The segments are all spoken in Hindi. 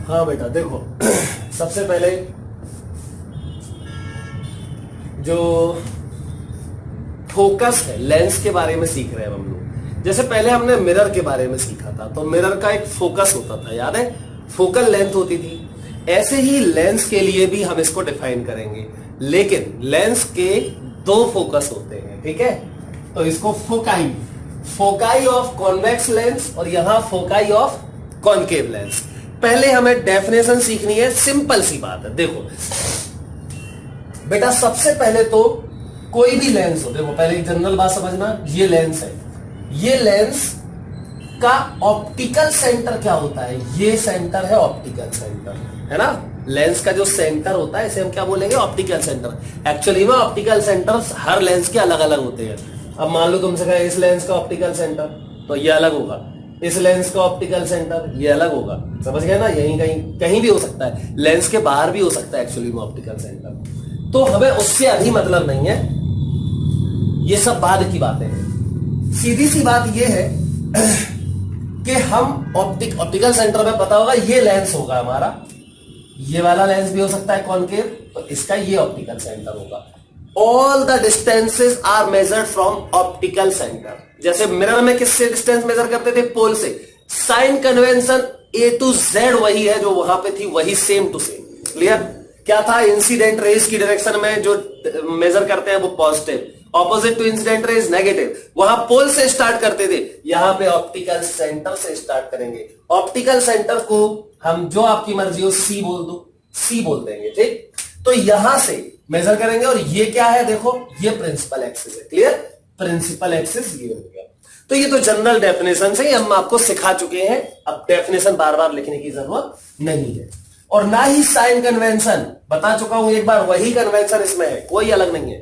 हाँ बेटा देखो, सबसे पहले जो फोकस है लेंस के बारे में सीख रहे हैं हम लोग। जैसे पहले हमने मिरर के बारे में सीखा था, तो मिरर का एक फोकस होता था, याद है, फोकल लेंथ होती थी। ऐसे ही लेंस के लिए भी हम इसको डिफाइन करेंगे, लेकिन लेंस के दो फोकस होते हैं, ठीक है। तो इसको foci, foci of convex lens और यहां फोकाई ऑफ कॉनकेव लेंस। पहले हमें डेफिनेशन सीखनी है, सिंपल सी बात है। देखो बेटा, सबसे पहले तो कोई भी लेंस हो, देखो पहले एक जनरल बात समझना, ये लेंस है, ये लेंस का ऑप्टिकल सेंटर क्या होता है? ये सेंटर है ऑप्टिकल सेंटर, है ना। लेंस का जो सेंटर होता है इसे हम क्या बोलेंगे? Optical centre. एक्चुअली में ऑप्टिकल सेंटर्स हर लेंस के अलग अलग होते हैं। अब मान लो तुमसे कहा इस लेंस का ऑप्टिकल सेंटर, तो ये अलग होगा, इस लेंस का ऑप्टिकल सेंटर ये अलग होगा, समझ गए ना। यहीं कहीं कहीं भी हो सकता है, लेंस के बाहर भी हो सकता है एक्चुअली में ऑप्टिकल सेंटर। तो हमें उससे अभी मतलब नहीं है, ये सब बाद की बातें हैं। सीधी सी बात ये है कि हम ऑप्टिकल सेंटर में पता होगा ये लेंस होगा हमारा, ये वाला लेंस भी हो सकता है कॉनकेव, तो इसका ये ऑप्टिकल सेंटर होगा। All the distances are measured from optical centre. जैसे मिरर में किससे डिस्टेंस मेजर करते थे? पोल से। Sign convention A to Z वही है जो वहां पे थी, वही सेम टू सेम। क्लियर? क्या था? इंसिडेंट रेज की डायरेक्शन में जो मेजर करते हैं वो positive, opposite to incident rays negative. वहां पोल से स्टार्ट करते थे, यहां पे ऑप्टिकल सेंटर से स्टार्ट करेंगे। ऑप्टिकल सेंटर को हम जो आपकी मर्जी हो सी बोल दो, सी बोल देंगे, ठीक। तो यहां से मेजर करेंगे, और ये क्या है? देखो ये प्रिंसिपल एक्सिस है। क्लियर? प्रिंसिपल एक्सिस ये हो गया। तो ये तो जनरल डेफिनेशन से हम आपको सिखा चुके हैं, अब डेफिनेशन बार बार लिखने की जरूरत नहीं है। और ना ही साइन कन्वेंशन, बता चुका हूं एक बार, वही कन्वेंशन इसमें है, कोई अलग नहीं है।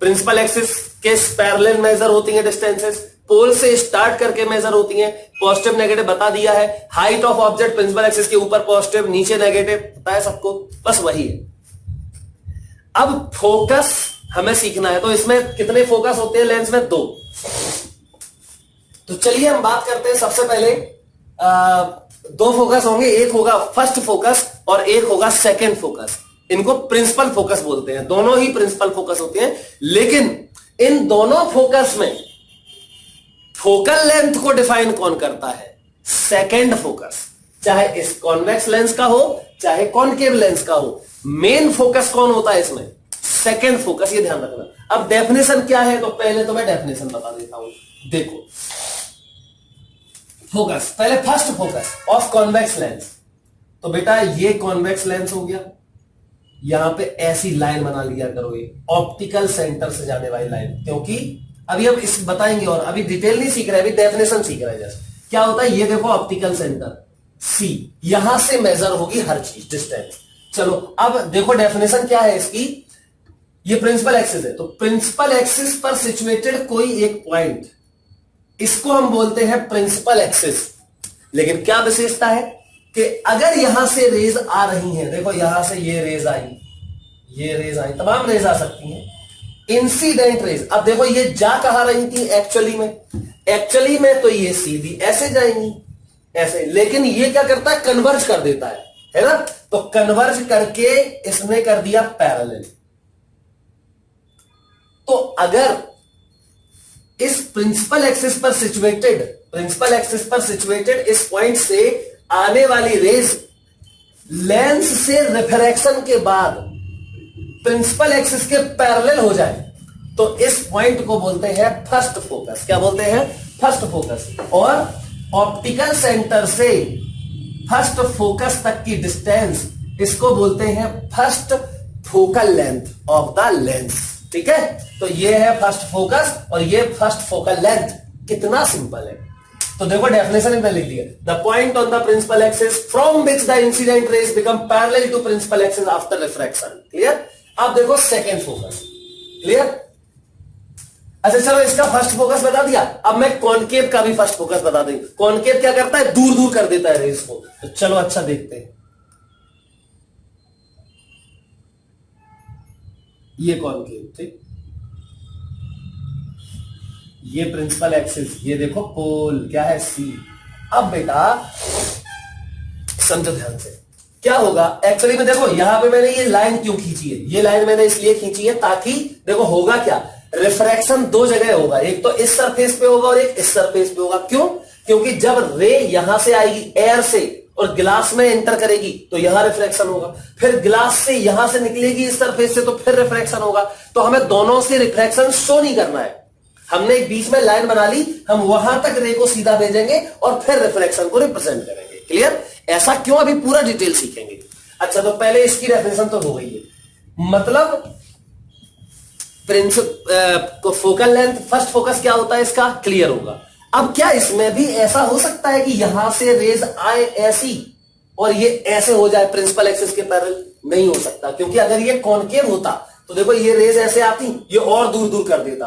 प्रिंसिपल एक्सिस के पैरेलल मेजर होती है डिस्टेंसेस, पोल से स्टार्ट करके मेजर होती हैं, पॉजिटिव नेगेटिव बता दिया है। Height of object principal axis के ऊपर पॉजिटिव, नीचे नेगेटिव, पता है सबको, बस वही है। अब फोकस हमें सीखना है, तो इसमें कितने फोकस होते हैं लेंस में? दो। तो चलिए हम बात करते हैं। सबसे पहले दो फोकस होंगे, एक होगा फर्स्ट फोकस और एक होगा सेकंड फोकस। इनको प्रिंसिपल फोकस बोलते हैं, दोनों ही प्रिंसिपल फोकस होते हैं। लेकिन इन दोनों फोकस में फोकल लेंथ को डिफाइन कौन करता है? Second focus. चाहे इस कॉन्वेक्स लेंस का हो चाहे कॉनकेव लेंस का हो, मेन फोकस कौन होता है इसमें? सेकंड फोकस, ये ध्यान रखना। अब डेफिनेशन क्या है? तो पहले तो मैं डेफिनेशन बता देता हूं। देखो फोकस, पहले first focus of convex lens. तो बेटा ये कॉन्वेक्स लेंस हो गया, यहां पे ऐसी लाइन बना लिया करो, ये ऑप्टिकल सेंटर से जाने वाली लाइन, क्योंकि अभी हम इस बताएंगे और अभी डिटेल नहीं सीख रहे, अभी डेफिनेशन सीख रहे हैं। जैसे क्या होता है, ये देखो ऑप्टिकल सेंटर सी, यहां से मेजर होगी हर चीज डिस्टेंस। चलो अब देखो डेफिनेशन क्या है इसकी। ये प्रिंसिपल एक्सिस है, तो प्रिंसिपल एक्सिस पर सिचुएटेड कोई एक पॉइंट, इसको हम बोलते हैं प्रिंसिपल एक्सिस। लेकिन क्या विशेषता है कि अगर यहां से रेज आ रही हैं, देखो यहां से ये रेज आई, ये रेज आई, तमाम रेज आ सकती हैं, इंसिडेंट रेज। अब देखो ये जा कहां रही थी एक्चुअली में? एक्चुअली में तो ये सीधी ऐसे जाएंगी, ऐसे, लेकिन ये क्या करता है? कन्वर्ज कर देता है ना। तो कन्वर्ज करके इसने कर दिया पैरेलल। तो अगर इस प्रिंसिपल एक्सिस पर सिचुएटेड इस पॉइंट से आने वाली रेज लेंस से रिफ्रैक्शन के बाद प्रिंसिपल एक्सिस के पैरेलल हो जाए, तो इस पॉइंट को बोलते हैं फर्स्ट फोकस। क्या बोलते हैं? First focus. और ऑप्टिकल सेंटर से फर्स्ट फोकस तक की डिस्टेंस, इसको बोलते हैं first focal length of the lens. ठीक है, तो ये है फर्स्ट फोकस और ये फर्स्ट फोकल लेंथ। कितना सिंपल है। तो देखो डेफिनेशन में लिख दिया, the point on the principal axis from which the incident rays become parallel to principal axis after refraction. Clear? अब देखो सेकेंड फोकस। क्लियर? अच्छा चलो इसका फर्स्ट फोकस बता दिया, अब मैं कॉनकेव का भी फर्स्ट फोकस बता दूं। कॉनकेव क्या करता है? दूर दूर कर देता है रेज को। तो चलो अच्छा देखते हैं। ये कॉनकेव, ठीक, ये प्रिंसिपल एक्सिस, ये देखो पोल क्या है? सी। अब बेटा समझो ध्यान से, क्या होगा एक्चुअली में, देखो यहां पे मैंने ये लाइन क्यों खींची है, ये लाइन मैंने इसलिए खींची है ताकि देखो होगा क्या, रिफ्रैक्शन दो जगह होगा, एक तो इस सरफेस पे होगा और एक इस सरफेस पे होगा। क्यों? क्योंकि जब रे यहां से आएगी एयर से और गिलास में एंटर करेगी तो यहां रिफ्रैक्शन होगा, फिर गिलास से यहां से निकलेगी इस सरफेस से तो फिर रिफ्रैक्शन होगा। तो हमें दोनों से रिफ्रैक्शन शो नहीं करना है, हमने एक बीच में लाइन बना ली, हम वहां तक रे को सीधा भेजेंगे और फिर रिफ्रैक्शन को रिप्रेजेंट करेंगे। क्लियर? ऐसा क्यों, अभी पूरा डिटेल सीखेंगे। अच्छा, तो पहले इसकी डेफिनेशन तो हो गई है, मतलब फोकल लेंथ, फर्स्ट फोकस क्या होता है इसका, क्लियर होगा। अब क्या इसमें भी ऐसा हो सकता है कि यहां से रेज आए ऐसी और ये ऐसे हो जाए प्रिंसिपल एक्सिस के पैरेलल? नहीं हो सकता, क्योंकि अगर ये कॉनकेव होता तो देखो ये रेज ऐसे आती, ये और दूर दूर कर देता,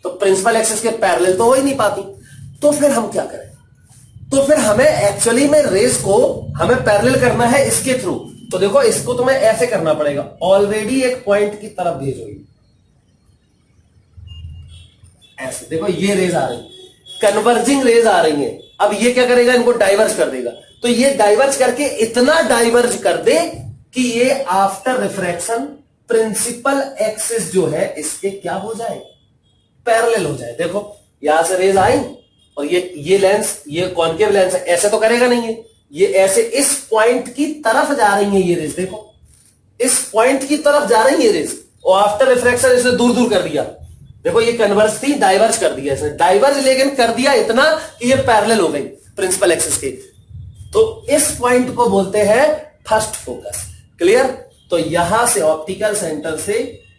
तो प्रिंसिपल एक्सिस के पैरेलल तो हो ही नहीं पाती। तो फिर हम क्या करें, तो फिर हमें एक्चुअली में रेज को हमें पैरेलल करना है इसके थ्रू। तो देखो इसको तुम्हें ऐसे करना पड़ेगा, ऑलरेडी एक पॉइंट की तरफ भेजो, ऐसे देखो ये रेज आ रही, कन्वर्जिंग रेज आ रही है। अब ये क्या करेगा, इनको डाइवर्ज कर देगा, तो ये डाइवर्ज करके इतना डाइवर्ज कर दे कि ये आफ्टर रिफ्रैक्शन प्रिंसिपल एक्सिस जो है इसके क्या हो जाए, पैरेलल हो जाए। देखो यहां से रेज आई और ये लेंस, ये कॉनकेव लेंस है, ऐसे तो करेगा नहीं है, ये ऐसे इस पॉइंट की तरफ जा रही है ये रेज, देखो इस पॉइंट की तरफ जा रही है रेज, और आफ्टर रिफ्रैक्शन इसने दूर दूर कर दिया। देखो ये कन्वर्ज थी, डाइवर्ज कर दिया इसने, डाइवर्ज लेकिन कर दिया इतना कि ये पैरेलल हो गई प्रिंसिपल एक्सिस के। तो इस पॉइंट को बोलते हैं फर्स्ट फोकस। क्लियर? तो यहां से ऑप्टिकल सेंटर से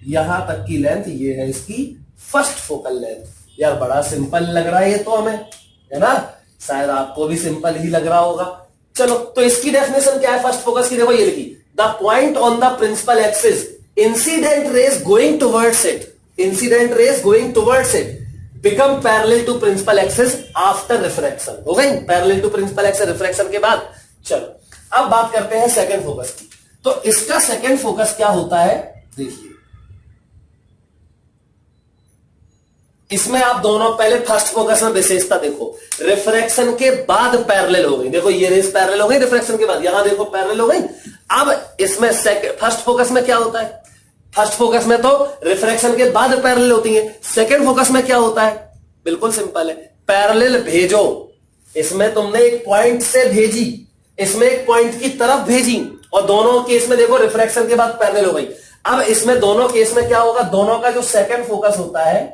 यहां तक की लेंथ ये है इसकी फर्स्ट फोकल लेंथ। यार बड़ा सिंपल लग रहा है ये तो हमें, है ना? शायद आपको भी सिंपल ही लग रहा होगा। चलो, तो इसकी डेफिनेशन क्या है फर्स्ट फोकस की? देखो ये लिखी, the point on the principal axis, incident rays going towards it, incident rays going towards it become parallel to principal axis after refraction. हो गई parallel to principal axis refraction के बाद। चलो अब बात करते हैं सेकंड फोकस की। तो इसका सेकंड फोकस क्या होता है, देखिए इसमें आप दोनों पहले फर्स्ट फोकस में विशेषता देखो, रिफ्रैक्शन के बाद पैरेलल हो गई। देखो ये रेस पैरेलल हो गई रिफ्रैक्शन के बाद, यहां देखो पैरेलल हो गई। अब इसमें फर्स्ट फोकस में क्या होता है, फर्स्ट फोकस में तो रिफ्रैक्शन के बाद पैरेलल होती है, सेकंड फोकस में क्या होता है, बिल्कुल सिंपल है, पैरेलल भेजो। इसमें तुमने एक पॉइंट से भेजी, इसमें एक पॉइंट की तरफ भेजी, और दोनों केस में देखो रिफ्रैक्शन के बाद पैरेलल हो गई। अब इसमें दोनों केस में क्या होगा, दोनों का जो सेकंड फोकस होता है,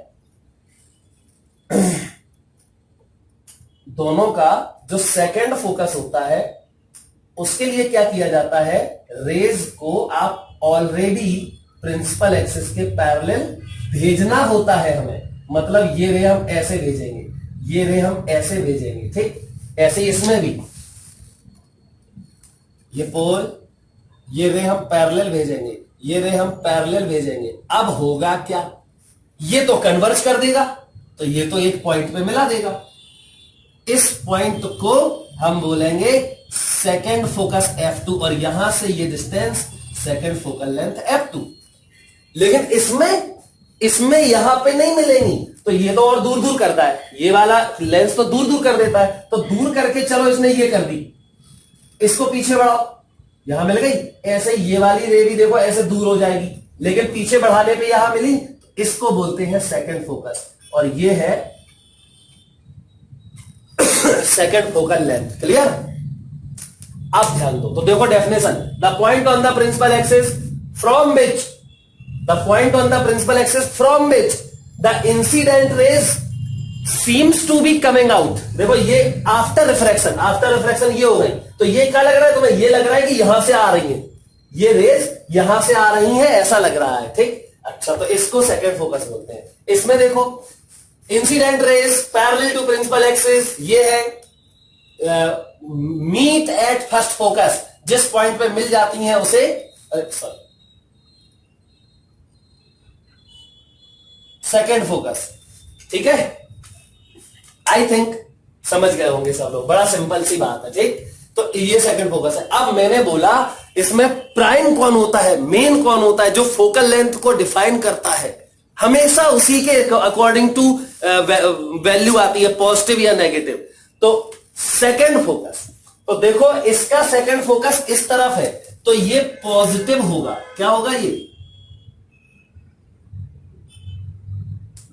दोनों का जो सेकंड फोकस होता है उसके लिए क्या किया जाता है, रेज को आप ऑलरेडी प्रिंसिपल एक्सिस के पैरेलल भेजना होता है हमें। मतलब ये रे हम ऐसे भेजेंगे, ये रे हम ऐसे भेजेंगे, ठीक? ऐसे इसमें भी ये पोल, ये रे हम पैरेलल भेजेंगे, ये रे हम पैरेलल भेजेंगे। अब होगा क्या, ये तो कन्वर्ज कर देगा, तो ये तो एक पॉइंट पे मिला देगा। इस पॉइंट को हम बोलेंगे सेकंड फोकस F2, और यहां से ये distance second focal length F2। लेकिन इसमें यहां पे नहीं मिलेंगी, तो ये तो और दूर दूर करता है, ये वाला लेंस तो दूर दूर कर देता है, तो दूर करके चलो इसने ये कर दी, इसको पीछे बढ़ाओ, यहां मिल गई। ऐसे ये वाली रे भी देखो ऐसे दूर हो जाएगी, लेकिन पीछे बढ़ाने पे यहां मिली, इसको बोलते हैं सेकंड फोकस, और ये है सेकंड फोकल लेंथ। क्लियर? अब ध्यान दो, तो देखो definition, the point on the principal axis from which, the point on the principal axis from which the incident rays seems to be coming out। देखो ये आफ्टर रिफ्रैक्शन, आफ्टर रिफ्रैक्शन ये हो गई, तो ये क्या लग रहा है तुम्हें, ये लग रहा है कि यहां से आ रही है, ये रेज यहां से आ रही है, ऐसा लग रहा है, ठीक? अच्छा, तो इसको सेकंड फोकस बोलते हैं। इसमें देखो incident rays parallel to principal axis, ये है मीट एट फर्स्ट फोकस, जिस पॉइंट पे मिल जाती है उसे सॉरी सेकेंड फोकस। ठीक है, आई थिंक समझ गए होंगे सब लोग, बड़ा सिंपल सी बात है, ठीक? तो ये सेकंड फोकस है। अब मैंने बोला इसमें प्राइम कौन होता है, मेन कौन होता है, जो फोकल लेंथ को डिफाइन करता है, हमेशा उसी के अकॉर्डिंग टू वैल्यू आती है, पॉजिटिव या नेगेटिव। तो सेकंड फोकस, तो देखो इसका सेकंड फोकस इस तरफ है, तो ये पॉजिटिव होगा। क्या होगा? ये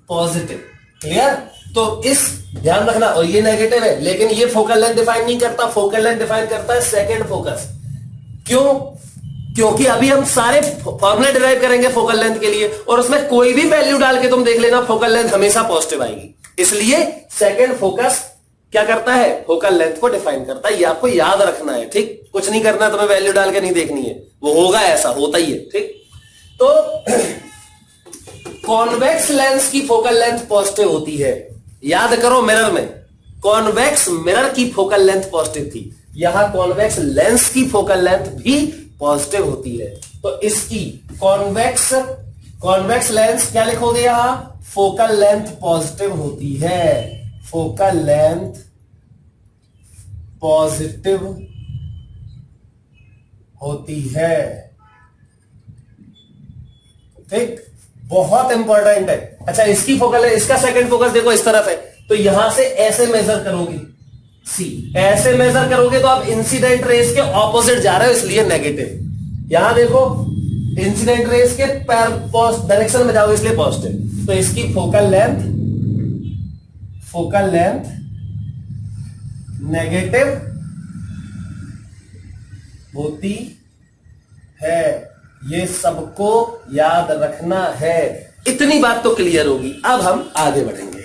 पॉजिटिव। क्लियर? तो इस ध्यान रखना, और ये नेगेटिव है, लेकिन ये फोकल लेंथ डिफाइन नहीं करता, फोकल लेंथ डिफाइन करता है सेकंड फोकस। क्यों? क्योंकि अभी हम सारे फॉर्मूले डिराइव करेंगे फोकल लेंथ के लिए, और उसमें कोई भी वैल्यू डाल के तुम देख लेना, फोकल लेंथ हमेशा पॉजिटिव आएगी। इसलिए सेकंड फोकस क्या करता है? फोकल लेंथ को डिफाइन करता है। ये आपको याद रखना है, ठीक? कुछ नहीं करना, तुम्हें वैल्यू डाल के नहीं देखनी है, वो होगा, ऐसा होता ही है, ठीक? तो कॉन्वेक्स लेंस की फोकल लेंथ पॉजिटिव होती है। याद करो, मिरर में कॉन्वेक्स मिरर की फोकल लेंथ पॉजिटिव थी, यहां कॉन्वेक्स लेंस की फोकल लेंथ भी पॉजिटिव होती है। तो इसकी कॉन्वेक्स लेंस क्या लिखोगे यहां? फोकल लेंथ पॉजिटिव होती है, फोकल लेंथ पॉजिटिव होती है, ठीक? बहुत इंपॉर्टेंट है। अच्छा, इसकी फोकल है, इसका सेकंड फोकस देखो इस तरफ है, तो यहां से ऐसे मेजर करोगे, सी ऐसे मेजर करोगे तो आप इंसिडेंट रेस के ऑपोजिट जा रहे हो, इसलिए नेगेटिव। यहां देखो, इंसिडेंट रेस के डायरेक्शन में जाओगे, इसलिए पॉजिटिव। तो इसकी फोकल लेंथ नेगेटिव होती है, ये सबको याद रखना है। इतनी बात तो क्लियर होगी। अब हम आगे बढ़ेंगे।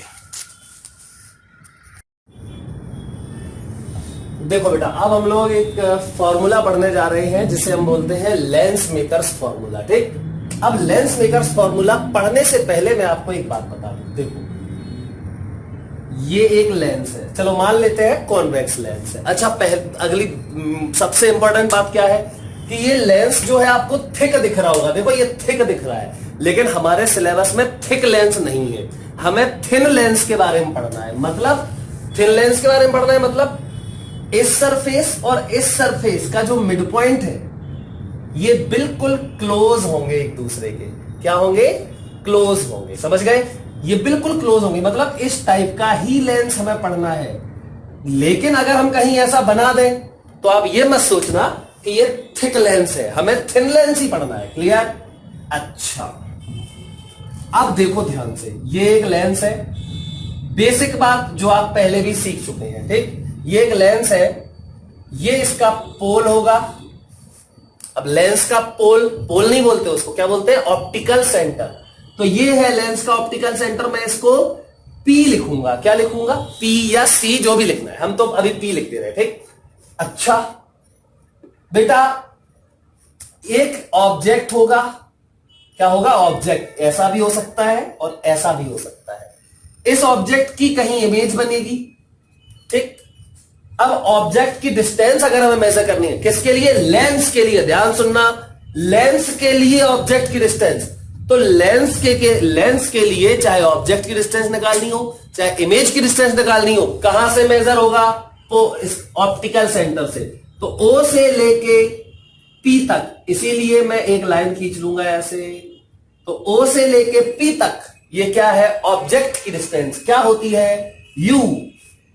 देखो बेटा, अब हम लोग एक फॉर्मूला पढ़ने जा रहे हैं जिसे हम बोलते हैं लेंस मेकर्स फॉर्मूला, ठीक? अब लेंस मेकर्स फॉर्मूला पढ़ने से पहले मैं आपको एक बात बता दूं। देखो, ये एक लेंस है, चलो मान लेते हैं कॉन्वेक्स लेंस है। अच्छा, अगली सबसे इंपॉर्टेंट बात क्या है कि ये लेंस जो है आपको थिक दिख रहा होगा। देखो, ये थिक दिख रहा है, लेकिन हमारे सिलेबस में थिक लेंस नहीं है, हमें थिन लेंस के बारे में पढ़ना है। मतलब थिन लेंस के बारे में पढ़ना है, मतलब इस सरफेस और इस सरफेस का जो मिड पॉइंट है, ये बिल्कुल क्लोज होंगे एक दूसरे के। क्या होंगे? क्लोज होंगे। समझ गए? ये बिल्कुल क्लोज होंगे, मतलब इस टाइप का ही लेंस हमें पढ़ना है। लेकिन अगर हम कहीं ऐसा बना दें तो आप ये मत सोचना कि ये थिक लेंस है, हमें थिन लेंस ही पढ़ना है। क्लियर? अच्छा, अब देखो ध्यान से, ये एक लेंस है। बेसिक बात जो आप पहले भी सीख चुके हैं, ठीक? ये एक लेंस है, ये इसका पोल होगा। अब लेंस का पोल नहीं बोलते उसको, क्या बोलते हैं? Optical centre. तो ये है लेंस का ऑप्टिकल सेंटर। मैं इसको P लिखूंगा। क्या लिखूंगा? P या C, जो भी लिखना है, हम तो अभी P लिख दे रहे हैं, ठीक? अच्छा बेटा, एक ऑब्जेक्ट होगा। क्या होगा? ऑब्जेक्ट ऐसा भी हो सकता है और ऐसा भी हो सकता है। इस ऑब्जेक्ट की कहीं इमेज बनेगी, ठीक? अब ऑब्जेक्ट की डिस्टेंस अगर हमें मेजर करनी है, किसके लिए? लेंस के लिए। ध्यान सुनना, लेंस के लिए ऑब्जेक्ट की डिस्टेंस। तो लेंस के लिए चाहे ऑब्जेक्ट की डिस्टेंस निकालनी हो, चाहे इमेज की डिस्टेंस निकालनी हो, कहां से मेजर होगा? तो इस ऑप्टिकल सेंटर से। तो O से लेके P तक, इसीलिए मैं एक लाइन खींच लूंगा ऐसे। तो O से लेके P तक ये क्या है? ऑब्जेक्ट की डिस्टेंस क्या होती है? U।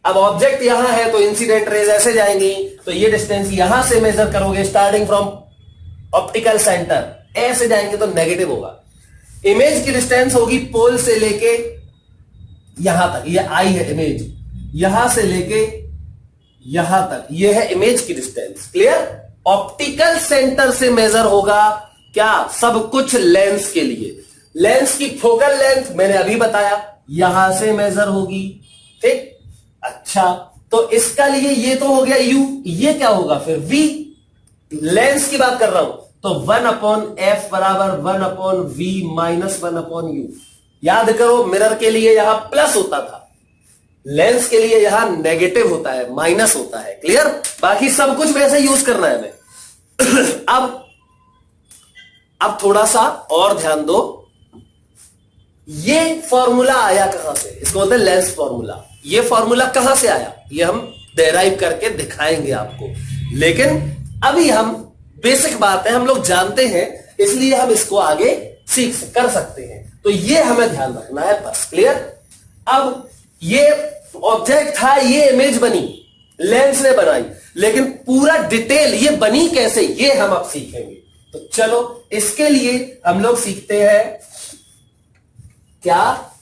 अब ऑब्जेक्ट यहां है तो इंसिडेंट रेज ऐसे जाएंगी, तो ये डिस्टेंस यहां से मेजर करोगे स्टार्टिंग फ्रॉम ऑप्टिकल सेंटर, ऐसे जाएंगे तो नेगेटिव होगा। इमेज की डिस्टेंस होगी पोल से लेके यहां तक, ये आई है इमेज, यहां से लेके यहां तक, ये है इमेज की डिस्टेंस। क्लियर? ऑप्टिकल सेंटर से मेजर होगा क्या? सब कुछ लेंस के लिए। लेंस की फोकल लेंथ मैंने अभी बताया, यहां से मेजर होगी, ठीक? अच्छा, तो इसका लिए ये तो हो गया U, ये क्या होगा फिर? V। लेंस की बात कर रहा हूं, तो 1/f बराबर 1/v माइनस 1/u। याद करो, मिरर के लिए यहां प्लस होता था, लेंस के लिए यहां नेगेटिव होता है, माइनस होता है। क्लियर? बाकी सब कुछ वैसे यूज करना है हमें। अब थोड़ा सा और ध्यान दो, ये फॉर्मूला आया कहां से? इसको बोलते हैं लेंस फॉर्मूला। ये फॉर्मूला कहां से आया, ये हम डेराइव करके दिखाएंगे आपको, लेकिन अभी हम बेसिक बात है, हम लोग जानते हैं, इसलिए हम इसको आगे कर सकते हैं। तो ये हमें ध्यान रखना है बस। क्लियर? अब ये ऑब्जेक्ट था, ये इमेज बनी, लेंस ने बनाई। लेकिन पूरा डिटेल ये बनी कैसे ये हम अब सीखेंगे। तो चलो इसके लिए हम लोग सीखते हैं क्या,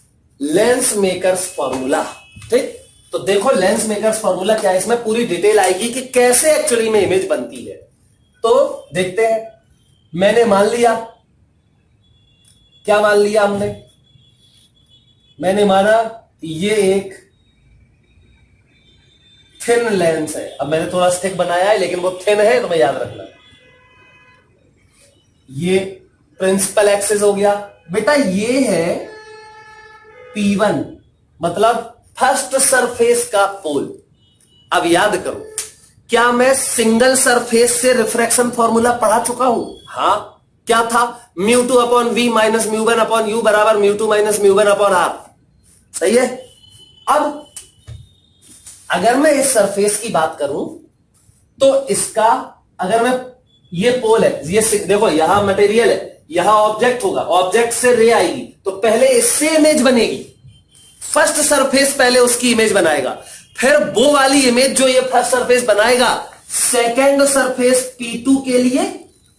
लेंस मेकर्स फॉर्मूला। ठीक, तो देखो लेंस मेकर्स फॉर्मूला क्या है, इसमें पूरी डिटेल आएगी कि कैसे एक्चुअली में इमेज बनती है। तो देखते हैं, मैंने मान लिया, क्या मान लिया हमने, मैंने माना ये एक थिन लेंस है। अब मैंने थोड़ा स्टिक बनाया है लेकिन वो थिन है, तो मैं याद रखना। ये प्रिंसिपल एक्सिस हो गया बेटा, ये है P1 मतलब फर्स्ट सरफेस का पोल। अब याद करो, क्या मैं सिंगल सरफेस से रिफ्रैक्शन फॉर्मूला पढ़ा चुका हूं? हां, क्या था, μ2 upon v minus μ1 upon u बराबर μ2 माइनस μ1 अपॉन r। सही है। अब अगर मैं इस सरफेस की बात करूं तो इसका, अगर मैं, ये पोल है, ये देखो यहां मटेरियल है, यहां ऑब्जेक्ट होगा, ऑब्जेक्ट से रे आएगी, तो पहले इससे इमेज बनेगी। फर्स्ट सरफेस पहले उसकी इमेज बनाएगा, फिर वो वाली इमेज जो ये फर्स्ट सरफेस बनाएगा सेकेंड सरफेस P2 के लिए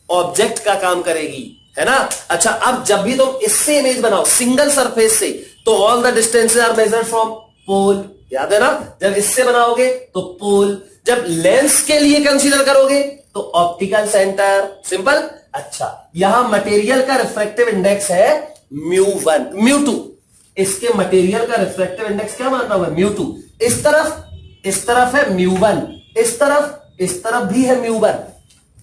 ऑब्जेक्ट का काम करेगी, है ना। अच्छा, अब जब भी तुम इससे इमेज बनाओ सिंगल सरफेस से, तो all the distances are measured from pole, याद है ना। जब इससे बनाओगे तो पोल, जब लेंस के लिए कंसीडर करोगे तो ऑप्टिकल सेंटर, सिंपल। अच्छा, यहां मटेरियल का रिफ्रैक्टिव इंडेक्स है μ1 μ2, इसके मटेरियल का रिफ्रैक्टिव इंडेक्स क्या मानना हुआ, μ2। इस तरफ है μ1, इस तरफ भी है μ1।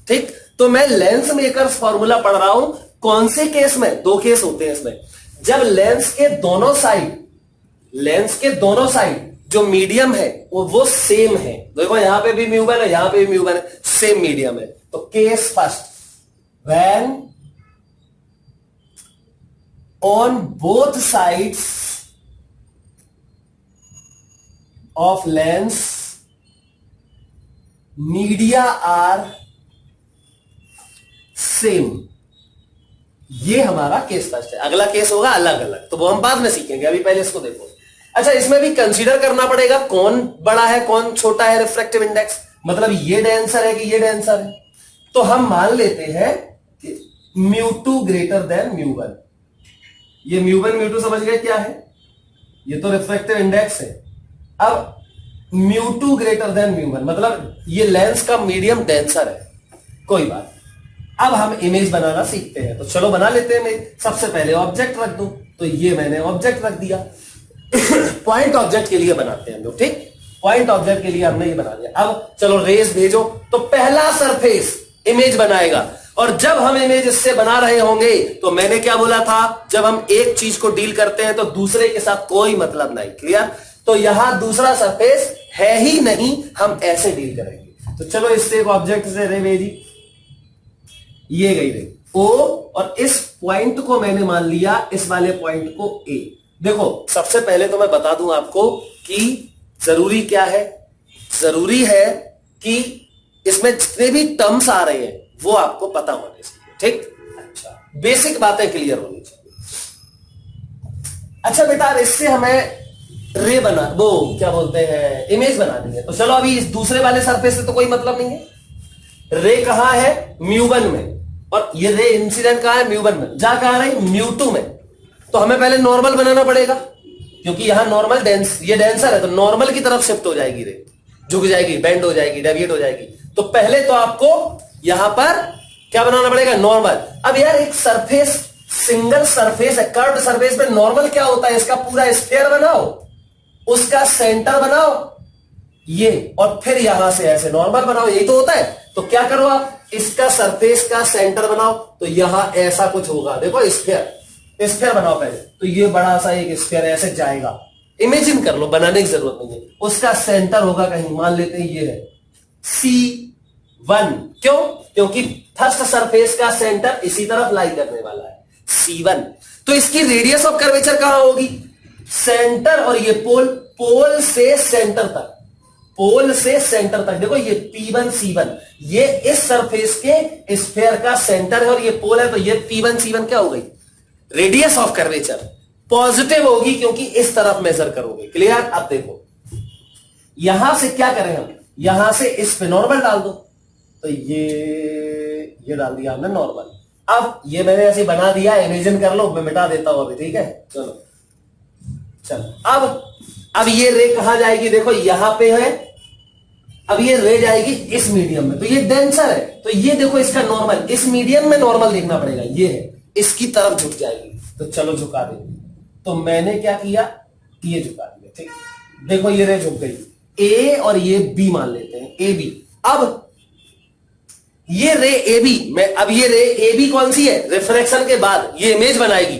ठीक, तो मैं लेंस मेकर्स फॉर्मूला पढ़ रहा हूं, कौन से केस में, दो केस होते हैं इसमें, जब लेंस के दोनों साइड जो मीडियम है वो सेम है। देखो यहां पे भी μ1 है, यहां पे भी μ1 है, सेम मीडियम है। तो case first, when on both sides of lens media are same, ये हमारा केस फर्स्ट है। अगला केस होगा अलग अलग, तो वो हम बाद में सीखेंगे, अभी पहले इसको देखो। अच्छा, इसमें भी कंसीडर करना पड़ेगा कौन बड़ा है कौन छोटा है रिफ्रैक्टिव इंडेक्स, मतलब ये डेंसर है कि ये डेंसर है। तो हम मान लेते हैं कि μ2 ग्रेटर देन μ1। ये μ1 μ2 समझ गए क्या है, ये तो रिफ्रैक्टिव इंडेक्स है। अब μ2 ग्रेटर देन μ1 मतलब ये लेंस का मीडियम डेंसर है, कोई बात। अब हम इमेज बनाना सीखते हैं, तो चलो बना लेते हैं इमेज। सबसे पहले ऑब्जेक्ट रख दो, तो ये मैंने ऑब्जेक्ट रख दिया। पॉइंट ऑब्जेक्ट के लिए बनाते हैं हम लोग, ठीक, पॉइंट ऑब्जेक्ट के लिए हमने ये बना दिया। अब चलो रेस भेजो, तो पहला सरफेस इमेज बनाएगा, और जब हम इमेज इससे बना रहे होंगे तो मैंने क्या बोला था, जब हम एक चीज को डील करते हैं तो दूसरे के साथ कोई मतलब नहीं, क्लियर। तो यहां दूसरा सरफेस है ही नहीं, हम ऐसे डील करेंगे। तो चलो इससे एक ऑब्जेक्ट से रे भेजी, ये गई रे ओ, और इस पॉइंट को मैंने मान लिया, इस वाले पॉइंट को ए। देखो सबसे पहले तो मैं बता दूं आपको कि जरूरी क्या है, जरूरी है कि इसमें जितने भी टर्म्स आ रहे हैं वो आपको पता होने चाहिए, ठीक। अच्छा, बेसिक बातें क्लियर होनी चाहिए। अच्छा बेटा, इससे हमें रे बना, वो क्या बोलते हैं, इमेज बनानी है। तो चलो अभी इस दूसरे वाले सरफेस से तो कोई मतलब नहीं है। रे कहां है, μ1 में, और ये रे इंसिडेंट कहां है, μ1 में, जा कहां रही, μ2 में। तो हमें पहले नॉर्मल बनाना पड़ेगा, क्योंकि यहां नॉर्मल ये डेंसर है, तो नॉर्मल की तरफ शिफ्ट हो जाएगी रे, झुक जाएगी, बेंड हो जाएगी, डेविएट हो जाएगी। तो पहले तो आपको यहां पर क्या बनाना पड़ेगा, नॉर्मल। अब यार एक सरफेस, सिंगल सरफेस है, कर्व्ड सरफेस पे नॉर्मल क्या होता है, इसका पूरा स्फीयर बनाओ, उसका सेंटर बनाओ ये, और फिर यहां से ऐसे नॉर्मल बनाओ, यही तो होता है। तो क्या करो आप, इसका सरफेस का सेंटर बनाओ, तो यहां ऐसा कुछ होगा, देखो स्फीयर बनाओ पहले, तो ये बड़ा सा एक स्फीयर ऐसे जाएगा, इमेजिन कर लो, बनाने की जरूरत नहीं है। उसका सेंटर होगा कहीं, मान लेते हैं ये है C1, क्यों, क्योंकि फर्स्ट सरफेस का सेंटर इसी तरफ लाई करने वाला है, C1। तो इसकी रेडियस ऑफ कर्वेचर कहां होगी, सेंटर, और ये पोल से सेंटर तक, देखो ये P1 C1, ये इस सरफेस के स्फीयर का सेंटर है, और ये पोल है, तो ये P1 C1 क्या हो गई, रेडियस ऑफ कर्वेचर पॉजिटिव होगी, क्योंकि इस तरफ मेजर करोगे, क्लियर। अब देखो यहां से क्या करें हम, यहां से इस पे नॉर्मल डाल दो, तो ये डाल दिया हमने नॉर्मल। अब ये मैंने ऐसे बना दिया, इमेजिन कर लो, मैं मिटा देता हूं अभी, ठीक है। चलो अब ये रे कहां जाएगी, देखो यहां पे है, अब ये रे जाएगी इस मीडियम में, तो ये डेंसर है, तो ये देखो इसका नॉर्मल, इस मीडियम में नॉर्मल देखना पड़ेगा, ये है, इसकी तरफ झुक जाएगी, तो चलो झुका देंगे। तो मैंने क्या किया, ये झुका दिया, ठीक, देखो ये रे झुक गई, ए और ये बी मान लेते हैं, ए बी। अब ये रे ए बी में, अब ये रे ए बी कौन सी है, रिफ्रैक्शन के बाद ये इमेज बनाएगी।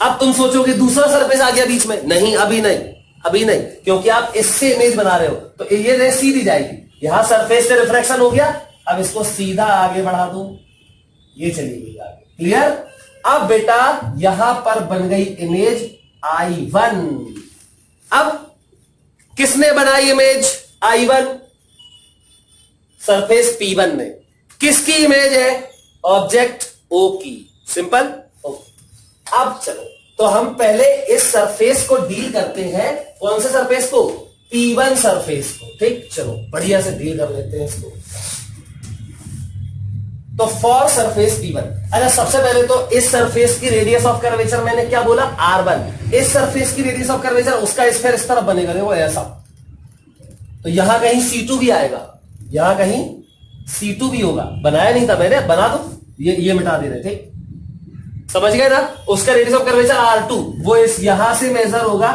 अब तुम सोचोगे दूसरा सरफेस आ गया बीच में, नहीं अभी नहीं, क्योंकि आप इससे इमेज बना रहे हो, तो ये रे सीधी जाएगी, यहां सरफेस से रिफ्रैक्शन हो गया, अब इसको सीधा आगे बढ़ा दूं, ये चली गई आगे, क्लियर। अब बेटा यहां पर बन गई इमेज I1। अब किसने बनाई इमेज I1, सरफेस P1 ने। किसकी इमेज है, ऑब्जेक्ट O की, सिंपल। ओके, अब चलो तो हम पहले इस सरफेस को डील करते हैं, कौन से सरफेस को, P1 सरफेस को, ठीक। चलो बढ़िया से डील कर लेते हैं इसको। तो फॉर सरफेस P1, अच्छा सबसे पहले तो इस सरफेस की रेडियस ऑफ कर्वेचर मैंने क्या बोला, R1। इस सरफेस की रेडियस ऑफ कर्वेचर, उसका स्फीयर इस तरफ बनेगा, देखो ऐसा, तो यहां कहीं C2 भी आएगा, यहां कहीं C2 भी होगा, बनाया नहीं था मैंने, बना दो, ये मिटा दे रहे, ठीक, समझ गए ना। उसका रेडियस ऑफ कर्वेचर R2, वो इस यहां से मेजर होगा,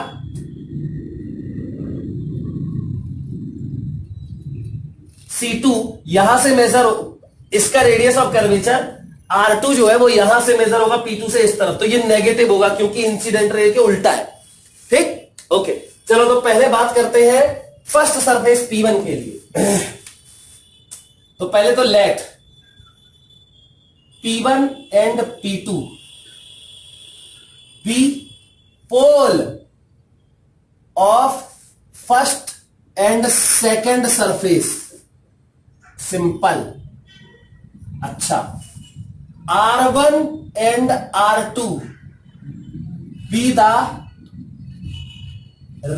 C2 यहां से मेजर, इसका रेडियस ऑफ कर्वेचर R2 जो है वो यहां से मेजर होगा P2 से इस तरफ, तो ये नेगेटिव होगा क्योंकि इंसिडेंट रे के उल्टा है, ठीक। ओके, चलो तो पहले बात करते हैं फर्स्ट सरफेस P1 के लिए। तो पहले तो let P1 and P2 be pole of first and second surface, simple. अच्छा, R1 and R2 be the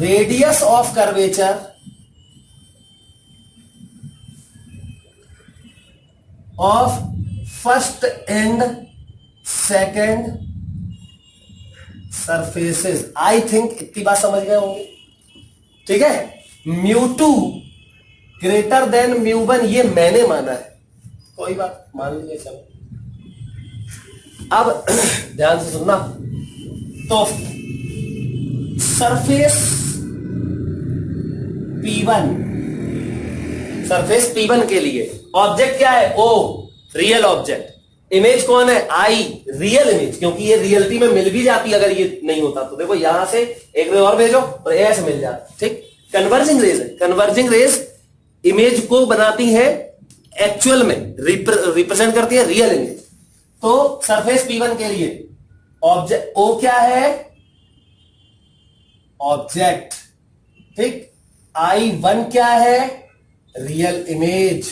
radius of curvature of first and second surfaces. I think इतनी बात समझ गए होंगे, ठीक है। μ2 ग्रेटर देन μ1, ये मैंने माना है, कोई बात मान लीजिए, चलो। अब ध्यान से सुनना, तो सरफेस P1, सरफेस P1 के लिए ऑब्जेक्ट क्या है, O, रियल ऑब्जेक्ट। इमेज कौन है, I, रियल इमेज, क्योंकि ये रियलिटी में मिल भी जाती अगर ये नहीं होता तो। देखो यहां से एक रे और भेजो और ऐसे मिल जाता, ठीक। कन्वर्जिंग रेज है, कन्वर्जिंग रेज इमेज को बनाती है, एक्चुअल में रिप्रेजेंट करती है रियल इमेज। तो सरफेस P1 के लिए ऑब्जेक्ट O क्या है, ऑब्जेक्ट, ठीक। I1 क्या है, रियल इमेज,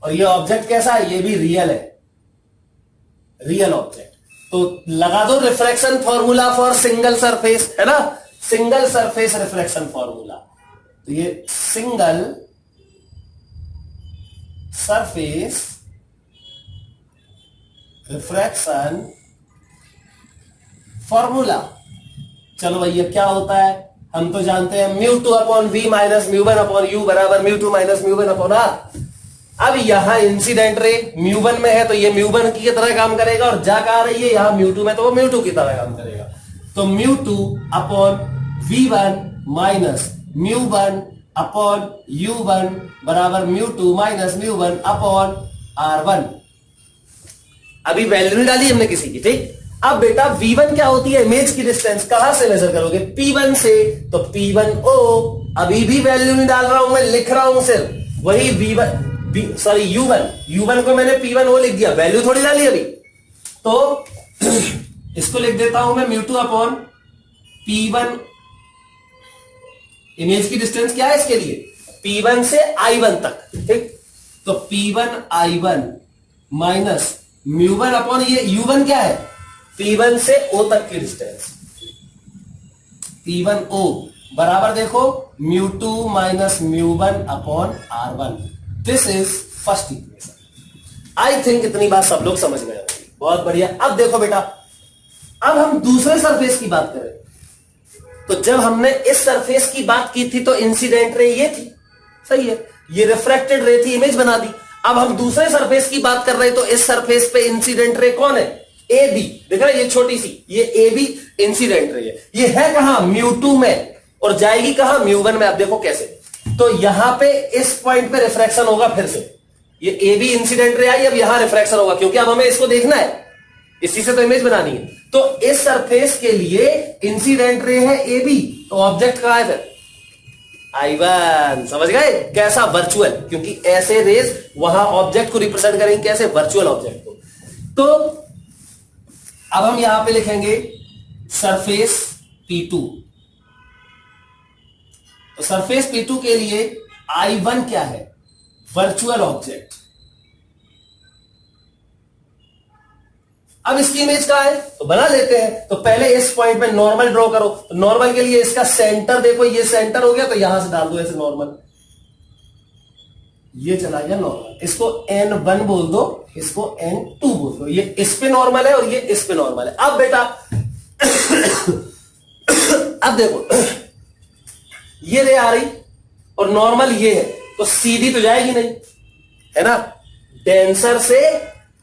और ये ऑब्जेक्ट कैसा है, ये भी रियल है, रियल ऑब्जेक्ट। तो लगा दो reflection formula for single surface, है ना, सिंगल सरफेस रिफ्लेक्शन फॉर्मूला। तो ये सिंगल सरफेस रिफ्रैक्शन फॉर्मूला। चलो भैया क्या होता है, हम तो जानते हैं μ2 upon v minus μ1 upon u बराबर μ2 माइनस μ1 अपॉन r। अब यहां इंसिडेंट रे μ1 में है तो ये μ1 की तरह काम करेगा, और जा कहां रही है, यहां μ2 में, तो वो μ2 की तरह काम करेगा। तो μ2 upon v1 minus μ1 upon u1 बराबर μ2 माइनस μ1 अपॉन r1। अभी वैल्यू नहीं डाली हमने किसी की, ठीक। अब बेटा v1 क्या होती है, इमेज की डिस्टेंस, कहां से मेजर करोगे, P1 से, तो P1O। अभी भी वैल्यू नहीं डाल रहा हूं मैं, लिख रहा हूं सिर्फ वही U1 को मैंने P1O लिख दिया, वैल्यू थोड़ी डाली अभी। तो इसको लिख देता हूं मैं μ2 अपॉन P1, इमेज की डिस्टेंस क्या है इसके लिए, P1 से I1 तक, ठीक। तो P1 I1 माइनस μ1 अपॉन ये U1 क्या है, P1 से O तक की डिस्टेंस, P1O। बराबर देखो μ2 minus μ1 upon r1। This is first equation. I think इतनी बात सब लोग समझ गए होंगे। बहुत बढ़िया। अब देखो बेटा, अब हम दूसरे सरफेस की बात करें तो जब हमने इस सरफेस की बात की थी तो इंसिडेंट रे ये थी, सही है, ये रिफ्रैक्टेड रे थी, इमेज बना दी। अब हम दूसरे सरफेस की बात कर रहे हैं तो इस सरफेस पे इंसिडेंट रे कौन है? A B. देख रहे, ये छोटी सी, ये ए बी इंसिडेंट रे है। ये है कहां? μ2 में, और जाएगी कहां? μ1 में। अब देखो कैसे, तो यहां पे इस पॉइंट पे रिफ्रैक्शन होगा फिर से। ये ए बी इंसिडेंट रे आई, अब यहां रिफ्रैक्शन होगा क्योंकि अब हमें इसको देखना है, इसी से तो इमेज बनानी है। तो इस सरफेस के लिए इंसिडेंट रे है ए बी, तो ऑब्जेक्ट कहां है फिर? I1। समझ गए कैसा? वर्चुअल, क्योंकि ऐसे रेज वहां ऑब्जेक्ट को रिप्रेजेंट करेंगे कैसे? वर्चुअल ऑब्जेक्ट को। तो अब हम यहां पे लिखेंगे सरफेस P2। तो सरफेस P2 के लिए I1 क्या है? Virtual object. अब इसकी इमेज कहां है तो बना लेते हैं। तो पहले इस पॉइंट में नॉर्मल ड्रॉ करो। तो नॉर्मल के लिए इसका सेंटर देखो, ये सेंटर हो गया, तो यहां से डाल दो ऐसे नॉर्मल, ये चला गया नॉर्मल। इसको N1 बोल दो, इसको N2 बोल दो। ये इस पे नॉर्मल है और ये इस पे नॉर्मल है। अब बेटा अब देखो, ये रे आ रही और नॉर्मल ये है, तो सीधी तो जाएगी नहीं, है ना, डेंसर से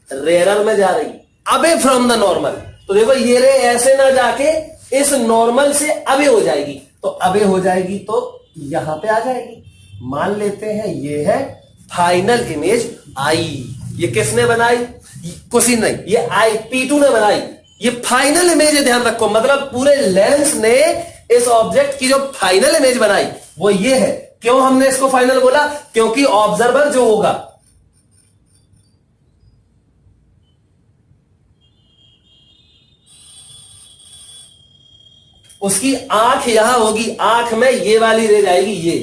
रेयरर में जा रही, अबे फ्रॉम द नॉर्मल। तो देखो ये रे ऐसे ना जाके इस नॉर्मल से अबे हो जाएगी, तो अबे हो जाएगी तो यहां पे आ जाएगी। मान लेते हैं ये है फाइनल इमेज आई। ये किसने बनाई? कुछ ही नहीं, ये आई P2 ने बनाई। ये फाइनल इमेज है, ध्यान रखो, मतलब पूरे लेंस ने इस ऑब्जेक्ट की जो फाइनल इमेज बनाई वो ये है। क्यों हमने इसको फाइनल बोला? क्योंकि ऑब्जर्वर जो होगा, उसकी आंख यहां होगी, आंख में ये वाली रे जाएगी ये,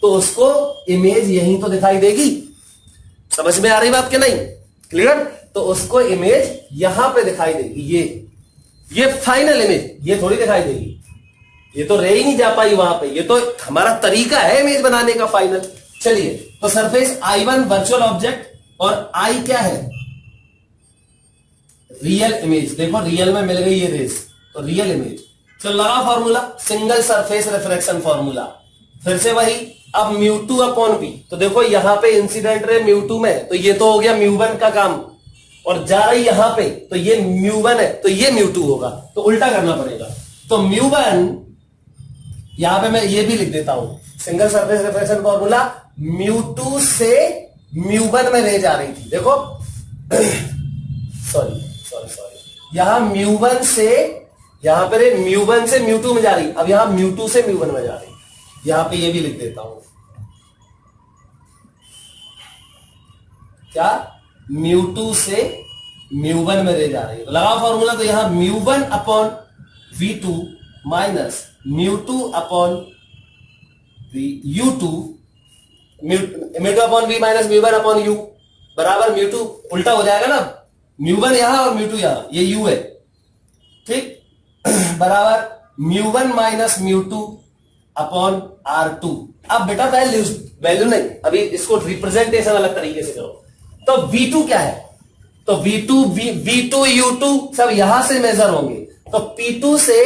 तो उसको इमेज यहीं तो दिखाई देगी। समझ में आ रही बात कि नहीं? क्लियर? तो उसको इमेज यहां पे दिखाई देगी, ये फाइनल इमेज ये थोड़ी दिखाई देगी, ये तो रे ही नहीं जा पाई वहां पे। ये तो हमारा तरीका है इमेज बनाने का फाइनल। चलिए, तो सरफेस I1 वर्चुअल ऑब्जेक्ट और I क्या है? Real image. देखो रियल में मिल गई ये रेस, तो रियल इमेज। तो लगा formula, single surface refraction formula. फिर से वही, अब μ2 अपॉन v। तो देखो यहां पे इंसिडेंट रे μ2 में, तो ये तो हो गया μ1 का काम, और जा रही यहां पे, तो ये μ1 है, तो ये μ2 होगा, तो उल्टा करना पड़ेगा। तो μ1 यहां पे मैं ये भी लिख देता हूं, सिंगल सरफेस रिफ्रैक्शन फॉर्मूला, μ2 से μ1 में रह जा रही थी। देखो सॉरी, यहां μ1 से, यहां पर μ1 से μ2 में जा रही, अब यहां μ2 से μ1 में जा रही। यहां पे ये भी लिख देता हूं, क्या? μ2 से μ1 में रह जा रही है। लगा फॉर्मूला, तो यहां μ1 upon v2 minus μ2 upon u2, μ2 upon v minus μ1 upon u बराबर μ2, उल्टा हो जाएगा ना, μ1 यहां और μ2 यहां, ये u है, ठीक, बराबर μ1 माइनस μ2 अपॉन R2। अब बेटा वैल्यू नहीं, अभी इसको रिप्रेजेंटेशन अलग तरीके से करो। तो V2 क्या है? तो V2 U2 सब यहां से मेजर होंगे, तो P2 से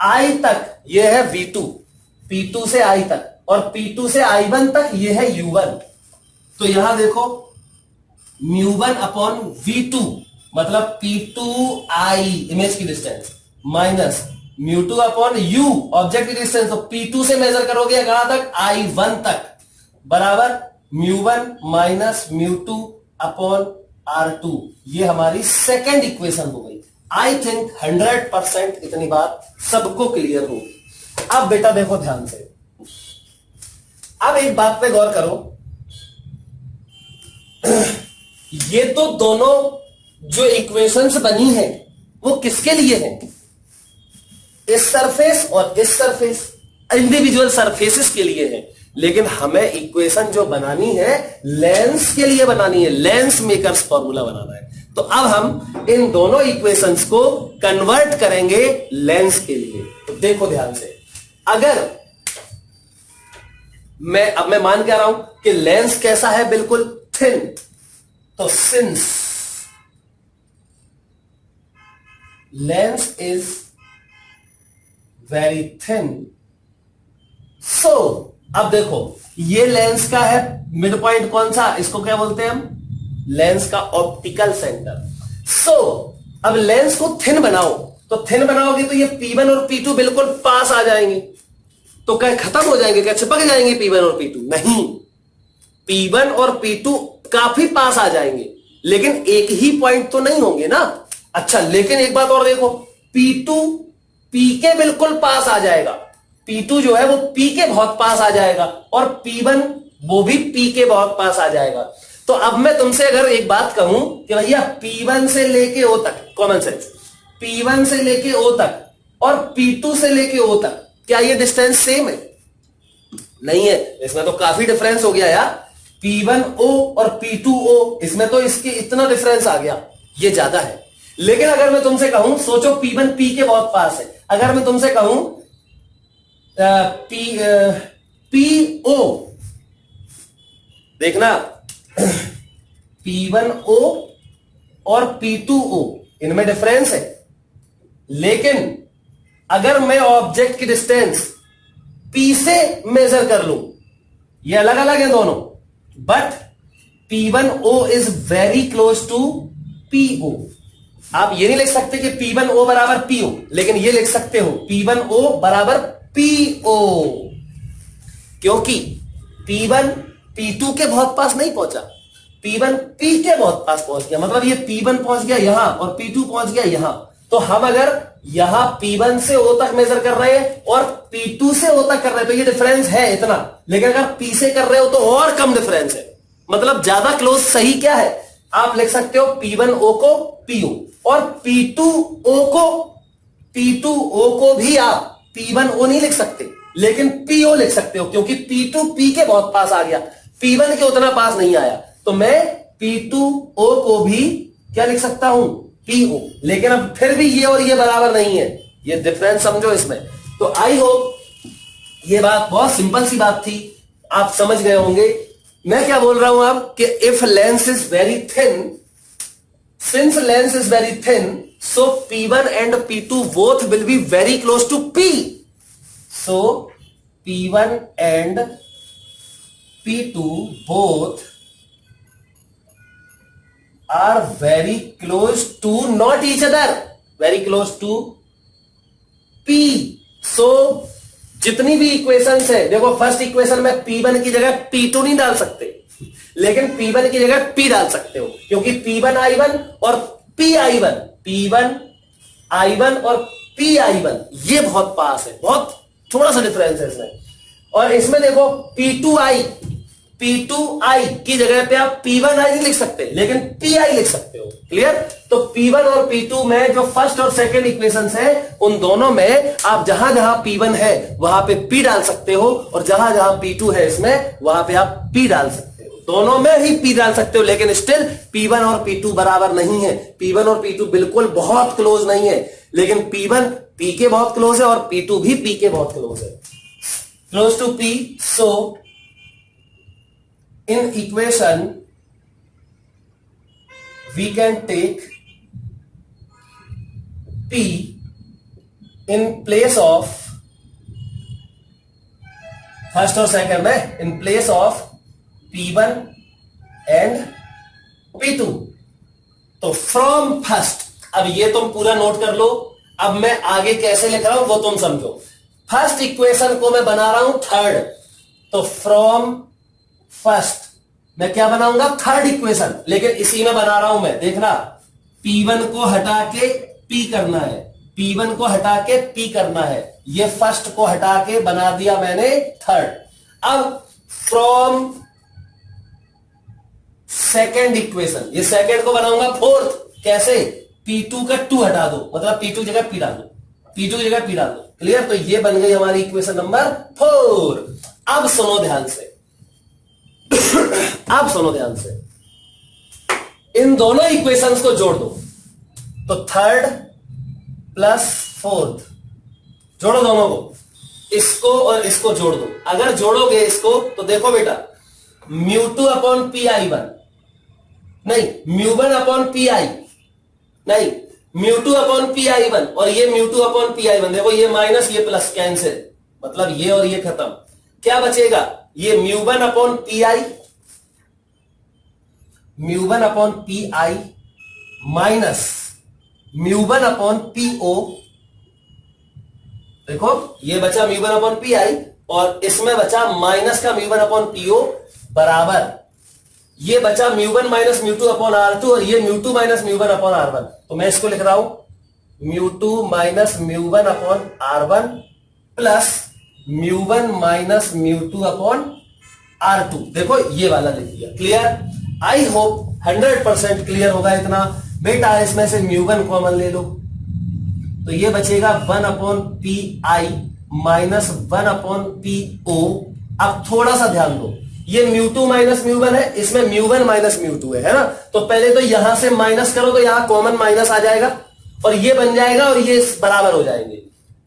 I तक ये है V2, P2 से I तक, और P2 से I1 तक ये है U1। तो यहां देखो μ1 अपॉन V2 मतलब P2I इमेज की distance minus μ2 upon U object की डिस्टेंस, तो P2 से मेजर करोगे कहां तक? I1 तक, बराबर μ1 माइनस μ2 अपॉन R2। ये हमारी सेकेंड इक्वेशन हो गई। आई थिंक 100% इतनी बात सबको क्लियर होगी। अब बेटा देखो ध्यान से, अब एक बात पे गौर करो, ये तो दोनों जो इक्वेशंस बनी है वो किसके लिए है? इस सरफेस और इस सरफेस, इंडिविजुअल सरफेसेस के लिए है, लेकिन हमें इक्वेशन जो बनानी है लेंस के लिए बनानी है, लेंस मेकर्स फॉर्मूला बनाना है। तो अब हम इन दोनों इक्वेशंस को कन्वर्ट करेंगे लेंस के लिए। तो देखो ध्यान से, अगर अब मैं मान क्या रहा हूं कि लेंस कैसा है, बिल्कुल थिन। तो since lens is very thin, so अब देखो ये लेंस का है मिड पॉइंट कौन सा, इसको क्या बोलते हैं हम, लेंस का ऑप्टिकल सेंटर। सो अब लेंस को थिन बनाओ, तो थिन बनाओगे तो ये P1 और P2 बिल्कुल पास आ जाएंगे, तो क्या खत्म हो जाएंगे, क्या चिपक जाएंगे P1 और P2? नहीं, P1 और P2 काफी पास आ जाएंगे, लेकिन एक ही पॉइंट तो नहीं होंगे ना। अच्छा, लेकिन एक बात और देखो, P2 P के बिल्कुल पास आ जाएगा, P2 जो है वो P के बहुत पास आ जाएगा, और P1 वो भी P के बहुत पास आ जाएगा। तो अब मैं तुमसे अगर एक बात कहूं कि भैया P1 से लेके O तक, कॉमन सेंस, P1 से लेके O तक और P2 से लेके O तक, क्या ये डिस्टेंस सेम है? नहीं है, इसमें तो काफी डिफरेंस हो गया यार। P1O और P2O, इसमें तो इसके इतना डिफरेंस आ गया, ये ज्यादा है। लेकिन अगर मैं तुमसे कहूं, सोचो P1 P के बहुत पास है, अगर मैं तुमसे कहूं PO, देखना P1O और P2O इनमें डिफरेंस है, लेकिन अगर मैं ऑब्जेक्ट की डिस्टेंस P से मेजर कर लूं, ये अलग अलग है दोनों, but P1O is very close to PO। आप ये नहीं लिख सकते कि P1O बराबर PO, लेकिन ये लिख सकते हो P1O बराबर PO, क्योंकि P1 P2 के बहुत पास नहीं पहुंचा, P1 P के बहुत पास पहुंच गया, मतलब ये P1 पहुंच गया यहां और P2 पहुंच गया यहां। तो हम अगर यहां P1 से O तक मेजर कर रहे हैं और P2 से O तक कर रहे हैं, तो ये डिफरेंस है इतना, लेकिन अगर P से कर रहे हो तो और कम डिफरेंस है, मतलब ज्यादा क्लोज। सही क्या है, आप लिख सकते हो P1O को PO और P2O को भी आप P1O नहीं लिख सकते, लेकिन PO लिख सकते हो, क्योंकि P2 P के बहुत पास आ गया, P1 के उतना पास नहीं आया, तो मैं P2O को भी क्या लिख सकता हूं, PO। लेकिन अब फिर भी ये और ये बराबर नहीं है, ये डिफरेंस समझो इसमें। तो आई होप ये बात बहुत सिंपल सी बात थी, आप समझ गए होंगे। मैं क्या बोल रहा हूं अब कि if lens is very thin, since lens is very thin, so P1 and P2 both will be very close to P. So P1 and P2 both are very close to not each other, very close to P. So जितनी भी इक्वेशंस है, देखो फर्स्ट इक्वेशन में P1 की जगह P2 नहीं डाल सकते, लेकिन P1 की जगह P डाल सकते हो, क्योंकि P1 I1 और P I1, P1 I1 और P I1 ये बहुत पास है, बहुत थोड़ा सा डिफरेंस है इसमें। और इसमें देखो P2I की जगह पे आप P1I नहीं लिख सकते, लेकिन PI लिख सकते हो। क्लियर? तो P1 और P2 में जो फर्स्ट और सेकंड इक्वेशंस है, उन दोनों में आप जहां जहां P1 है वहां पे P डाल सकते हो, और जहां जहां P2 है इसमें वहां पे आप P डाल सकते हो। दोनों में ही P डाल सकते हो, लेकिन स्टिल P1 और P2 बराबर नहीं है। P1 और P2 बिल्कुल बहुत क्लोज नहीं है, लेकिन P1 P के बहुत क्लोज है और P2 भी P के बहुत क्लोज है, close to P। So in equation we can take P in place of first और सेकंड में, in place of P1 and P2। तो from फर्स्ट, अब ये तुम पूरा नोट कर लो, अब मैं आगे कैसे लिख रहा हूं वो तुम समझो। फर्स्ट इक्वेशन को मैं बना रहा हूं थर्ड, तो फ्रॉम फर्स्ट मैं क्या बनाऊंगा, थर्ड इक्वेशन, लेकिन इसी में बना रहा हूं मैं। देखना, P1 को हटा के P करना है, P1 को हटा के P करना है, ये फर्स्ट को हटा के बना दिया मैंने थर्ड। अब फ्रॉम सेकेंड इक्वेशन, ये सेकेंड को बनाऊंगा फोर्थ। कैसे? P2 का 2 हटा दो, मतलब P2 जगह P डाल दो, P2 जगह P डाल दो। क्लियर? तो ये बन गई हमारी इक्वेशन नंबर 4। अब सुनो ध्यान से, अब सुनो ध्यान से, इन दोनों इक्वेशंस को जोड़ दो, तो थर्ड प्लस फोर्थ, जोड़ो दोनों को, इसको और इसको जोड़ दो। अगर जोड़ोगे इसको तो देखो बेटा, μ2 अपॉन पी आई वन, नहीं μ1 अपॉन पी आई, नहीं μ2 अपॉन पी आई वन, और ये μ2 अपॉन पी आई वन। देखो ये माइनस ये प्लस कैंसिल, मतलब ये और ये खत्म। क्या बचेगा? ये μ1 upon P I, μ1 upon P I minus μ1 upon P O. देखो ये बचा μ1 अपॉन पी आई और इसमें बचा माइनस का μ1 अपॉन पी ओ बराबर ये बचा μ1 माइनस μ2 अपॉन r2 और ये μ2 माइनस μ1 अपॉन r1। तो मैं इसको लिख रहा हूं μ2 minus μ1 upon r1 plus μ1 minus μ2 upon r2। देखो ये वाला लिख दिया। क्लियर? आई होप 100% क्लियर होगा इतना। बेटा इसमें से μ1 कॉमन ले लो तो ये बचेगा 1 upon P I minus 1 upon P O. अब थोड़ा सा ध्यान दो, ये μ2 माइनस μ1 है, इसमें μ1 माइनस μ2 है ना। तो पहले तो यहां से माइनस करो तो यहां कॉमन माइनस आ जाएगा और ये बन जाएगा और ये बराबर हो जाएंगे।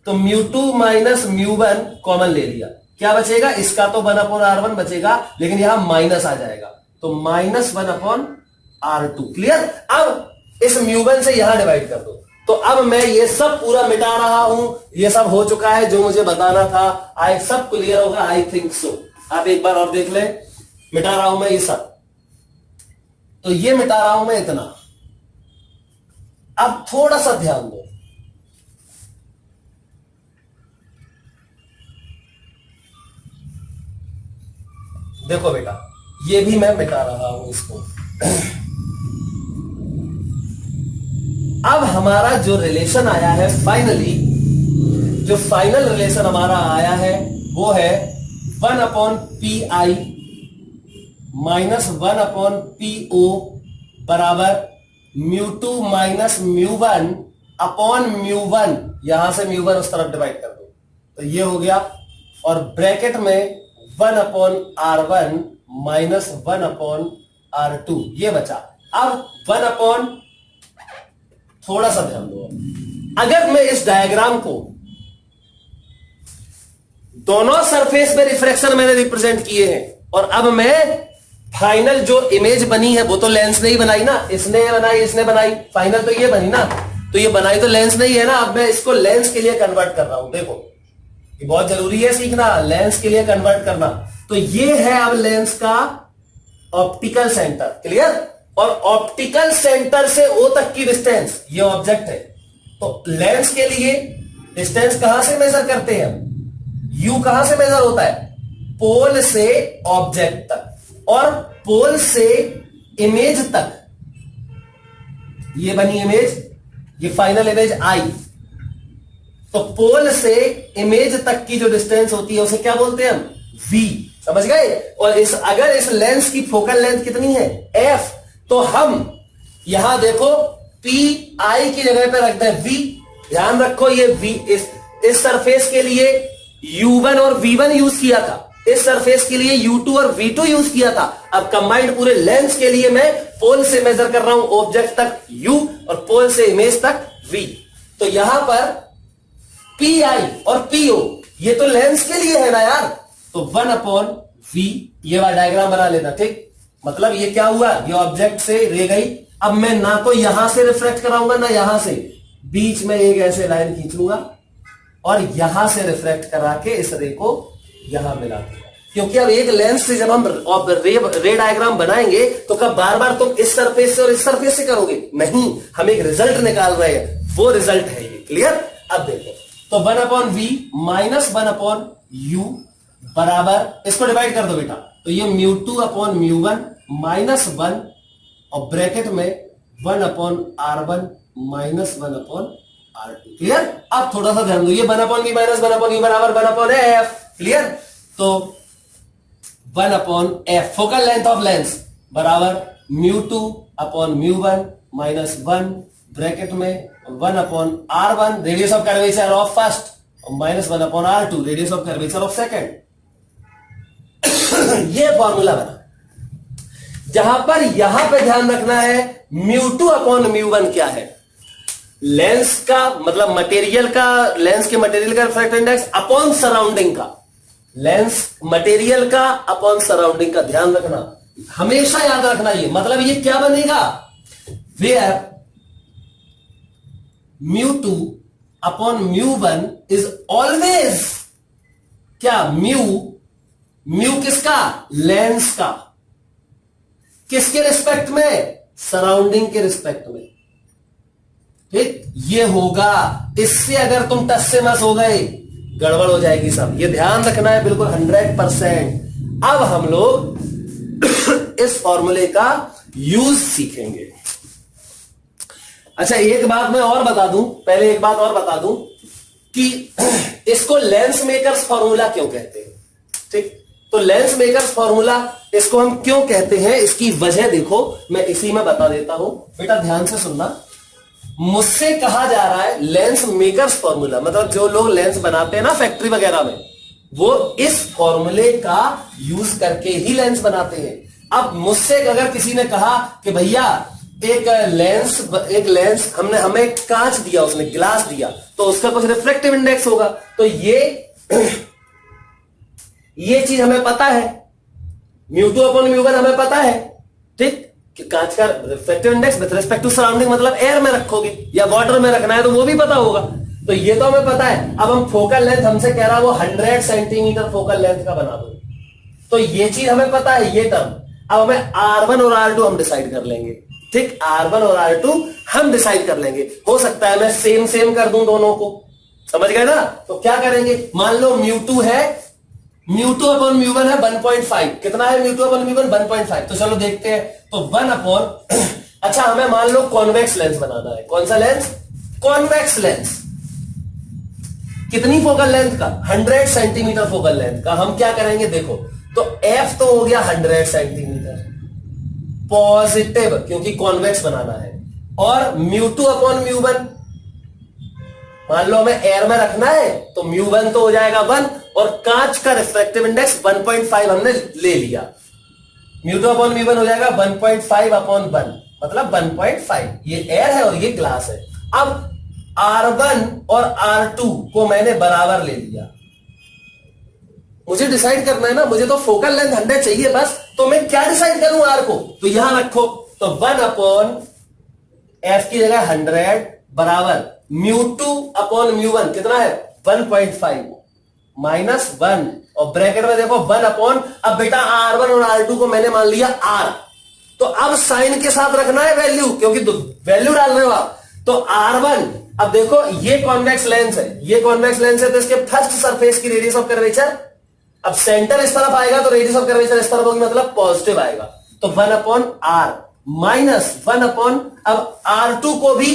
तो μ2 माइनस μ1 कॉमन ले लिया, क्या बचेगा? इसका तो 1 अपॉन r1 बचेगा, लेकिन यहां माइनस आ जाएगा तो माइनस 1 अपॉन r2। क्लियर? अब इस μ1 से यहां डिवाइड कर दो। तो अब मैं ये सब पूरा मिटा रहा हूं, ये सब हो चुका है जो मुझे बताना था। आई सब क्लियर होगा, आई थिंक सो। आप एक बार और देख ले, मिटा रहा हूं मैं ये सब, तो ये मिटा रहा हूं मैं इतना। अब थोड़ा सा ध्यान दो, देखो बेटा ये भी मैं मिटा रहा हूं इसको। अब हमारा जो रिलेशन आया है फाइनली, जो फाइनल रिलेशन हमारा आया है वो है 1 upon P I minus 1 upon P O बराबर μ2 माइनस μ1 अपॉन μ1। यहां से μ1 उस तरफ डिवाइड कर दो तो ये हो गया, और ब्रैकेट में 1 upon r1 minus 1 upon r2 ये बचा। अब 1 अपॉन, थोड़ा सा ध्यान दो, अगर मैं इस डायग्राम को दोनों सरफेस में रिफ्रैक्शन मैंने रिप्रेजेंट किए हैं, और अब मैं फाइनल जो इमेज बनी है वो तो लेंस ने ही बनाई ना, इसने बनाई इसने बनाई, फाइनल तो ये बनी ना, तो ये बनाई तो लेंस नहीं है ना। अब मैं इसको लेंस के लिए कन्वर्ट कर रहा हूं। देखो ये बहुत जरूरी है सीखना, लेंस के लिए कन्वर्ट करना। तो ये है अब लेंस का ऑप्टिकल सेंटर। क्लियर? और ऑप्टिकल सेंटर से ओ तक की डिस्टेंस ये ऑब्जेक्ट है। तो लेंस के लिए डिस्टेंस कहां से मेजर करते हैं? यू कहां से मेजर होता है? पोल से ऑब्जेक्ट तक, और पोल से इमेज तक। ये बनी इमेज, ये फाइनल इमेज आई। तो पोल से इमेज तक की जो डिस्टेंस होती है उसे क्या बोलते हैं हम? वी। समझ गए? और अगर इस लेंस की फोकल लेंथ कितनी है? एफ। तो हम यहां देखो पी आई की जगह पे रखते हैं वी। ध्यान रखो ये वी इस सरफेस के लिए U1 और V1 यूज किया था, इस सरफेस के लिए U2 और V2 यूज किया था। अब कंबाइंड पूरे लेंस के लिए मैं पोल से मेजर कर रहा हूं ऑब्जेक्ट तक U और पोल से इमेज तक V। तो यहां पर PI और PO ये तो लेंस के लिए है ना यार, तो 1 अपॉन V ये वाला डायग्राम बना लेना। ठीक? मतलब ये क्या हुआ? ये ऑब्जेक्ट से रे गई। अब मैं ना तो यहां से रिफ्लेक्ट कराऊंगा ना यहां से, बीच में एक ऐसे लाइन खींच लूंगा और यहां से रिफ्लेक्ट करा के इस रे को यहां मिला दूंगा। क्योंकि अब एक लेंस से जब हम रे डायग्राम बनाएंगे तो कब बार बार तुम इस सरफेस से और इस सरफेस से करोगे? नहीं, हम एक रिजल्ट निकाल रहे हैं, वो रिजल्ट है ये। क्लियर? अब देखो तो 1 upon we minus 1 upon you बराबर, इसको डिवाइड कर दो बेटा, तो ये μ2 अपॉन μ1 माइनस 1 और ब्रैकेट में 1 upon r1 minus 1 upon r2। Clear? अब थोड़ा सा ध्यान दो, ये 1 upon v minus 1 upon u बराबर 1 अपॉन f। क्लियर? तो 1 upon f focal length of lens बराबर μ2 अपॉन μ1 माइनस 1 ब्रैकेट में 1 upon r1 radius of curvature of first और minus 1 upon r2 radius of curvature of second. ये फॉर्मूला बना, जहां पर यहां पे ध्यान रखना है μ2 अपॉन μ1 क्या है। लेंस का मतलब मटेरियल का, लेंस के मटेरियल का रिफ्रैक्टिव इंडेक्स अपॉन सराउंडिंग का, लेंस मटेरियल का अपॉन सराउंडिंग का, ध्यान रखना, हमेशा याद रखना ये, मतलब ये क्या बनेगा, वेयर μ2 अपॉन μ1 इज ऑलवेज क्या, म्यू किसका, लेंस का, किसके रिस्पेक्ट में, सराउंडिंग के रिस्पेक्ट में, ठीक, ये होगा। इससे अगर तुम टस से मस हो गए गड़बड़ हो जाएगी सब, ये ध्यान रखना है बिल्कुल 100%। अब हम लोग इस फॉर्मूले का यूज सीखेंगे। अच्छा एक बात मैं और बता दूं, पहले एक बात और बता दूं कि इसको लेंस मेकर्स फॉर्मूला क्यों कहते हैं, ठीक। तो लेंस मेकर्स फॉर्मूला इसको हम क्यों कहते हैं, इसकी वजह देखो, मैं इसी में बता देता हूं, बेटा ध्यान से सुनना। मुझसे कहा जा रहा है लेंस मेकर्स फॉर्मूला, मतलब जो लोग लेंस बनाते हैं ना फैक्ट्री वगैरह में, वो इस फॉर्मूले का यूज करके ही लेंस बनाते हैं। अब मुझसे अगर किसी ने कहा कि भैया एक लेंस हमें कांच दिया, उसने ग्लास दिया, तो उसका कुछ रिफ्रैक्टिव इंडेक्स होगा, तो ये चीज हमें पता है, μ2 अपॉन μ1 हमें पता है, ठीक, कि कांच का refractive index with respect to surrounding मतलब एयर में रखोगे या वाटर में रखना है तो वो भी पता होगा, तो ये तो हमें पता है। अब हम फोकल लेंथ, हमसे कह रहा है वो 100 सेंटीमीटर फोकल लेंथ का बना दो, तो ये चीज हमें पता है, ये टर्म। अब हमें R1 और R2 हम डिसाइड कर लेंगे, ठीक, R1 और R2 हम डिसाइड कर लेंगे। हो सकता है मैं सेम कर दूं दोनों को, समझ गए ना। तो क्या करेंगे, मान लो μ2 है, μ2 अपॉन μ1 है 1.5, कितना है μ2 अपॉन μ1, 1.5, तो चलो देखते हैं। तो 1 अपॉन अच्छा हमें मान लो कॉन्वेक्स लेंस बनाना है, कौन सा लेंस, कॉन्वेक्स लेंस, कितनी फोकल लेंथ का, 100 सेंटीमीटर फोकल लेंथ का। हम क्या करेंगे देखो, तो f तो हो गया 100 सेंटीमीटर पॉजिटिव, क्योंकि कॉन्वेक्स बनाना है, और μ2 अपॉन μ1 मान लो हमें एयर में रखना है तो μ1 तो हो जाएगा 1, और कांच का रिफ्रैक्टिव इंडेक्स 1.5 हमने ले लिया, μ2 अपॉन μ1 हो जाएगा 1.5 अपॉन 1 मतलब 1.5, ये एयर है और ये ग्लास है। अब R1 और R2 को मैंने बराबर ले लिया, मुझे डिसाइड करना है ना, मुझे तो फोकल लेंथ 100 चाहिए बस, तो मैं क्या डिसाइड करूं R को, तो यहां रखो, तो 1 अपॉन f की जगह 100 बराबर μ2 अपॉन μ1 कितना है 1.5 माइनस 1, और ब्रैकेट में देखो 1 अपॉन, अब बेटा R1 और R2 को मैंने मान लिया R, तो अब साइन के साथ रखना है वैल्यू, क्योंकि वैल्यू डाल रहे हो आप, तो R1, अब देखो ये कॉन्वेक्स लेंस है, ये कॉन्वेक्स लेंस है, तो इसके फर्स्ट सरफेस की रेडियस ऑफ कर्वेचर, अब सेंटर इस तरफ आएगा तो रेडियस ऑफ कर्वेचर इस तरफ होगी, मतलब पॉजिटिव आएगा, तो 1 अपॉन R माइनस 1 अपॉन, अब R2 को भी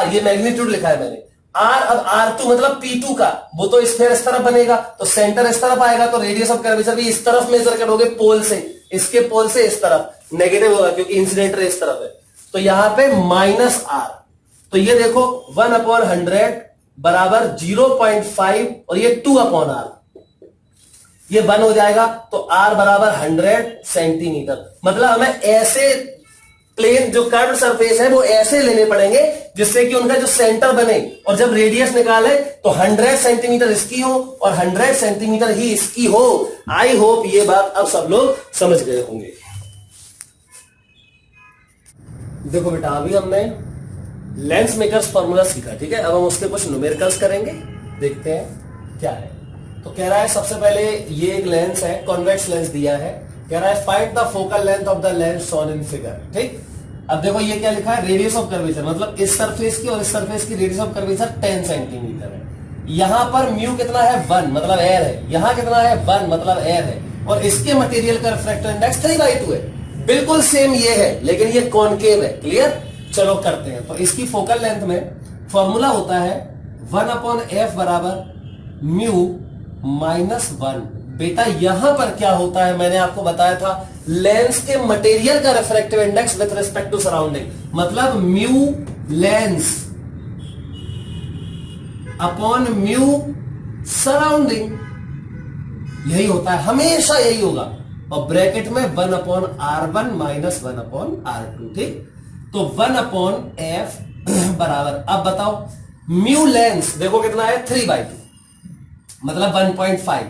ये मैग्नीट्यूड लिखा है मैंने, R, अब R2 मतलब P2 का, वो तो स्फीयर इस तरफ बनेगा, तो सेंटर इस तरफ आएगा, तो रेडियस ऑफ कर्वेचर भी इस तरफ मेजर करोगे पोल से, इसके पोल से इस तरफ, नेगेटिव होगा क्योंकि इंसिडेंट रे इस तरफ है, तो यहां पे माइनस R, तो ये देखो 1 अपॉन 100 बराबर 0.5, और ये 2 अपॉन R, ये 1 हो जाएगा, तो R बराबर 100 सेंटीमीटर, मतलब हमें ऐसे प्लेन जो कर्व सरफेस है वो ऐसे लेने पड़ेंगे जिससे कि उनका जो सेंटर बने, और जब रेडियस निकाले तो 100 सेंटीमीटर इसकी हो और 100 सेंटीमीटर ही इसकी हो। आई होप ये बात अब सब लोग समझ गए होंगे। देखो बेटा अभी हमने लेंस मेकर्स फॉर्मूला सीखा, ठीक है, अब हम उसके कुछ न्यूमेरिकल्स करेंगे, देखते हैं क्या है। तो कह रहा है सबसे पहले ये एक लेंस है, कॉन्वेक्स लेंस दिया है, कह रहा है find the focal length of the lens shown in figure, ठीक। अब देखो ये क्या लिखा है, रेडियस ऑफ कर्वेचर, मतलब इस सरफेस की और इस सरफेस की रेडियस ऑफ कर्वेचर 10 सेंटीमीटर है, यहां पर म्यू कितना है 1 मतलब एयर है, यहां कितना है 1 मतलब एयर है, और इसके मटेरियल का रिफ्रैक्टिव इंडेक्स 3/2 है, बिल्कुल सेम ये है लेकिन ये कॉनकेव है, क्लियर। चलो करते हैं, तो इसकी फोकल लेंथ में फॉर्मूला होता है 1 अपॉन एफ बराबर म्यू माइनस 1। बेटा यहां पर क्या होता है, मैंने आपको बताया था लेंस के मटेरियल का refractive index with respect to surrounding, मतलब mu lens upon mu surrounding, यही होता है, हमेशा यही होगा, और ब्रैकेट में 1 upon R1 minus 1 upon R2, ठीक। तो 1 अपॉन एफ बराबर, अब बताओ म्यू लेंस देखो कितना है 3/2 मतलब 1.5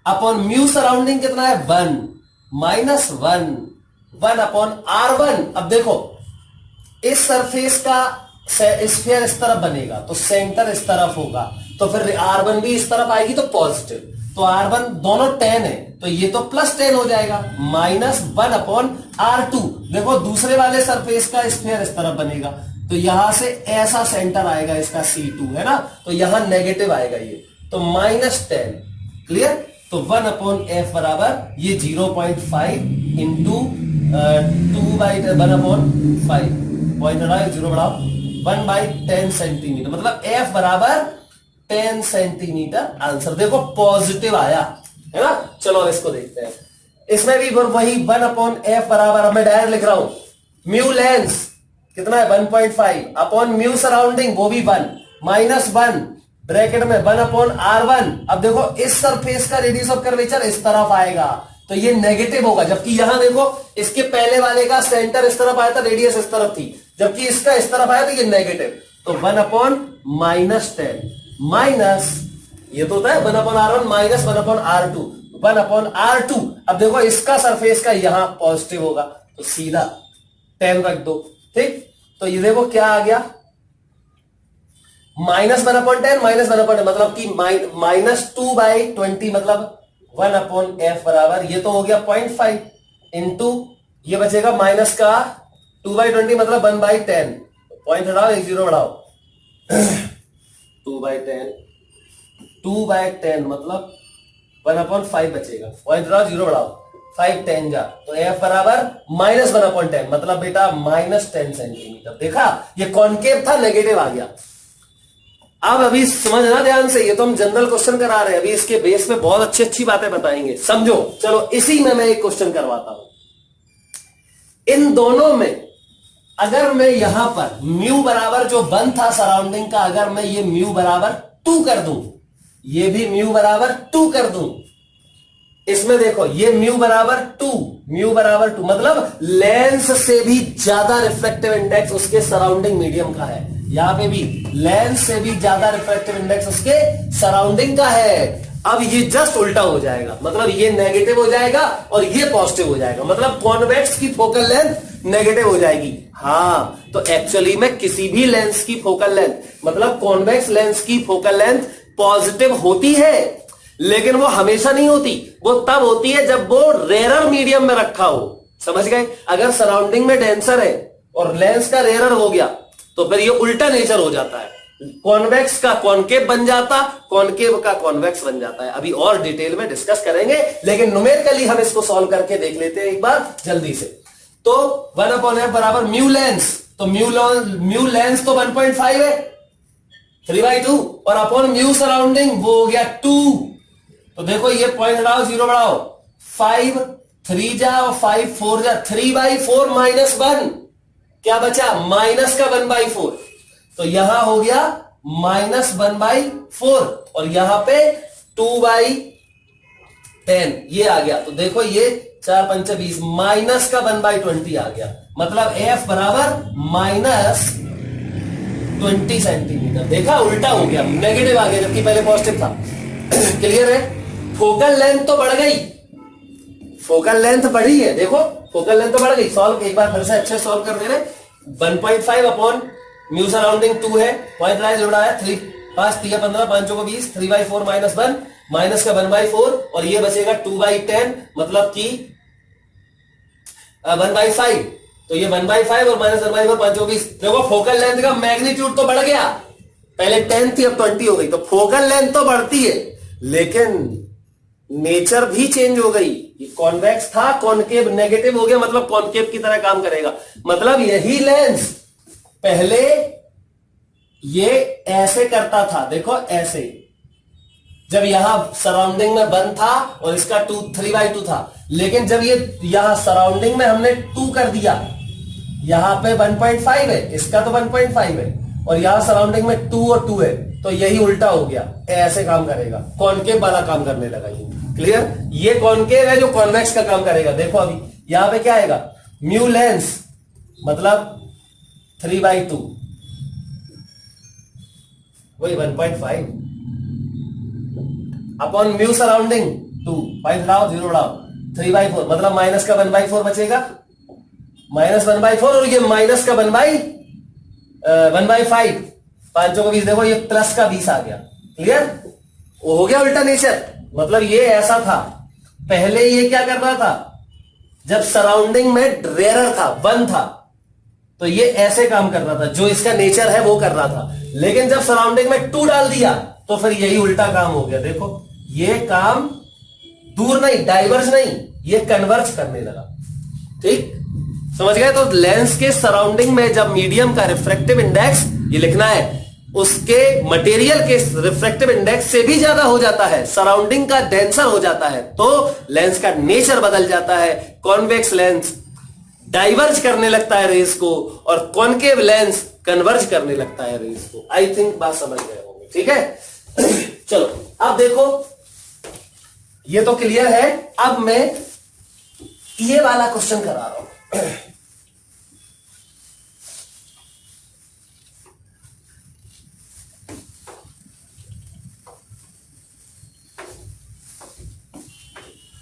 अपॉन म्यू सराउंडिंग कितना है 1 माइनस 1 अपॉन R1। अब देखो इस सरफेस का स्फीयर इस तरफ बनेगा तो सेंटर इस तरफ होगा, तो फिर R1 भी इस तरफ आएगी तो पॉजिटिव, तो R1 दोनों 10 है तो ये तो प्लस 10 हो जाएगा, माइनस 1 अपॉन R2। देखो दूसरे वाले सरफेस का स्फीयर इस तरफ बनेगा तो यहां से ऐसा सेंटर आएगा इसका C2 है ना, तो यहां नेगेटिव आएगा ये, तो -10। क्लियर, तो 1 अपॉन F बराबर ये 0.5 इंटू 2/1/5 पॉइंट हटाओ 0 बढ़ाओ 1/10 सेंटीमीटर, मतलब F बराबर 10 सेंटीमीटर। आंसर देखो पॉजिटिव आया है ना। चलो अब इसको देखते हैं, इसमें भी वही 1 अपॉन F बराबर, अब मैं डायरेक्ट लिख रहा हूं म्यू लेंस कितना है 1.5 अपॉन म्यू सराउंडिंग वो भी 1 माइनस 1 ब्रैकेट में 1 अपॉन R1। अब देखो इस सरफेस का रेडियस ऑफ कर्वेचर इस तरफ आएगा तो ये नेगेटिव होगा, जबकि यहां देखो इसके पहले वाले का सेंटर इस तरफ आया था, रेडियस इस तरफ थी, जबकि इसका इस तरफ आया तो ये नेगेटिव, तो 1 अपॉन -10 माइनस ये तो होता है 1 upon R1 minus 1 upon R2 1 upon R2। अब देखो इसका सरफेस का यहां पॉजिटिव होगा तो सीधा 10 रख दो, ठीक, तो ये देखो क्या आ गया -1 अपॉन 10 माइनस 1 अपॉन 10 मतलब कि -2/20 मतलब 1 अपॉन F बराबर ये तो हो गया 0.5 इंटू ये बचेगा माइनस का 2/20 मतलब 1/10 पॉइंट हटाओ 1 0 बढ़ाओ 2/10 मतलब 1 अपॉन 5 बचेगा, पॉइंट हटाओ 0 बढ़ाओ 5 10 जा तो F बराबर -1 अपॉन 10 मतलब बेटा -10 सेंटीमीटर। देखा ये कॉनकेव था नेगेटिव आ गया। अब अभी समझना ध्यान से, ये तो हम जनरल क्वेश्चन करा रहे हैं, अभी इसके बेस पे बहुत अच्छी अच्छी बातें बताएंगे, समझो। चलो इसी में मैं एक क्वेश्चन करवाता हूं, इन दोनों में अगर मैं यहां पर म्यू बराबर जो 1 था सराउंडिंग का, अगर मैं ये म्यू बराबर 2 कर दूं, ये भी म्यू बराबर 2 कर दूं, इसमें देखो ये म्यू बराबर 2 मतलब लेंस से भी ज्यादा रिफ्लेक्टिव इंडेक्स उसके सराउंडिंग मीडियम का है, यहां पे भी लेंस से भी ज्यादा रिफ्लेक्टिव इंडेक्स उसके सराउंडिंग का है। अब ये जस्ट उल्टा हो जाएगा, मतलब ये नेगेटिव हो जाएगा और ये पॉजिटिव हो जाएगा, मतलब कॉन्वेक्स की फोकल लेंथ नेगेटिव हो जाएगी। हाँ, तो एक्चुअली में किसी भी लेंस की फोकल लेंथ मतलब कॉन्वेक्स लेंस की फोकल लेंथ पॉजिटिव होती है, लेकिन वो हमेशा नहीं होती, वो तब होती है जब वो रेयरर मीडियम में रखा हो, समझ गए। अगर सराउंडिंग में डेंसर है और लेंस का रेयरर हो गया तो फिर ये उल्टा नेचर हो जाता है, कॉन्वेक्स का कॉनकेव बन जाता, कॉनकेव का कॉन्वेक्स बन जाता है। अभी और डिटेल में डिस्कस करेंगे, लेकिन न्यूमेरिकली हम इसको सॉल्व करके देख लेते हैं एक बार जल्दी से। तो 1 अपॉन F बराबर म्यू लेंस, तो म्यू लेंस तो 1.5 है 3/2 और अपॉन म्यू सराउंडिंग वो हो गया 2, तो देखो ये पॉइंट हटाओ 0 बढ़ाओ 5 3 जा और 5 4 जा 3/4 माइनस 1 क्या बचा माइनस का 1/4, तो यहां हो गया -1/4 और यहां पे 2/10 ये आ गया, तो देखो ये 4 5 20 माइनस का 1/20 आ गया, मतलब F बराबर -20 सेंटीमीटर। देखा उल्टा हो गया, नेगेटिव आ गया जबकि पहले पॉजिटिव था। क्लियर है, फोकल लेंथ तो बढ़ गई, फोकल लेंथ बढ़ी है, देखो फोकल लेंथ तो बढ़ गई। सॉल्व एक बार फिर से अच्छे सॉल्व कर दे रहे, 1.5 अपॉन म्यू सराउंडिंग 2 है, पॉइंट राइज जोड़ा है 3 5 3 15 5 को 20 3/4 माइनस 1 माइनस का 1/4 और ये बचेगा 2/10 मतलब कि 1/5, तो ये 1/5 और माइनस 1/4 5 को 20। देखो फोकल लेंथ का मैग्नीट्यूड तो बढ़ गया, पहले 10 थी अब 20 हो गई, तो फोकल लेंथ तो बढ़ती है लेकिन नेचर भी चेंज हो गई। ये कॉन्वेक्स था कॉनकेव नेगेटिव हो गया, मतलब कॉनकेव की तरह काम करेगा, मतलब यही लेंस पहले ये ऐसे करता था, देखो ऐसे, जब यहां सराउंडिंग में 1 था और इसका 3/2 था, लेकिन जब ये यहां सराउंडिंग में हमने 2 कर दिया, यहां पे 1.5 है, इसका तो 1.5 है और यहां सराउंडिंग में 2 और 2 है, तो यही उल्टा हो गया, ऐसे काम करेगा, कॉनकेव वाला काम करने लगा ये। क्लियर, ये कॉनकेव है जो कॉन्वेक्स का काम करेगा। देखो अभी यहां पे क्या आएगा, म्यू लेंस मतलब 3/2 वही 1.5 अपॉन म्यू सराउंडिंग 2, 5 लाओ 0 लाओ 3/4, मतलब माइनस का 1/4 बचेगा, -1/4, और ये माइनस का 1/5, 5 को 20 देखो, ये प्लस का 20 आ गया। क्लियर? वो हो गया उल्टा नेचर। मतलब ये ऐसा था, पहले ये क्या कर रहा था, जब सराउंडिंग में रेयरर था 1 था तो ये ऐसे काम कर रहा था, जो इसका नेचर है वो कर रहा था। लेकिन जब सराउंडिंग में 2 डाल दिया तो फिर यही उल्टा काम हो गया। देखो ये काम दूर नहीं, डाइवर्ज नहीं, ये कन्वर्ज करने लगा। ठीक, समझ गए? तो लेंस के सराउंडिंग में जब मीडियम का रिफ्रैक्टिव इंडेक्स, ये लिखना है, उसके मटेरियल के रिफ्रैक्टिव इंडेक्स से भी ज्यादा हो जाता है, सराउंडिंग का डेंसर हो जाता है, तो लेंस का नेचर बदल जाता है। कॉन्वेक्स लेंस डाइवर्ज करने लगता है रेस को, और कॉनकेव लेंस कन्वर्ज करने लगता है रेस को। आई थिंक बात समझ गए होंगे। ठीक है, चलो अब देखो, ये तो क्लियर है। अब मैं ये वाला क्वेश्चन करा रहा हूं।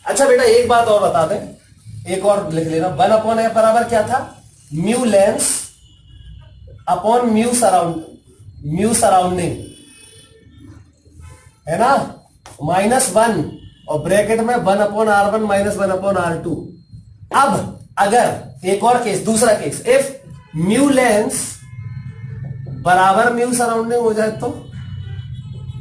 अच्छा बेटा, एक बात और बता दें, एक और लिख लेना। 1/f बराबर क्या था, mu lens upon mu surrounding, है ना, -1 और ब्रैकेट में 1/r1 -1/r2। अब अगर एक और केस, दूसरा केस, इफ म्यू लेंस बराबर म्यू सराउंडिंग हो जाए तो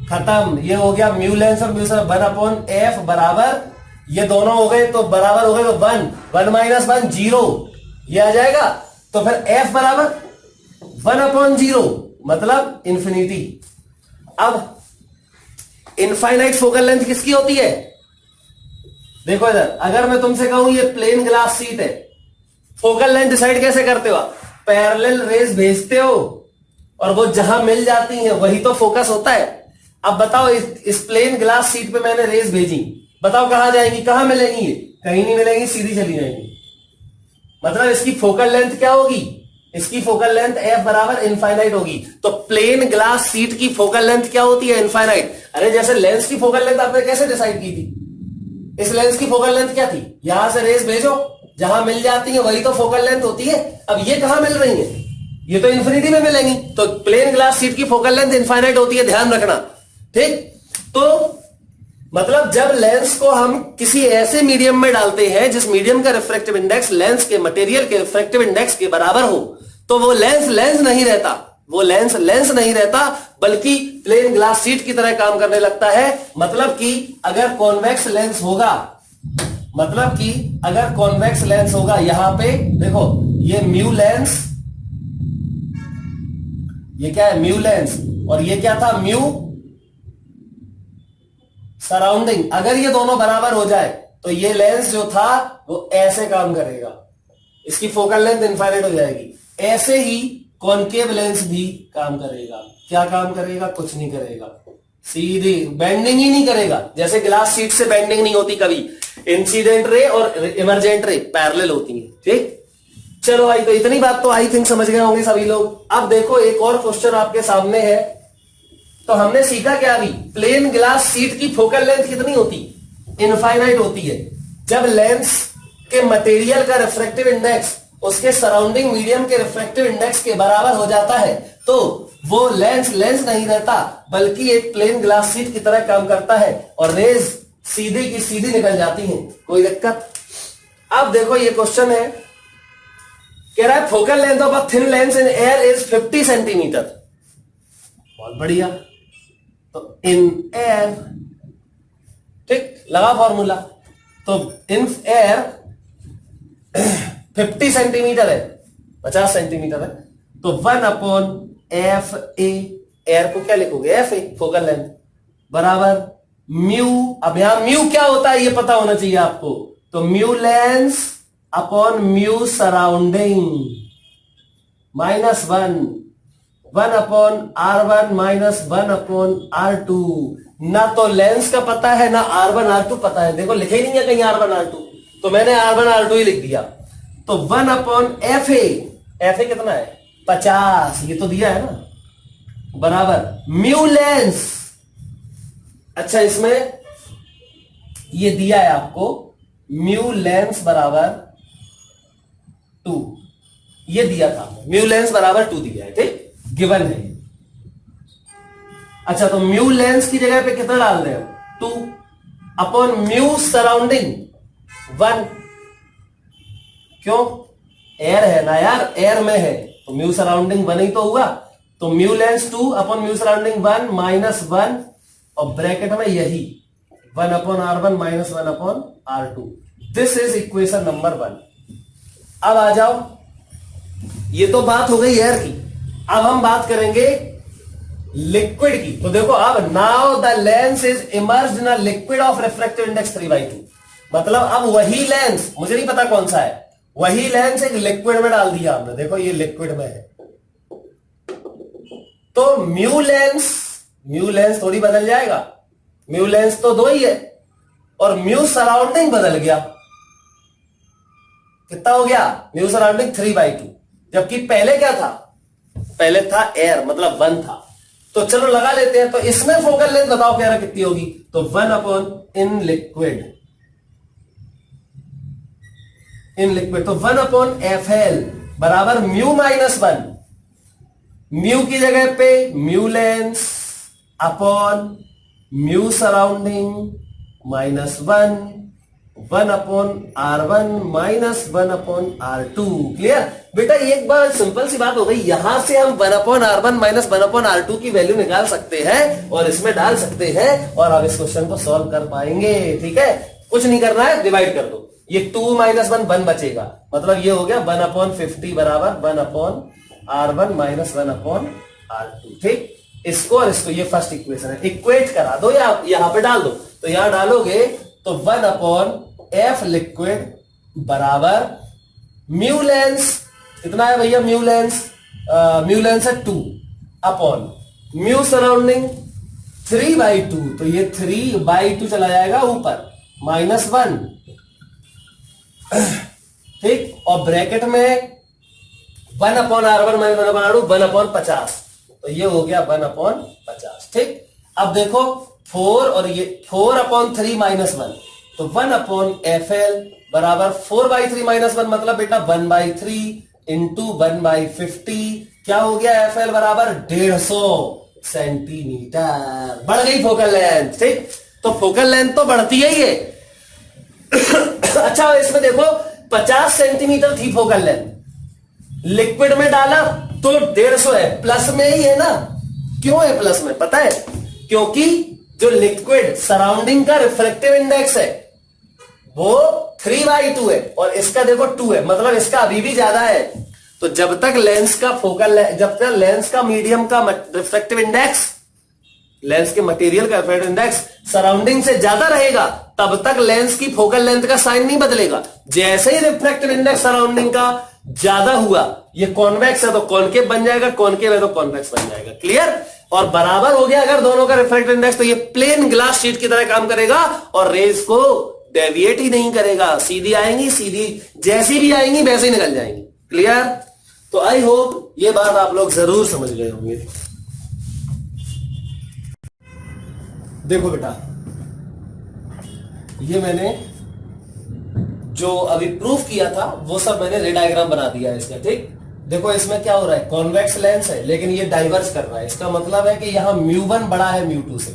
खत्म, ये हो गया म्यू लेंस और म्यू सराउंडिंग। 1/f बराबर, ये दोनों हो गए तो बराबर हो गए तो 1 1 - 0, ये आ जाएगा। तो फिर f बराबर 1/0, मतलब इंफिनिटी। अब इनफाइनाइट फोकल लेंथ किसकी होती है? देखो इधर, अगर मैं तुमसे कहूं ये प्लेन ग्लास शीट है, फोकल लेंथ डिसाइड कैसे करते हो आप? पैरेलल रेज भेजते हो और वो जहां मिल जाती हैं वही तो फोकस होता है। अब बताओ, इस प्लेन ग्लास शीट पे मैंने रेज भेजी, बताओ कहां जाएंगी, कहां मिलेंगी? ये कहीं नहीं मिलेंगी, सीधी चली जाएंगी। मतलब इसकी फोकल लेंथ क्या होगी? इसकी फोकल लेंथ f बराबर इनफाइनाइट होगी। तो प्लेन ग्लास शीट की फोकल लेंथ क्या होती है? इनफाइनाइट। अरे जैसे लेंस की फोकल लेंथ आपने कैसे डिसाइड की थी? इस लेंस की फोकल लेंथ क्या थी? यहां से रेज भेजो, जहां मिल जाती है वही तो फोकल लेंथ होती है। अब ये कहां मिल रही है? ये तो इन्फिनिटी में मिलेंगी। तो प्लेन ग्लास शीट की फोकल लेंथ इनफाइनाइट होती है, ध्यान रखना। ठीक, तो मतलब जब लेंस को हम किसी ऐसे मीडियम में डालते हैं जिस मीडियम का रिफ्रैक्टिव इंडेक्स लेंस के मटेरियल के रिफ्रैक्टिव इंडेक्स के बराबर हो, तो वो लेंस नहीं रहता, वो लेंस नहीं रहता, बल्कि प्लेन ग्लास शीट की तरह काम करने लगता है। मतलब कि अगर कॉन्वेक्स लेंस होगा, यहां पे देखो, ये म्यू लेंस, ये क्या है? म्यू लेंस, और ये क्या था? Mu surrounding. अगर ये दोनों बराबर हो जाए तो ये लेंस जो था वो ऐसे काम करेगा, इसकी फोकल लेंथ इनफाइनाइट हो जाएगी। ऐसे ही कॉनकेव लेंस भी काम करेगा। क्या काम करेगा? कुछ नहीं करेगा, सीधी बेंडिंग ही नहीं करेगा। जैसे ग्लास शीट से बेंडिंग नहीं होती कभी, इंसिडेंट रे और इमरजेंट रे पैरेलल होती है। ठीक, चलो भाई, तो इतनी बात तो आई थिंक समझ गए होंगे सभी लोग। अब देखो एक और क्वेश्चन आपके सामने है। तो हमने सीखा क्या अभी? प्लेन ग्लास शीट की फोकल लेंथ कितनी होती? इनफाइनाइट होती है। जब लेंस के मटेरियल का रिफ्रैक्टिव इंडेक्स उसके सराउंडिंग मीडियम के रिफ्रैक्टिव इंडेक्स के बराबर हो जाता है तो वो लेंस नहीं रहता, बल्कि एक प्लेन ग्लास शीट की तरह काम करता है और रेज सीधी की सीधी निकल जाती हैं। कोई दिक्कत? अब देखो ये क्वेश्चन है, कह रहा है focal length of a thin lens in air is 50 centimetre. बहुत बढ़िया। तो इन एयर, ठीक, लगा फॉर्मूला। तो इन एयर 50 सेंटीमीटर है, 50 सेंटीमीटर है, तो 1/f a, एयर को क्या लिखोगे? f a, फोकल लेंथ, बराबर म्यू। अब यहां म्यू क्या होता है ये पता होना चाहिए आपको। तो mu lens upon mu surrounding -1, 1/r1 -1/r2। ना तो लेंस का पता है ना r1 r2 पता है। देखो लिखे ही नहीं है कहीं r1 r2, तो मैंने r1 r2 ही लिख दिया। तो 1/fa, fa कितना है? 50, ये तो दिया है ना। बराबर म्यू लेंस। अच्छा, इसमें ये दिया है आपको म्यू लेंस बराबर 2, ये दिया था म्यू लेंस बराबर 2 दिया है, ठीक, गिवन है। अच्छा, तो म्यू लेंस की जगह पे कितना डाल रहे हो 2 अपॉन म्यू सराउंडिंग 1। क्यों? एयर है ना यार, एयर में है तो म्यू सराउंडिंग 1 ही तो हुआ। तो mu lens 2 upon mu surrounding 1 minus 1 और ब्रैकेट में यही 1 upon R1 minus 1 upon R2। This is equation number 1। अब आ जाओ, ये तो बात हो गई एयर की। अब हम बात करेंगे लिक्विड की। तो देखो, अब now the lens is emerged in a liquid of refractive index 3/2। मतलब अब वही लेंस, मुझे नहीं पता कौन सा है, वही लेंस एक लिक्विड में डाल दिया हमने। देखो ये लिक्विड में है, तो म्यू लेंस थोड़ी बदल जाएगा। म्यू लेंस तो 2 ही है और म्यू सराउंडिंग बदल गया। कितना हो गया? Mu surrounding 3/2। जबकि पहले क्या था? पहले था एयर, मतलब 1 था। तो चलो लगा लेते हैं। तो इसमें फोकल लेंथ बताओ प्यारा कितनी होगी? तो 1 अपॉन इन लिक्विड तो 1 अपॉन FL बराबर म्यू माइनस 1। म्यू की जगह पे mu lens upon mu surrounding minus 1 upon R1 minus 1 upon R2। Clear बेटा? एक बार सिंपल सी बात हो गई। यहां से हम 1 upon R1 minus 1 upon R2 की वैल्यू निकाल सकते हैं और इसमें डाल सकते हैं और अब इस क्वेश्चन को सॉल्व कर पाएंगे। ठीक है, कुछ नहीं करना है, डिवाइड कर दो। ये 2 माइनस 1 बचेगा, मतलब ये हो गया 1 अपॉन 50 बराबर 1 upon R1 minus 1 upon R2। ठीक, इसको और इसको, ये फर्स्ट इक्वेशन है, इक्वेट करा दो या यहां पे डाल दो। तो यहां डालोगे तो 1 अपॉन F लिक्विड बराबर म्यू लेंस कितना है भैया? म्यू लेंस है 2 अपॉन म्यू सराउंडिंग 3/2। तो ये 3/2 चला जाएगा ऊपर, माइनस 1। ठीक, और ब्रैकेट में 1 upon R1 minus 1 upon R2 1 upon 50। तो ये हो गया 1 अपॉन 50। ठीक, अब देखो 4 और ये 4 अपॉन 3 माइनस 1, तो 1 अपॉन FL बराबर 4/3 माइनस 1, मतलब बेटा 1/3 इंटू 1/50। क्या हो गया? FL बराबर 150 सेंटीमीटर। बढ़ गई फोकल लेंथ। ठीक, तो फोकल लेंथ तो बढ़ती है ये। अच्छा, इसमें देखो 50 सेंटीमीटर थी फोकल लेंथ, लिक्विड में डाला तो 150 है, प्लस में ही है ना। क्यों है प्लस में? पता है, क्योंकि जो लिक्विड सराउंडिंग का रिफ्रैक्टिव इंडेक्स है वो 3/2 है और इसका देखो 2 है, मतलब इसका अभी भी ज्यादा है। तो जब तक लेंस का लेंस का मीडियम का रिफ्रैक्टिव इंडेक्स, लेंस के मटेरियल का रिफ्रैक्टिव इंडेक्स सराउंडिंग से ज्यादा रहेगा, तब तक लेंस की फोकल लेंथ का साइन नहीं बदलेगा। जैसे ही रिफ्रैक्टिव इंडेक्स सराउंडिंग का ज्यादा हुआ, ये कॉन्वेक्स है तो कॉनकेव बन जाएगा, कॉनकेव है तो कॉन्वेक्स बन जाएगा। क्लियर? और बराबर हो गया अगर दोनों का रिफ्रैक्टिव इंडेक्स, तो ये प्लेन ग्लास शीट की तरह काम करेगा और रेज को डेविएट ही नहीं करेगा। सीधी आएंगी, सीधी जैसी भी आएंगी वैसे ही निकल जाएंगी। क्लियर? तो आई होप ये बात आप लोग जरूर समझ गए होंगे। देखो बेटा, ये मैंने जो अभी प्रूफ किया था वो सब मैंने रे डायग्राम बना दिया है इसका। ठीक, देखो इसमें क्या हो रहा है, कॉन्वेक्स लेंस है लेकिन ये डाइवर्ज कर रहा है। इसका मतलब है कि यहां μ1 बड़ा है μ2 से।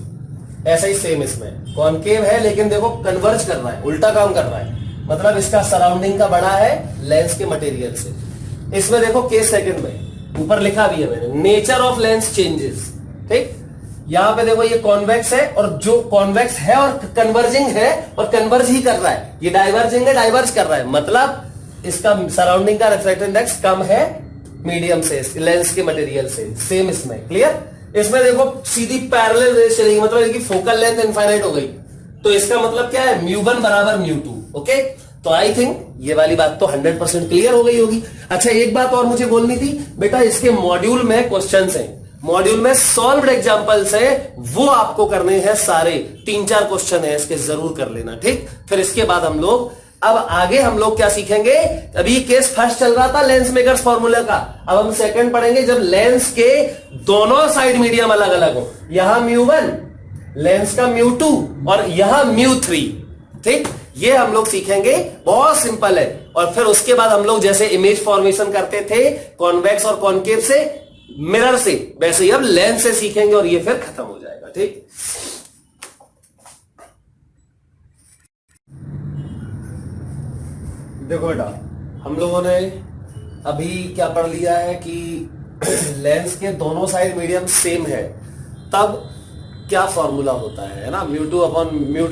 ऐसा ही सेम इसमें कॉनकेव है लेकिन देखो कन्वर्ज कर रहा है, उल्टा काम कर रहा है, मतलब इसका सराउंडिंग का बड़ा है लेंस के मटेरियल से। इसमें देखो केस सेकंड में ऊपर लिखा भी है मैंने, नेचर ऑफ लेंस चेंजेस। ठीक, यहां पे देखो ये कॉन्वेक्स है और जो कॉन्वेक्स है और कन्वर्जिंग है और कन्वर्ज ही कर रहा है, ये डाइवर्जिंग है डाइवर्ज कर रहा है, मतलब इसका सराउंडिंग का रिफ्रैक्टिव इंडेक्स कम है मीडियम से, लेंस के मटेरियल से। सेम इसमें। क्लियर? इसमें देखो सीधी पैरेलल रेस चलेगी, मतलब इसकी फोकल लेंथ इनफाइनाइट हो गई। तो इसका मतलब क्या है, μ1 बराबर μ2। ओके, तो आई थिंक ये वाली बात तो 100% क्लियर हो गई होगी। अच्छा, एक बात और मुझे बोलनी थी बेटा, इसके मॉड्यूल में क्वेश्चंस हैं, मॉड्यूल में सॉल्व्ड एग्जांपल्स है, वो आपको करने हैं सारे। 3-4 क्वेश्चन है इसके, जरूर कर लेना। ठीक, फिर इसके बाद हम लोग अब आगे हम लोग क्या सीखेंगे, अभी केस फर्स्ट चल रहा था लेंस मेकर्स फॉर्मूला का, अब हम सेकंड पढ़ेंगे जब लेंस के दोनों साइड मीडियम अलग अलग हो, यहां μ1 लेंस का μ2 और यहां μ3। ठीक, ये हम लोग सीखेंगे, बहुत सिंपल है। और फिर उसके बाद हम लोग जैसे इमेज फॉर्मेशन करते थे कॉन्वेक्स और कॉनकेव से, मिरर से, वैसे ही अब लेंस से सीखेंगे और ये फिर खत्म हो जाएगा। ठीक, देखो बेटा, हम लोगों ने अभी क्या पढ़ लिया है कि लेंस के दोनों साइड मीडियम सेम है, तब क्या फॉर्मूला होता है ना, mu two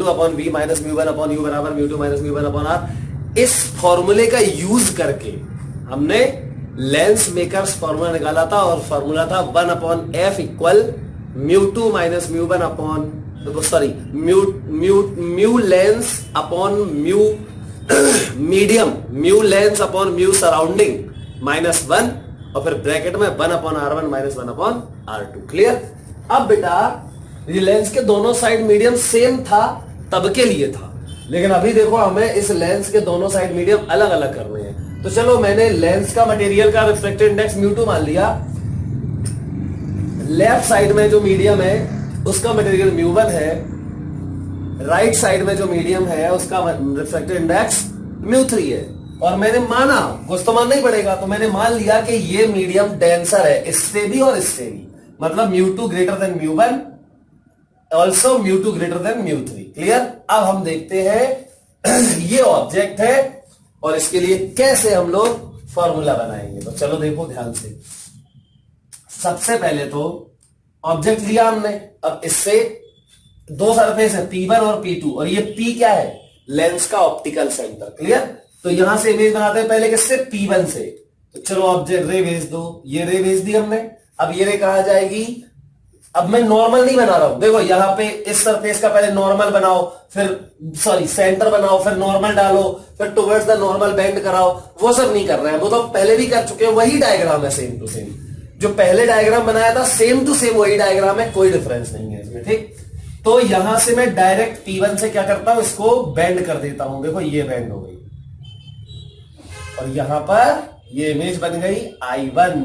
upon we minus mu one upon you बराबर mu two minus mu one upon r. इस फॉर्मूले का यूज करके हमने लेंस मेकर्स फॉर्मूला निकाला था, और फॉर्मूला था 1 upon F equal mu two minus mu one upon, sorry, mu lens upon mu medium, mu lens upon mu surrounding minus 1, और फिर ब्रैकेट में 1 upon R1 minus 1 upon R2। Clear. अब बेटा ये लेंस के दोनों साइड मीडियम सेम था तब के लिए था, लेकिन अभी देखो हमें इस लेंस के दोनों साइड मीडियम अलग अलग करने हैं। तो चलो, मैंने लेंस का मटेरियल का रिफ्रैक्टिव इंडेक्स μ2 मान लिया, लेफ्ट साइड में जो मीडियम है उसका मटेरियल μ1 है, राइट साइड में जो मीडियम है उसका रिफ्रैक्टिव इंडेक्स μ3 है, और मैंने माना, कुछ तो मानना ही पड़ेगा, तो मैंने मान लिया कि ये मीडियम डेंसर है इससे भी और इससे भी, मतलब μ2 greater than μ1, also μ2 greater than μ3। Clear. अब हम देखते हैं ये ऑब्जेक्ट है और इसके लिए कैसे हम लोग फॉर्मूला बनाएंगे। तो चलो देखो ध्यान से, सबसे पहले तो ऑब्जेक्ट लिया हमने, अब इससे दो सरफेस है P1 और P2, और ये P क्या है, लेंस का ऑप्टिकल सेंटर। क्लियर। तो यहां से इमेज बनाते हैं पहले किससे, P1 से। तो चलो ऑब्जेक्ट रे भेज दो, ये रे भेज दी हमने, अब ये रे कहां जाएगी, अब मैं नॉर्मल नहीं बना रहा हूं, देखो यहां पे इस सरफेस का पहले नॉर्मल बनाओ, फिर सॉरी सेंटर बनाओ, फिर नॉर्मल डालो, फिर टुवर्ड्स द नॉर्मल बेंड कराओ, वो सब नहीं कर रहे हैं, वो तो पहले भी कर चुके हैं, वही डायग्राम है सेम टू सेम, जो पहले डायग्राम बनाया था सेम टू सेम वही डायग्राम है, कोई डिफरेंस नहीं है इसमें। ठीक, तो यहां से मैं डायरेक्ट P1 से क्या करता हूं, इसको बेंड कर देता हूं, देखो ये बेंड हो गई, और यहां पर ये इमेज बन गई I1।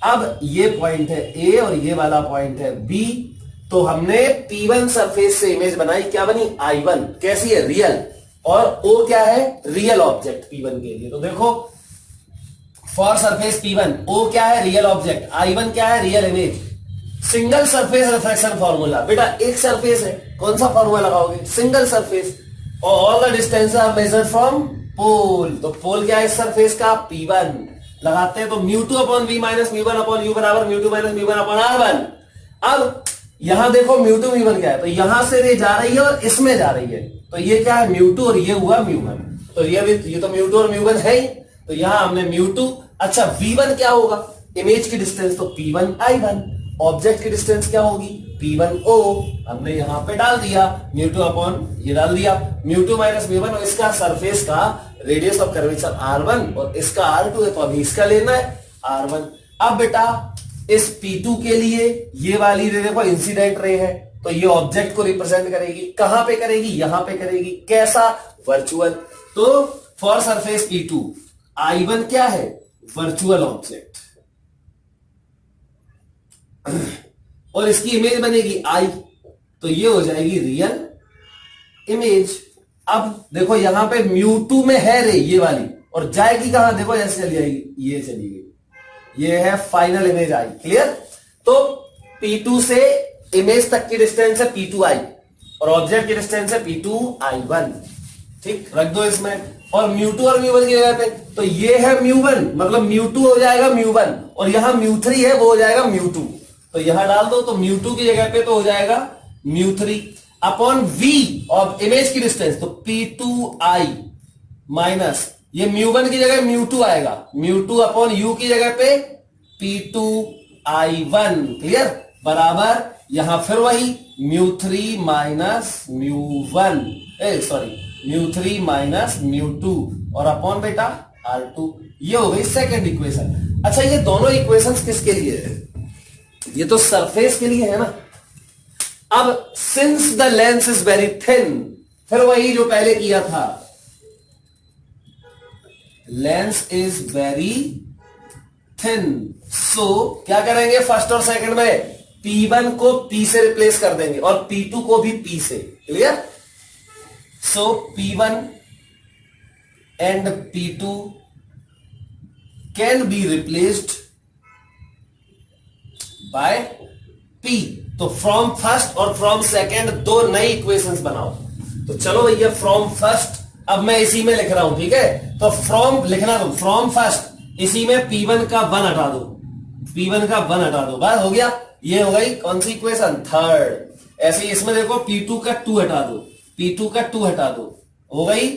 अब ये पॉइंट है A और ये वाला पॉइंट है B, तो हमने P1 सरफेस से इमेज बनाई, क्या बनी, I1। कैसी है, रियल, और O क्या है, रियल ऑब्जेक्ट P1 के लिए। तो देखो फॉर सरफेस P1 O क्या है, रियल ऑब्जेक्ट, I1 क्या है, real image. Single surface refraction formula, बेटा एक सरफेस है, कौन सा फॉर्मूला लगाओगे, सिंगल सरफेस, और all the distance are measured from pole, तो पोल क्या है इस सरफेस का, P1 लगाते हैं, तो μ2 upon v minus μ1 upon u बराबर μ2 माइनस μ1 अपॉन R1। अब यहां देखो μ2 μ1 क्या है, तो यहां से ये जा रही है और इसमें जा रही है, तो ये क्या है μ2 और ये हुआ μ1, तो ये तो μ2 और μ1 है ही, तो यहां हमने μ2, अच्छा v1 क्या होगा, इमेज की डिस्टेंस, तो P1 I1, ऑब्जेक्ट की डिस्टेंस क्या होगी, P1 O, हमने यहां पे डाल दिया μ2 अपॉन ये डाल दिया μ2 माइनस μ1, और इसका सरफेस का रेडियस ऑफ कर्वेचर R1 और इसका R2 है, तो अभी इसका लेना है R1। अब बेटा इस P2 के लिए ये वाली रे देखो इंसिडेंट रे है, तो ये ऑब्जेक्ट को रिप्रेजेंट करेगी, कहां पे करेगी, यहां पे करेगी, कैसा, वर्चुअल। तो फॉर सरफेस P2 I1 क्या है, वर्चुअल ऑब्जेक्ट, और इसकी इमेज बनेगी I, तो ये हो जाएगी रियल इमेज। अब देखो यहां पे μ2 में है रे ये वाली, और जाएगी कहां, देखो ऐसे चली जाएगी, ये चली गई, ये है फाइनल इमेज आई। क्लियर। तो P2 से इमेज तक की डिस्टेंस है P2I, और ऑब्जेक्ट की डिस्टेंस है P2I1। ठीक, रख दो इसमें, और μ2 और μ1 की जगह पे, तो ये है μ1, मतलब μ2 हो जाएगा μ1, और यहां μ3 है वो हो जाएगा μ2, तो यहां डाल दो, तो μ2 की जगह पे तो हो जाएगा μ3 अपॉन V और इमेज की डिस्टेंस, तो P2I माइनस ये μ1 की जगह μ2 आएगा, μ2 अपॉन U की जगह पे P2I1। क्लियर, बराबर यहां फिर वही μ3 माइनस μ1, सॉरी μ3 माइनस μ2, और अपॉन बेटा R2। ये हो गई सेकेंड इक्वेशन। अच्छा, ये दोनों इक्वेशंस किसके लिए है, ये तो सरफेस के लिए है ना। अब since the lens is very thin, फिर वही जो पहले किया था, लेंस इज वेरी थिन। सो क्या करेंगे फर्स्ट और सेकंड में, P1 को P से रिप्लेस कर देंगे और P2 को भी P से। Clear? So P1 and P2 can be replaced by P। तो फ्रॉम फर्स्ट और फ्रॉम सेकंड दो नई इक्वेशंस बनाओ। तो चलो भैया फ्रॉम फर्स्ट, अब मैं इसी में लिख रहा हूं, ठीक है? तो फ्रॉम लिखना, तुम फ्रॉम फर्स्ट, इसी में P1 का 1 हटा दो, P1 का 1 हटा दो, बस हो गया। ये हो गई कौन सी इक्वेशन? थर्ड। ऐसे ही इसमें देखो P2 का 2 हटा दो, P2 का 2 हटा दो, हो गई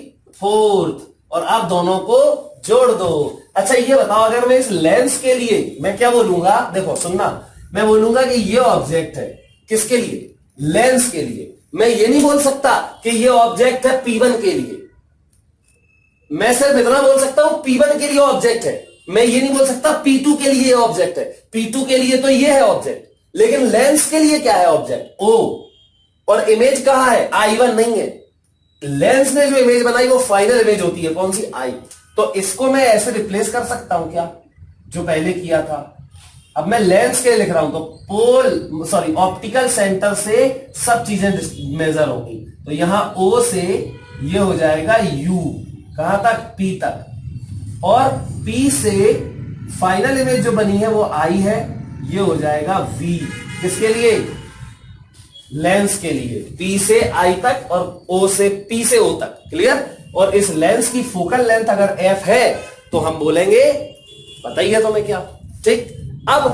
फोर्थ। और अब दोनों को जोड़ दो। अच्छा ये बताओ, अगर मैं इस लेंस के लिए मैं क्या बोलूंगा? देखो सुनना, मैं बोलूंगा कि ये ऑब्जेक्ट है, किसके लिए? लेंस के लिए। मैं ये नहीं बोल सकता कि ये ऑब्जेक्ट है P1 के लिए। मैं सिर्फ इतना बोल सकता हूं P1 के लिए ऑब्जेक्ट है। मैं ये नहीं बोल सकता P2 के लिए ऑब्जेक्ट है। P2 के लिए तो ये है ऑब्जेक्ट, लेकिन लेंस के लिए क्या है ऑब्जेक्ट? O। और इमेज कहां है? I1 नहीं है। लेंस ने जो इमेज बनाई वो फाइनल इमेज होती है, कौन सी? I। तो इसको मैं ऐसे रिप्लेस कर सकता हूं क्या, जो पहले किया था? अब मैं लेंस के लिए लिख रहा हूं, तो ऑप्टिकल सेंटर से सब चीजें मेजर होगी। तो यहां O से ये हो जाएगा U, कहां तक? P तक। और P से फाइनल इमेज जो बनी है वो I है, ये हो जाएगा V। किसके लिए? लेंस के लिए। P से I तक और O से P से O तक। क्लियर? और इस लेंस की फोकल लेंथ अगर F है तो हम बोलेंगे, बताइए तुम्हें क्या? ठीक। अब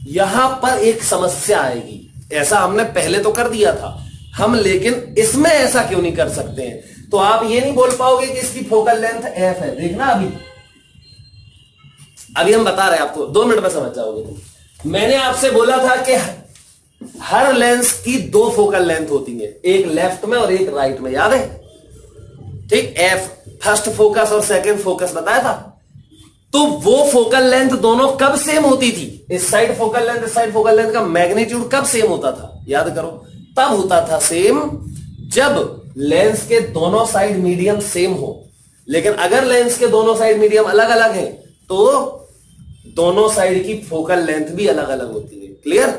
यहां पर एक समस्या आएगी। ऐसा हमने पहले तो कर दिया था हम, लेकिन इसमें ऐसा क्यों नहीं कर सकते हैं? तो आप ये नहीं बोल पाओगे कि इसकी फोकल लेंथ F है। देखना अभी हम बता रहे हैं आपको, 2 मिनट में समझ जाओगे तुम। मैंने आपसे बोला था कि हर लेंस की 2 फोकल लेंथ होती है, एक लेफ्ट में और एक राइट में, याद है? ठीक। F फर्स्ट फोकस और सेकंड फोकस बताया था। तो वो फोकल लेंथ दोनों कब सेम होती थी? इस साइड फोकल लेंथ, इस साइड फोकल लेंथ का मैग्नीट्यूड कब सेम होता था? याद करो। तब होता था सेम जब लेंस के दोनों साइड मीडियम सेम हो। लेकिन अगर लेंस के दोनों साइड मीडियम अलग अलग है तो दोनों साइड की फोकल लेंथ भी अलग अलग होती है। क्लियर?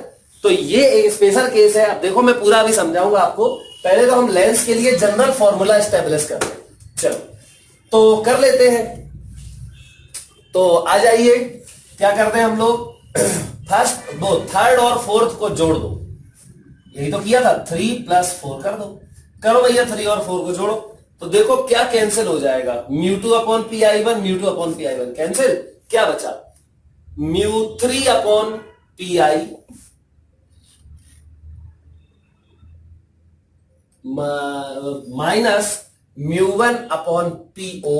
तो ये एक स्पेशल केस है। अब देखो मैं पूरा भी समझाऊंगा आपको। पहले तो हम लेंस के लिए जनरल फॉर्मूला एस्टेब्लिश करते हैं। चलो तो कर लेते हैं। तो आ जाइए, क्या करते हैं हम लोग? फर्स्ट दो, थर्ड और फोर्थ को जोड़ दो। यही तो किया था, 3 + 4 कर दो। करो भैया, 3 और 4 को जोड़ो। तो देखो क्या कैंसिल हो जाएगा? μ2/pi1, μ2/pi1 cancel. क्या बचा? μ3/pi माइनस μ1/po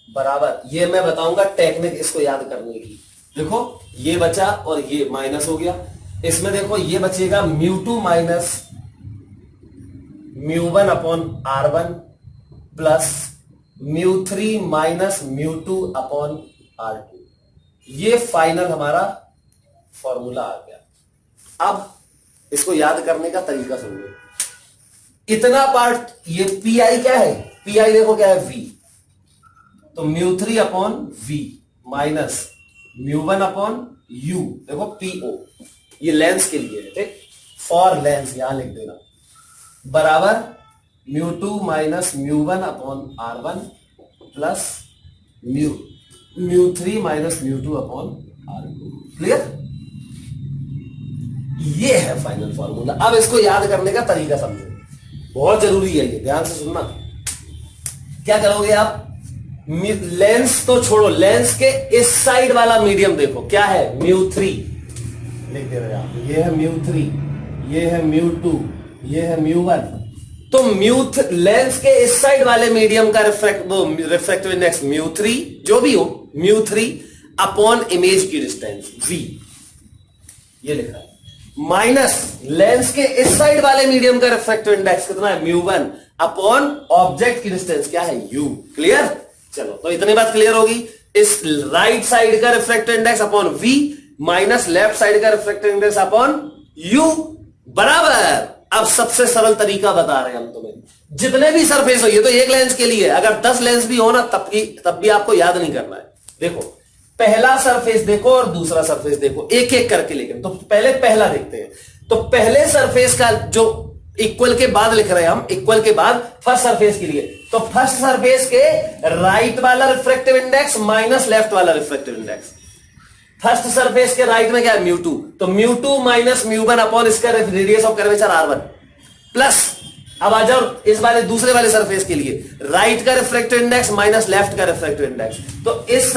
बराबर, ये मैं बताऊंगा टेक्निक इसको याद करने की। देखो ये बचा और ये माइनस हो गया। इसमें देखो ये बचेगा μ2 minus μ1/r1 plus μ3 minus μ2/r2। ये फाइनल हमारा फॉर्मूला आ गया। अब इसको याद करने का तरीका समझो। इतना पार्ट, ये पी क्या है? पी देखो क्या है? v। तो μ3/v माइनस μ1/u, देखो po, ये लेंस के लिए है। ठीक। फॉर लेंस यहां लिख देना, बराबर μ2 minus μ1/r1 plus μ3 minus μ2/r2। Clear? ये है फाइनल फॉर्मूला। अब इसको याद करने का तरीका समझो, बहुत जरूरी है ये, ध्यान से सुनना। क्या करोगे आप? लेंस तो छोड़ो, लेंस के इस साइड वाला मीडियम देखो क्या है? μ3 लिख दे रहे हैं आप। ये है μ3, ये है μ2, ये है μ1। तो लेंस के इस साइड वाले मीडियम का रिफ्रैक्टिव इंडेक्स μ3 जो भी हो, μ3 अपॉन इमेज की डिस्टेंस v, ये लिखा है। माइनस लेंस के इस साइड वाले मीडियम का रिफ्रैक्टिव इंडेक्स कितना है? μ1 अपॉन ऑब्जेक्ट की डिस्टेंस क्या है? u। क्लियर? चलो तो इतनी बात क्लियर होगी। इस राइट साइड का refractive index upon v minus left side का रिफ्रैक्टिव इंडेक्स अपॉन u बराबर। अब सबसे सरल तरीका बता रहे हैं हम तुम्हें, जितने भी सरफेस हो, ये तो एक लेंस के लिए, अगर 10 लेंस भी हो ना तब भी आपको याद नहीं करना है। देखो पहला सरफेस देखो और दूसरा सरफेस देखो, एक एक करके, लेकिन तो पहले पहला देखते हैं। तो पहले सरफेस का जो इक्वल के बाद लिख रहे हैं हम, इक्वल के बाद फर्स्ट सरफेस के लिए, तो फर्स्ट सरफेस के राइट वाला रिफ्रैक्टिव इंडेक्स माइनस लेफ्ट वाला रिफ्रैक्टिव इंडेक्स। फर्स्ट सरफेस के राइट में क्या है, म्यू2, तो म्यू2 माइनस म्यू1 अपॉन इसका radius of curvature r1 plus, अब आ जाओ इस वाले दूसरे वाले सरफेस के लिए, राइट का रिफ्रैक्टिव इंडेक्स माइनस लेफ्ट का रिफ्रैक्टिव इंडेक्स। तो इस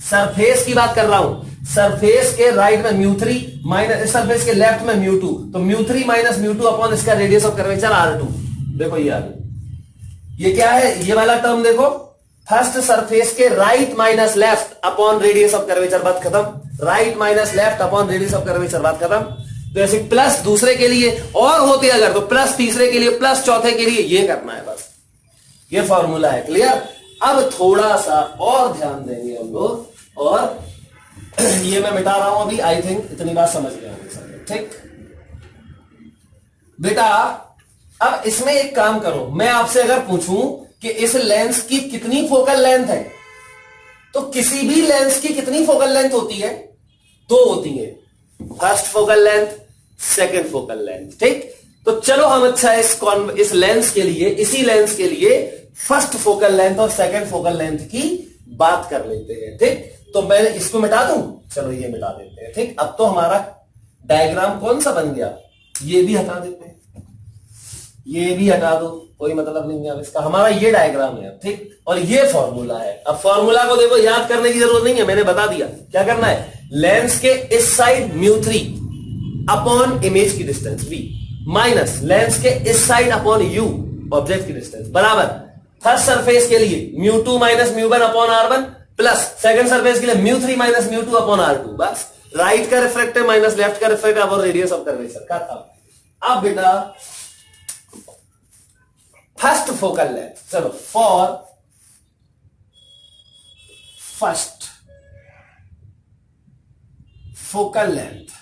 सरफेस की बात कर रहा हूं, सरफेस के राइट में म्यू3 माइनस इस सरफेस के लेफ्ट में म्यू2, तो म्यू3 माइनस म्यू2 अपॉन इसका रेडियस ऑफ कर्वेचर r2। देखो ये आ गया, ये क्या है, ये वाला टर्म देखो, फर्स्ट सरफेस के right minus left upon radius of curvature, बात खत्म। Right minus left upon radius of curvature, बात खत्म। तो ऐसे प्लस दूसरे के लिए और होते अगर, तो प्लस तीसरे के लिए, प्लस चौथे के लिए, ये करना है बस, ये फॉर्मूला है। क्लियर? अब थोड़ा सा और ध्यान देंगे हम लोग, और ये मैं मिटा रहा हूं अभी, आई थिंक इतनी बात समझ गए होंगे सब, ठीक बेटा। अब इसमें एक काम करो, मैं आपसे अगर पूछूं कि इस लेंस की कितनी फोकल लेंथ है, तो किसी भी लेंस की कितनी फोकल लेंथ होती है, 2 होती है, first focal length, second focal length, ठीक। तो चलो हम अच्छा इस लेंस के लिए, इसी लेंस के लिए फर्स्ट फोकल लेंथ और सेकंड फोकल लेंथ की बात कर लेते हैं, ठीक। तो मैं इसको मिटा दूं, चलो ये मिटा देते हैं, ठीक। अब तो हमारा डायग्राम कौन सा बन गया, ये भी हटा देते हैं, ये भी हटा दो, कोई मतलब नहीं है इसका, हमारा ये डायग्राम है, ठीक। और ये फॉर्मूला है। अब फॉर्मूला को देखो, याद करने की जरूरत नहीं है, मैंने बता दिया क्या करना है। लेंस के इस साइड म्यू3 अपॉन इमेज की डिस्टेंस v माइनस लेंस के इस साइड अपॉन u ऑब्जेक्ट की डिस्टेंस बराबर फर्स्ट सरफेस के लिए mu two minus mu one upon r1 plus second surface के लिए म्यू3 माइनस म्यू2 अपॉन r2। बस राइट का रिफ्रैक्टिव माइनस लेफ्ट का refractive upon radius of curvature का था। अब बेटा फर्स्ट फोकल लेंथ, चलो फॉर फर्स्ट फोकल लेंथ।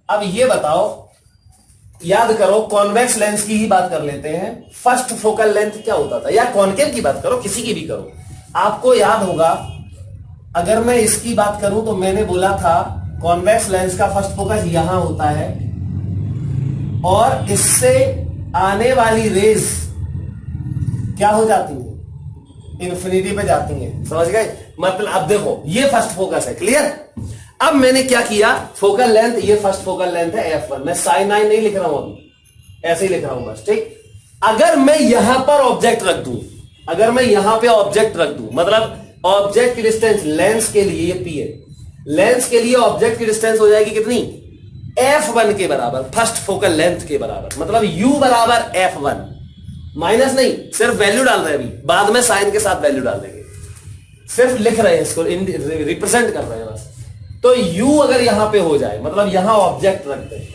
अब ये बताओ, याद करो, कॉन्वेक्स लेंस की ही बात कर लेते हैं। फर्स्ट फोकल लेंथ क्या होता था, या कॉनकेव की बात करो, किसी की भी करो। आपको याद होगा, अगर मैं इसकी बात करूं तो मैंने बोला था कॉन्वेक्स लेंस का फर्स्ट फोकस यहां होता है और इससे आने वाली रेज क्या हो जाती है, इन्फिनिटी पे जाती हैं, समझ गए। मतलब अब देखो ये फर्स्ट फोकस है, क्लियर। अब मैंने क्या किया, फोकल लेंथ, ये फर्स्ट फोकल लेंथ है f1, मैं sin 9 नहीं लिख रहा हूं अभी, ऐसे ही लिख रहा हूं बस, ठीक। अगर मैं यहां पर ऑब्जेक्ट रख दूं, अगर मैं यहां पे ऑब्जेक्ट रख दूं, मतलब ऑब्जेक्ट की डिस्टेंस लेंस के लिए ये p है, लेंस के लिए ऑब्जेक्ट की डिस्टेंस हो जाएगी कितनी, f1 के बराबर, फर्स्ट फोकल लेंथ के बराबर, मतलब u बराबर f1, माइनस नहीं, सिर्फ वैल्यू डाल रहे हैं अभी, बाद में साइन के साथ वैल्यू डाल देंगे, सिर्फ लिख रहे हैं इसको, रिप्रेजेंट कर रहे हैं बस। तो u अगर यहां पे हो जाए, मतलब यहां ऑब्जेक्ट रख दे,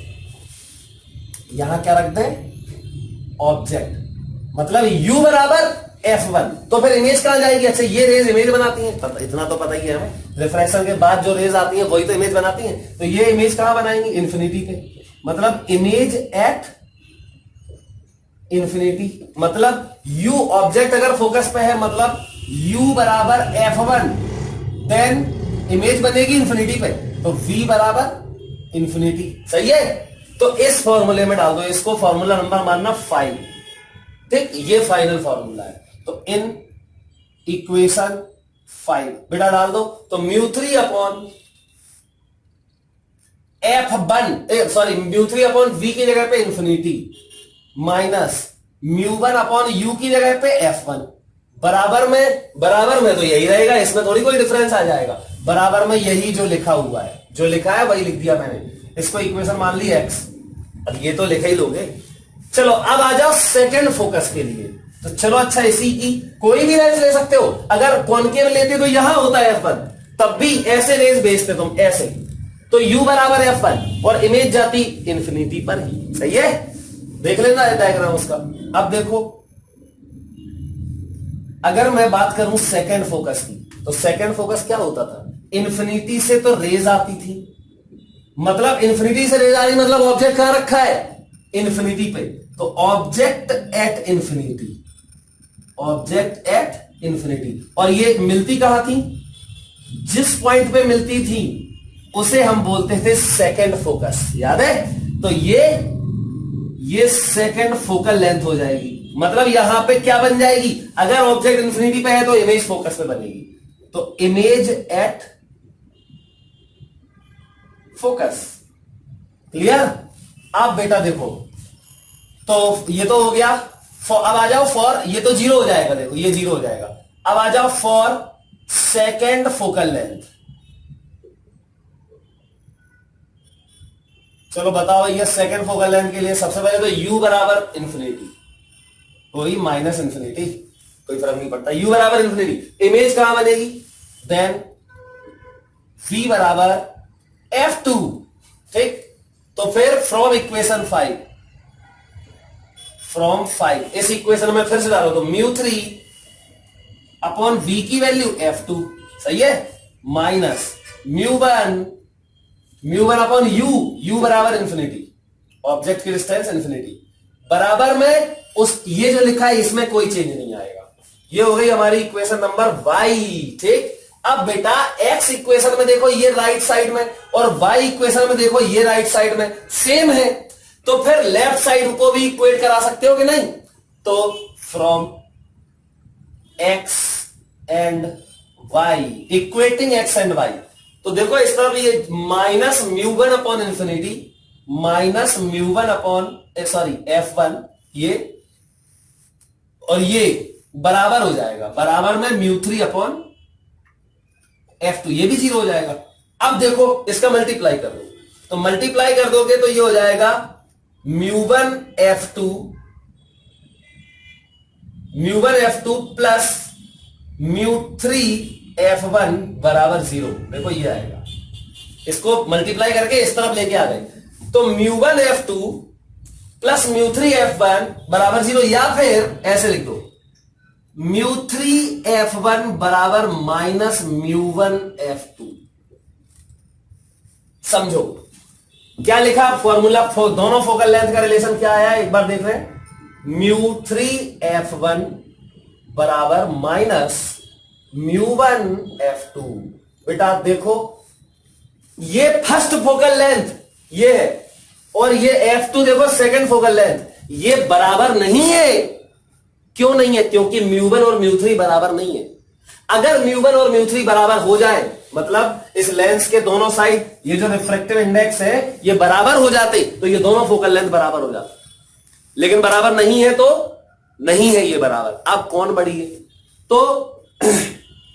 यहां क्या रख दे, ऑब्जेक्ट, मतलब u बराबर f1, तो फिर इमेज कहां जाएगी। अच्छा ये रेज इमेज बनाती हैं, इतना तो पता ही है हमें, रिफ्रैक्शन के बाद जो रेज आती हैं वही तो इमेज बनाती हैं। तो ये इमेज कहां बनाएंगी, इन्फिनिटी पे, मतलब इमेज एट इन्फिनिटी, मतलब u ऑब्जेक्ट अगर फोकस पे है, मतलब u बराबर f1, देन इमेज बनेगी इन्फिनिटी पे, तो v बराबर इन्फिनिटी, सही है। तो इस फॉर्मूले में डाल दो, इसको फॉर्मूला नंबर मानना 5, ठीक, ये फाइनल फॉर्मूला है। तो इन इक्वेशन 5 बेटा डाल दो, तो म्यू3 अपॉन f1, सॉरी म्यू3 अपॉन v की जगह पे infinity minus mu one upon u की जगह पे f1, बराबर में तो यही रहेगा, इसमें थोड़ी कोई डिफरेंस आ जाएगा, बराबर में यही जो लिखा हुआ है, जो लिखा है वही लिख दिया मैंने, इसको इक्वेशन मान ली x, अब ये तो लिखा ही लोगे। चलो अब आ जाओ सेकंड फोकस के लिए, तो चलो अच्छा इसी की कोई भी रेंज ले सकते हो, अगर कॉनकेव लेते तो यहां होता है f1, तब भी ऐसे रेंज भेजते तुम ऐसे, तो u बराबर f1 और इमेज जाती इन्फिनिटी पर ही, सही है। देख लेना है डायग्राम उसका। अब देखो अगर मैं बात करूं सेकंड फोकस की, तो सेकंड फोकस क्या होता था, इन्फिनिटी से तो रेज आती थी, मतलब इंफिनिटी से रेज आ रही, मतलब ऑब्जेक्ट कहां रखा है, इंफिनिटी पे। तो object at infinity, object at infinity. और ये मिलती कहां थी, जिस पॉइंट पे मिलती थी उसे हम बोलते थे सेकंड फोकस, याद है। तो ये सेकंड फोकल लेंथ हो जाएगी। मतलब यहां पे क्या बन जाएगी, अगर ऑब्जेक्ट इंफिनिटी पे है तो इमेज फोकस पे बनेगी। तो इमेज एट फोकस, क्लियर। अब बेटा देखो, तो ये तो हो गया। अब आ जाओ फॉर, ये तो जीरो हो जाएगा, देखो ये जीरो हो जाएगा। अब आ जाओ फॉर सेकेंड फोकल लेंथ। चलो बताओ, ये सेकेंड फोकल लेंथ के लिए सबसे पहले तो u बराबर इंफिनिटी, कोई माइनस इंफिनिटी, कोई फर्क नहीं पड़ता, u बराबर इंफिनिटी। इमेज कहां बनेगी, देन v बराबर f2, ठीक। तो फिर फ्रॉम इक्वेशन 5, फ्रॉम 5 इस इक्वेशन में फिर से डालो तो μ3 अपॉन v की वैल्यू f2, सही है, माइनस μ1 अपॉन u बराबर इंफिनिटी, ऑब्जेक्ट की डिस्टेंस इंफिनिटी, बराबर में उस ये जो लिखा है इसमें कोई चेंज नहीं आएगा। ये हो गई हमारी इक्वेशन नंबर y, ठीक। अब बेटा x इक्वेशन में देखो ये राइट साइड में, और y इक्वेशन में देखो ये राइट साइड में सेम है, तो फिर लेफ्ट साइड को भी इक्वेट करा सकते हो कि नहीं। तो from x and y, equating x and y, तो देखो इस तरफ ये minus μ1 upon infinity, minus μ1 upon sorry f1, ये और ये बराबर हो जाएगा, बराबर में μ3 अपॉन f2, ये भी जीरो हो जाएगा। अब देखो इसका मल्टीप्लाई कर दो, तो मल्टीप्लाई कर दोगे तो ये हो जाएगा μ1 f2 प्लस μ3 f1 बराबर जीरो। देखो ये आएगा, इसको मल्टीप्लाई करके इस तरफ लेके आ गए, तो μ1 f2 प्लस μ3 f1 बराबर जीरो, या फिर ऐसे लिख दो μ3 f1 बराबर माइनस μ1 f2। समझो क्या लिखा, फॉर्मूला दोनों फोकल लेंथ का रिलेशन क्या आया, एक बार देख रहे हैं। μ3 f1 बराबर माइनस μ1 f2। बेटा देखो ये फर्स्ट फोकल लेंथ ये है, और ये f2 देखो सेकंड फोकल लेंथ, ये बराबर नहीं है। क्यों नहीं है, क्योंकि μ1 और μ3 बराबर नहीं है। अगर μ1 और μ3 बराबर हो जाए, मतलब इस लेंस के दोनों साइड ये जो रिफ्रैक्टिव इंडेक्स है ये बराबर हो जाते, तो ये दोनों फोकल लेंथ बराबर हो जाते, लेकिन बराबर नहीं है तो नहीं है ये बराबर। अब कौन बड़ी है, तो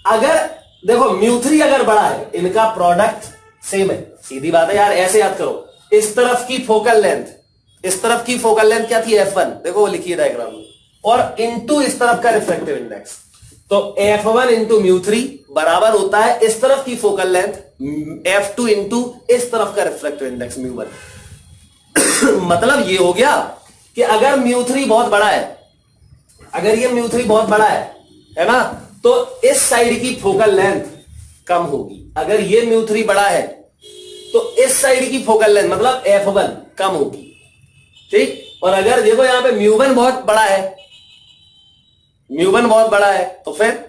अगर देखो μ3 अगर बड़ा है, इनका प्रोडक्ट सेम है, सीधी बात है यार, ऐसे याद करो। इस तरफ की फोकल लेंथ, इस तरफ की फोकल लेंथ क्या थी f1, देखो वो लिखिए डायग्राम में, और इनटू इस तरफ का रिफ्रैक्टिव इंडेक्स, तो f1 इंटू μ3 बराबर होता है इस तरफ की फोकल लेंथ f2 इंटू इस तरफ का रिफ्रैक्टिव इंडेक्स μ1। मतलब ये हो गया कि अगर μ3 बहुत बड़ा है, अगर ये μ3 बहुत बड़ा है ना, तो इस साइड की फोकल लेंथ कम होगी। अगर ये μ3 बड़ा है तो इस साइड की फोकल लेंथ मतलब f1 कम होगी, ठीक। और अगर देखो यहां पे μ1 बहुत बड़ा है, μ1 बहुत बड़ा है, तो फिर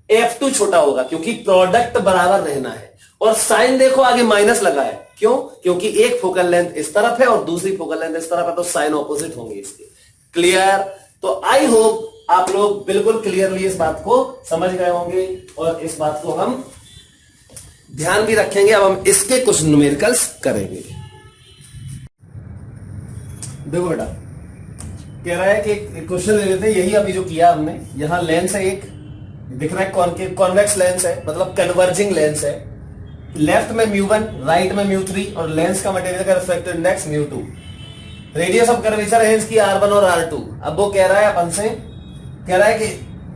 f2 छोटा होगा, क्योंकि प्रोडक्ट बराबर रहना है। और साइन देखो आगे माइनस लगा है, क्यों, क्योंकि एक फोकल लेंथ इस तरफ है और दूसरी फोकल लेंथ इस तरफ है, तो साइन ऑपोजिट होंगे इसके। क्लियर। तो आई होप आप लोग बिल्कुल क्लियरली इस बात को समझ गए होंगे, और इस बात को हम ध्यान भी रखेंगे। अब हम इसके कुछ न्यूमेरिकल्स करेंगे। देखो बेटा कह रहा है कि क्वेश्चन ले लेते हैं, यही अभी जो किया हमने, यहां लेंस है एक दिख रहा है, कॉन्वेक्स लेंस है, मतलब कन्वर्जिंग लेंस है। लेफ्ट में μ1, राइट में μ3, और लेंस का मटेरियल का refractive index μ2। Radius of curvature है इसकी r1 और r2। अब वो कह रहा है अपन से, कह रहा है कि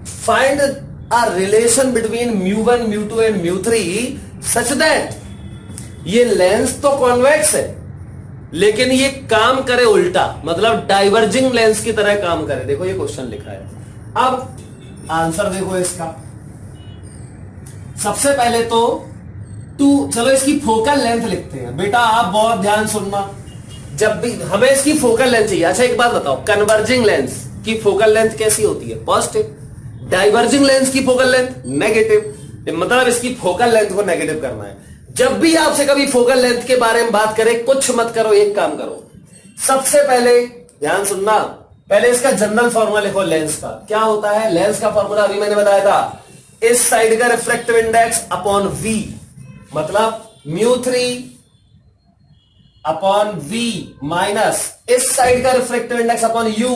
find a relation between μ1, μ2 and μ3 such that, ये लेंस तो कॉन्वेक्स है लेकिन ये काम करे उल्टा, मतलब डाइवर्जिंग लेंस की तरह काम करे। देखो ये क्वेश्चन लिखा है, अब आंसर देखो इसका। सबसे पहले तो चलो इसकी फोकल लेंथ लिखते हैं। बेटा आप बहुत ध्यान सुनना, जब भी हमें इसकी फोकल लेंथ चाहिए। अच्छा एक बात बताओ, कन्वर्जिंग लेंस की फोकल लेंथ कैसी होती है? पॉजिटिव। डाइवर्जिंग लेंस की फोकल लेंथ नेगेटिव। मतलब इसकी फोकल लेंथ को नेगेटिव करना है। जब भी आपसे कभी फोकल लेंथ के बारे में बात करें, कुछ मत करो, एक काम करो, सबसे पहले ध्यान सुनना, पहले इसका जनरल फॉर्मूला लिखो लेंस का। क्या होता है लेंस का फॉर्मूला? अभी मैंने बताया था, इस साइड का रिफ्रैक्टिव इंडेक्स अपॉन वी, मतलब μ3 अपॉन वी माइनस इस साइड का रिफ्रैक्टिव इंडेक्स अपॉन यू,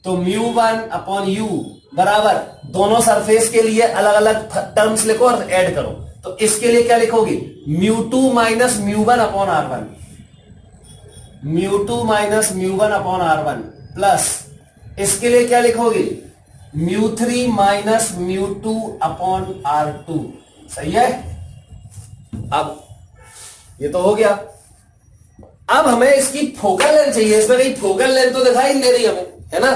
तो μ1 अपॉन यू बराबर दोनों सरफेस के लिए अलग अलग टर्म्स लिखो और ऐड करो। तो इसके लिए क्या लिखोगे? μ2 minus μ1 upon r1, μ2 minus μ1 upon r1 plus इसके लिए क्या लिखोगे? μ3 माइनस μ2 अपॉन r2। सही है? अब ये तो हो गया। अब हमें इसकी फोकल लेंथ चाहिए। इसमें कहीं फोकल लेंथ तो दिखाई नहीं दे रही हमें, है ना?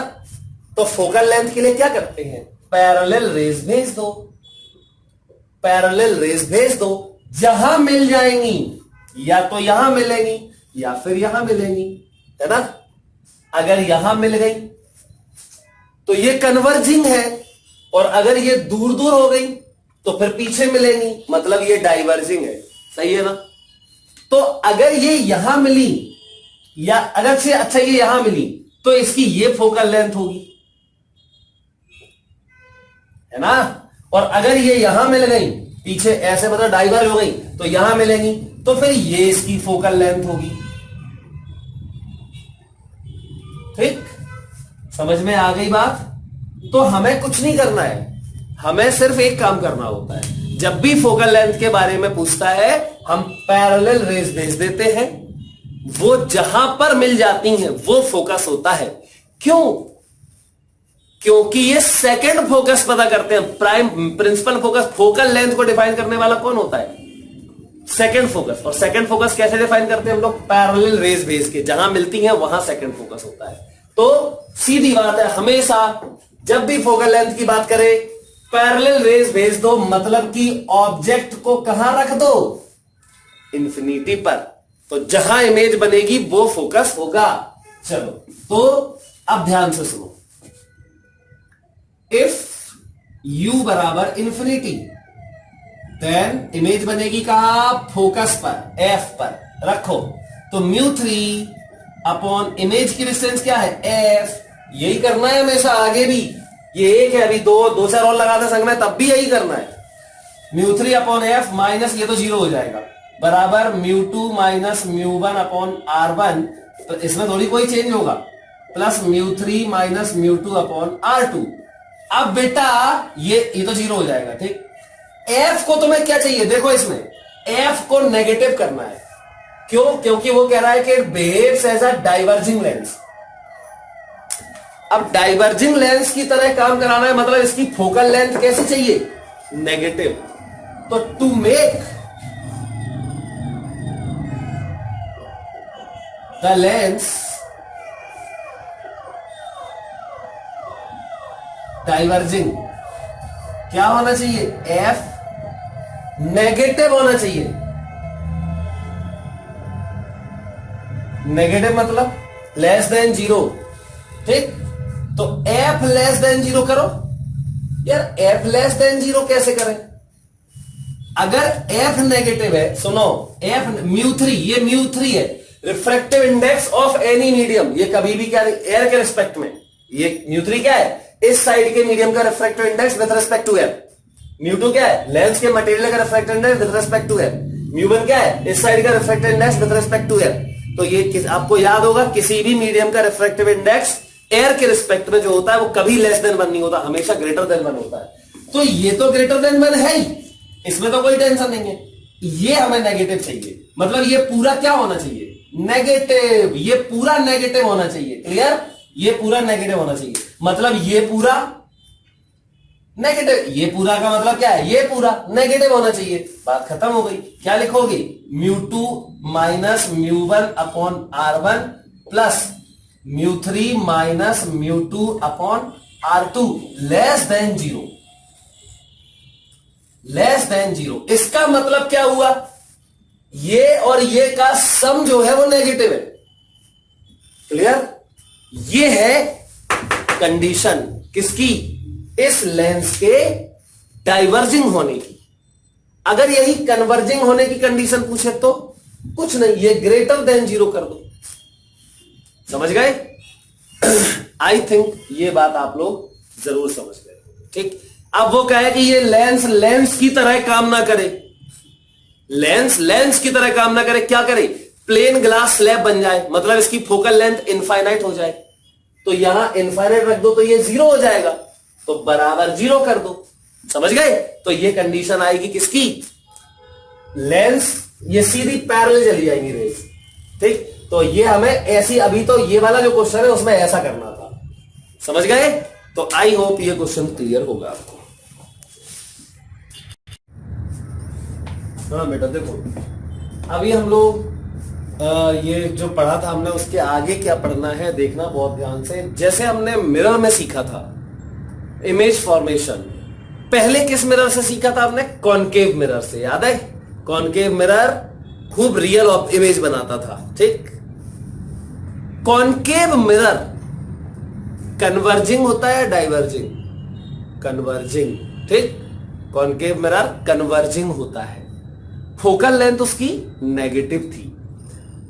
तो फोकल लेंथ के लिए क्या करते हैं? पैरेलल रेज भेज दो, पैरेलल रेज भेज दो। जहां मिल जाएंगी या तो यहां मिलेंगी या फिर यहां मिलेंगी, है ना? अगर यहां मिल गई तो ये कन्वर्जिंग है, और अगर ये दूर दूर हो गई तो फिर पीछे मिलेंगी, मतलब ये डाइवर्जिंग है। सही है ना? तो अगर ये यहां मिली या अगर से अच्छा ये यहां मिली तो इसकी ये फोकल लेंथ होगी, है ना? और अगर ये यहां मिल गई पीछे ऐसे, मतलब डाइवर्ज हो गई, तो यहां मिलेंगी, तो फिर ये इसकी फोकल लेंथ होगी। ठीक, समझ में आ गई बात? तो हमें कुछ नहीं करना है, हमें सिर्फ एक काम करना होता है। जब भी फोकल लेंथ के बारे में पूछता है हम पैरेलल रेज भेज देते हैं, वो जहां पर मिल जाती हैं वो फोकस होता है। क्यों? क्योंकि ये सेकंड फोकस पता करते हैं। Prime principal focus, focal length को डिफाइन करने वाला कौन होता है? Second focus. और सेकंड फोकस कैसे डिफाइन करते हैं हम लोग? पैरेलल रेज भेज के, जहां मिलती हैं वहां सेकंड फोकस होता है। तो सीधी बात है, हमेशा जब भी फोकल लेंथ की बात करें पैरेलल रेज भेज दो, मतलब कि ऑब्जेक्ट को कहां रख दो? इंफिनिटी पर। तो जहां इमेज बनेगी वो फोकस होगा। चलो तो अब ध्यान से सुनो, इफ u बराबर इंफिनिटी देन इमेज बनेगी कहां? फोकस पर, f पर रखो। तो μ3 अपॉन इमेज की डिस्टेंस क्या है? f। यही करना है हमेशा, आगे भी ये एक है, अभी दो चार और लगाते संग में, तब भी यही करना है। μ3 अपॉन f माइनस ये तो जीरो हो जाएगा, बराबर μ2 माइनस μ1 अपॉन r1, तो इसमें थोड़ी कोई चेंज होगा, प्लस μ3 माइनस μ2 अपॉन r2। अब बेटा ये तो जीरो हो जाएगा। ठीक, f को तुम्हें क्या चाहिए? देखो इसमें f को नेगेटिव करना है। क्यों? क्योंकि वो कह रहा है कि behaves as a diverging lens. अब डाइवर्जिंग लेंस की तरह काम कराना है, मतलब इसकी फोकल लेंथ कैसी चाहिए? नेगेटिव। तो to make the lens diverging क्या होना चाहिए? f नेगेटिव होना चाहिए। नेगेटिव मतलब लेस देन जीरो। ठीक, तो f लेस देन जीरो करो। यार f लेस देन जीरो कैसे करें? अगर f नेगेटिव है, सुनो, f μ3, ये μ3 है, refractive index of any medium. ये कभी भी क्या, एयर के रिस्पेक्ट में, ये μ3 क्या है? इस साइड के मीडियम का refractive index with respect to air. μ2 क्या है? लेंस के मटेरियल का refractive index with respect to air. μ1 क्या है? इस साइड का refractive index with respect to air. तो ये आपको याद होगा, किसी भी मीडियम का रिफ्रैक्टिव इंडेक्स एयर के रिस्पेक्ट में जो होता है वो कभी लेस देन 1 नहीं होता, हमेशा ग्रेटर देन 1 होता है। तो ये तो ग्रेटर देन 1 है ही, इसमें तो कोई टेंशन नहीं है। ये हमें नेगेटिव चाहिए, मतलब ये पूरा क्या होना चाहिए? नेगेटिव। ये पूरा नेगेटिव होना चाहिए। क्लियर? ये पूरा नेगेटिव होना चाहिए, मतलब ये पूरा नेगेटिव। ये पूरा का मतलब क्या है? ये पूरा नेगेटिव होना चाहिए। बात खत्म हो गई। क्या लिखोगे? μ2 minus μ1 upon r1 plus μ3 minus μ2 upon r2 less than zero. Less than 0। इसका मतलब क्या हुआ, ये और ये का सम जो है वो नेगेटिव है। क्लियर? ये है कंडीशन किसकी, इस लेंस के डाइवर्जिंग होने की। अगर यही कन्वर्जिंग होने की कंडीशन पूछे तो कुछ नहीं, ये ग्रेटर देन 0 कर दो। समझ गए? आई थिंक ये बात आप लोग जरूर समझ गए। ठीक, अब वो कहे कि ये लेंस की तरह काम ना करे, लेंस की तरह काम ना करे, क्या करे, प्लेन ग्लास स्लैब बन जाए, मतलब इसकी फोकल लेंथ इनफाइनाइट हो जाए। तो यहां इनफाइनाइट रख दो तो ये 0 हो जाएगा, तो बराबर 0 कर दो। समझ गए? तो ये कंडीशन आएगी किसकी, लेंस, ये सीधी पैरेलल चली जाएंगी रेज। ठीक, तो ये हमें ऐसी, अभी तो ये वाला जो क्वेश्चन है उसमें ऐसा करना था। समझ गए? तो आई होप ये क्वेश्चन क्लियर होगा आपको। हाँ बेटा देखो, अभी हम लोग ये जो पढ़ा था हमने, उसके आगे क्या पढ़ना है देखना बहुत ध्यान से। जैसे हमने मिरर में सीखा था इमेज फॉर्मेशन, पहले किस मिरर से सीखा था आपने, कॉनकेव मिरर से, याद है? कॉनकेव मिरर खूब रियल इमेज बनाता था। ठीक, कॉनकेव मिरर कन्वर्जिंग होता है डाइवर्जिंग, कन्वर्जिंग। ठीक, कॉनकेव मिरर कन्वर्जिंग होता है, फोकल लेंथ उसकी नेगेटिव थी।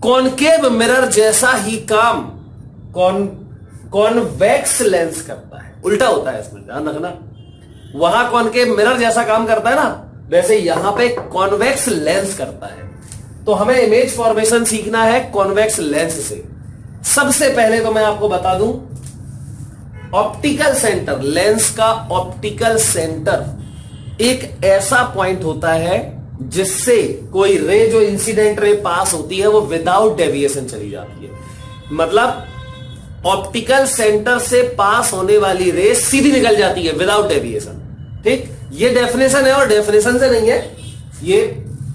कॉनकेव मिरर जैसा ही काम कॉन्वेक्स लेंस करता है, उल्टा होता है, इसमें ध्यान रखना। वहां कॉनकेव मिरर जैसा काम करता है ना, वैसे यहां पे कॉन्वेक्स लेंस करता है। तो हमें इमेज फॉर्मेशन सीखना है कॉन्वेक्स लेंस से। सबसे पहले तो मैं आपको बता दूं, ऑप्टिकल सेंटर, लेंस का ऑप्टिकल सेंटर एक ऐसा पॉइंट होता है जिससे कोई रे, जो इंसिडेंट रे पास होती है, वो विदाउट डेविएशन चली जाती है। मतलब ऑप्टिकल सेंटर से पास होने वाली रे सीधी निकल जाती है विदाउट डेविएशन। ठीक, ये डेफिनेशन है और डेफिनेशन से नहीं है, ये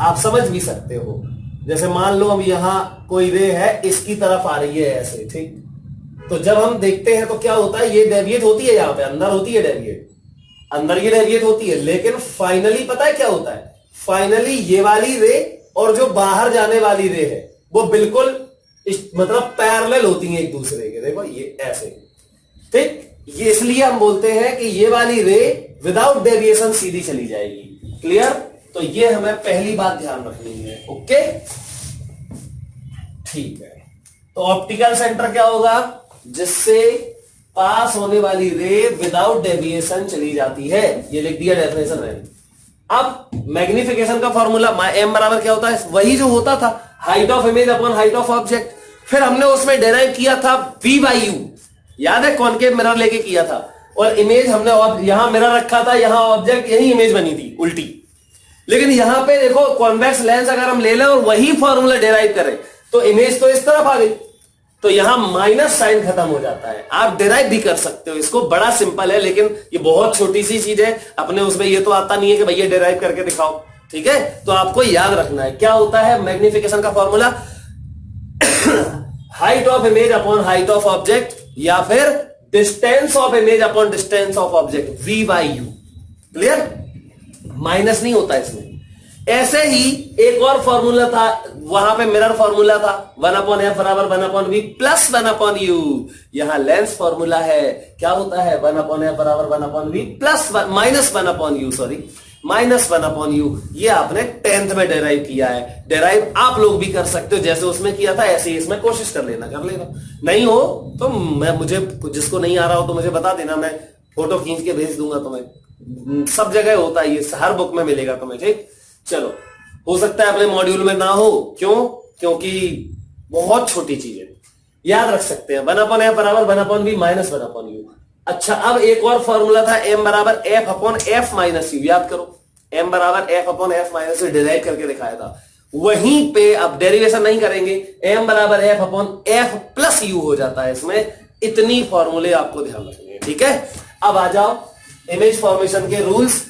आप समझ भी सकते हो। जैसे मान लो अब यहां कोई रे है, इसकी तरफ आ रही है ऐसे, ठीक, तो जब हम देखते हैं तो क्या होता है, ये डेविएट होती है, यहां पे अंदर होती है डेविएट, अंदर ये डेविएट होती है, लेकिन फाइनली पता है क्या होता है, फाइनली ये वाली रे और जो बाहर जाने वाली रे है वो बिल्कुल मतलब पैरेलल होती है एक दूसरे के। देखो ये ऐसे, ठीक, ये इसलिए हम बोलते हैं कि ये वाली रे विदाउट डेविएशन सीधी चली जाएगी। क्लियर? तो ये हमें पहली बात ध्यान रखनी है। ओके, ठीक है। तो ऑप्टिकल सेंटर क्या होगा, जिससे पास होने वाली रे विदाउट डेविएशन चली जाती है। ये लिख दिया डेफिनेशन है। अब मैग्निफिकेशन का फॉर्मूला m बराबर क्या होता है, वही जो होता था height of image upon height of object. फिर हमने उसमें डेराइव किया था v by u, याद है? कॉनकेव मिरर लेके किया था, और इमेज हमने यहां मिरर रखा था, यहां ऑब्जेक्ट, यही इमेज बनी थी उल्टी। लेकिन यहां पे देखो कॉन्वेक्स लेंस अगर हम ले लें और वही फॉर्मूला डेराइव करें तो इमेज तो इस तरफ आ गई, तो यहां माइनस साइन खत्म हो जाता है। आप डेराइव भी कर सकते हो इसको, बड़ा सिंपल है, लेकिन ये बहुत छोटी सी चीज है, अपने उसमें ये तो आता नहीं है कि भैया डेराइव करके दिखाओ। ठीक है, तो आपको याद रखना है क्या होता है मैग्निफिकेशन का formula, height of image upon height of object, या फिर distance of image upon distance of object, v by u। Clear? Minus नहीं होता इसमें। ऐसे ही एक और फॉर्मूला था, वहां पे मिरर फॉर्मूला था 1/f बराबर 1/v प्लस 1/u। यहां लेंस फॉर्मूला है, क्या होता है 1/f बराबर 1/v plus minus 1/u, sorry minus 1/u। ये आपने 10th में डेराइव किया है। डेराइव आप लोग भी कर सकते हो, जैसे उसमें किया था ऐसे ही इसमें कोशिश कर लेना, कर लेना। नहीं हो तो मैं, मुझे जिसको नहीं आ रहा हो तो मुझे बता देना, मैं फोटो खींच के भेज दूंगा तुम्हें। सब जगह होता है ये, हर बुक में मिलेगा तुम्हें। ठीक, चलो, हो सकता है अपने मॉड्यूल में ना हो, क्यों? क्योंकि बहुत छोटी चीज है, याद रख सकते हैं 1/f बराबर 1/v माइनस 1/u। अच्छा, अब एक और फॉर्मूला था m बराबर f upon f minus u, याद करो m बराबर f upon f minus u derive करके दिखाया था। वहीं पे अब डेरिवेशन नहीं करेंगे, m बराबर f upon f plus u हो जाता है इसमें। इतनी फॉर्मूले आपको ध्यान रखने हैं। ठीक है, अब आ जाओ इमेज फॉर्मेशन के रूल्स।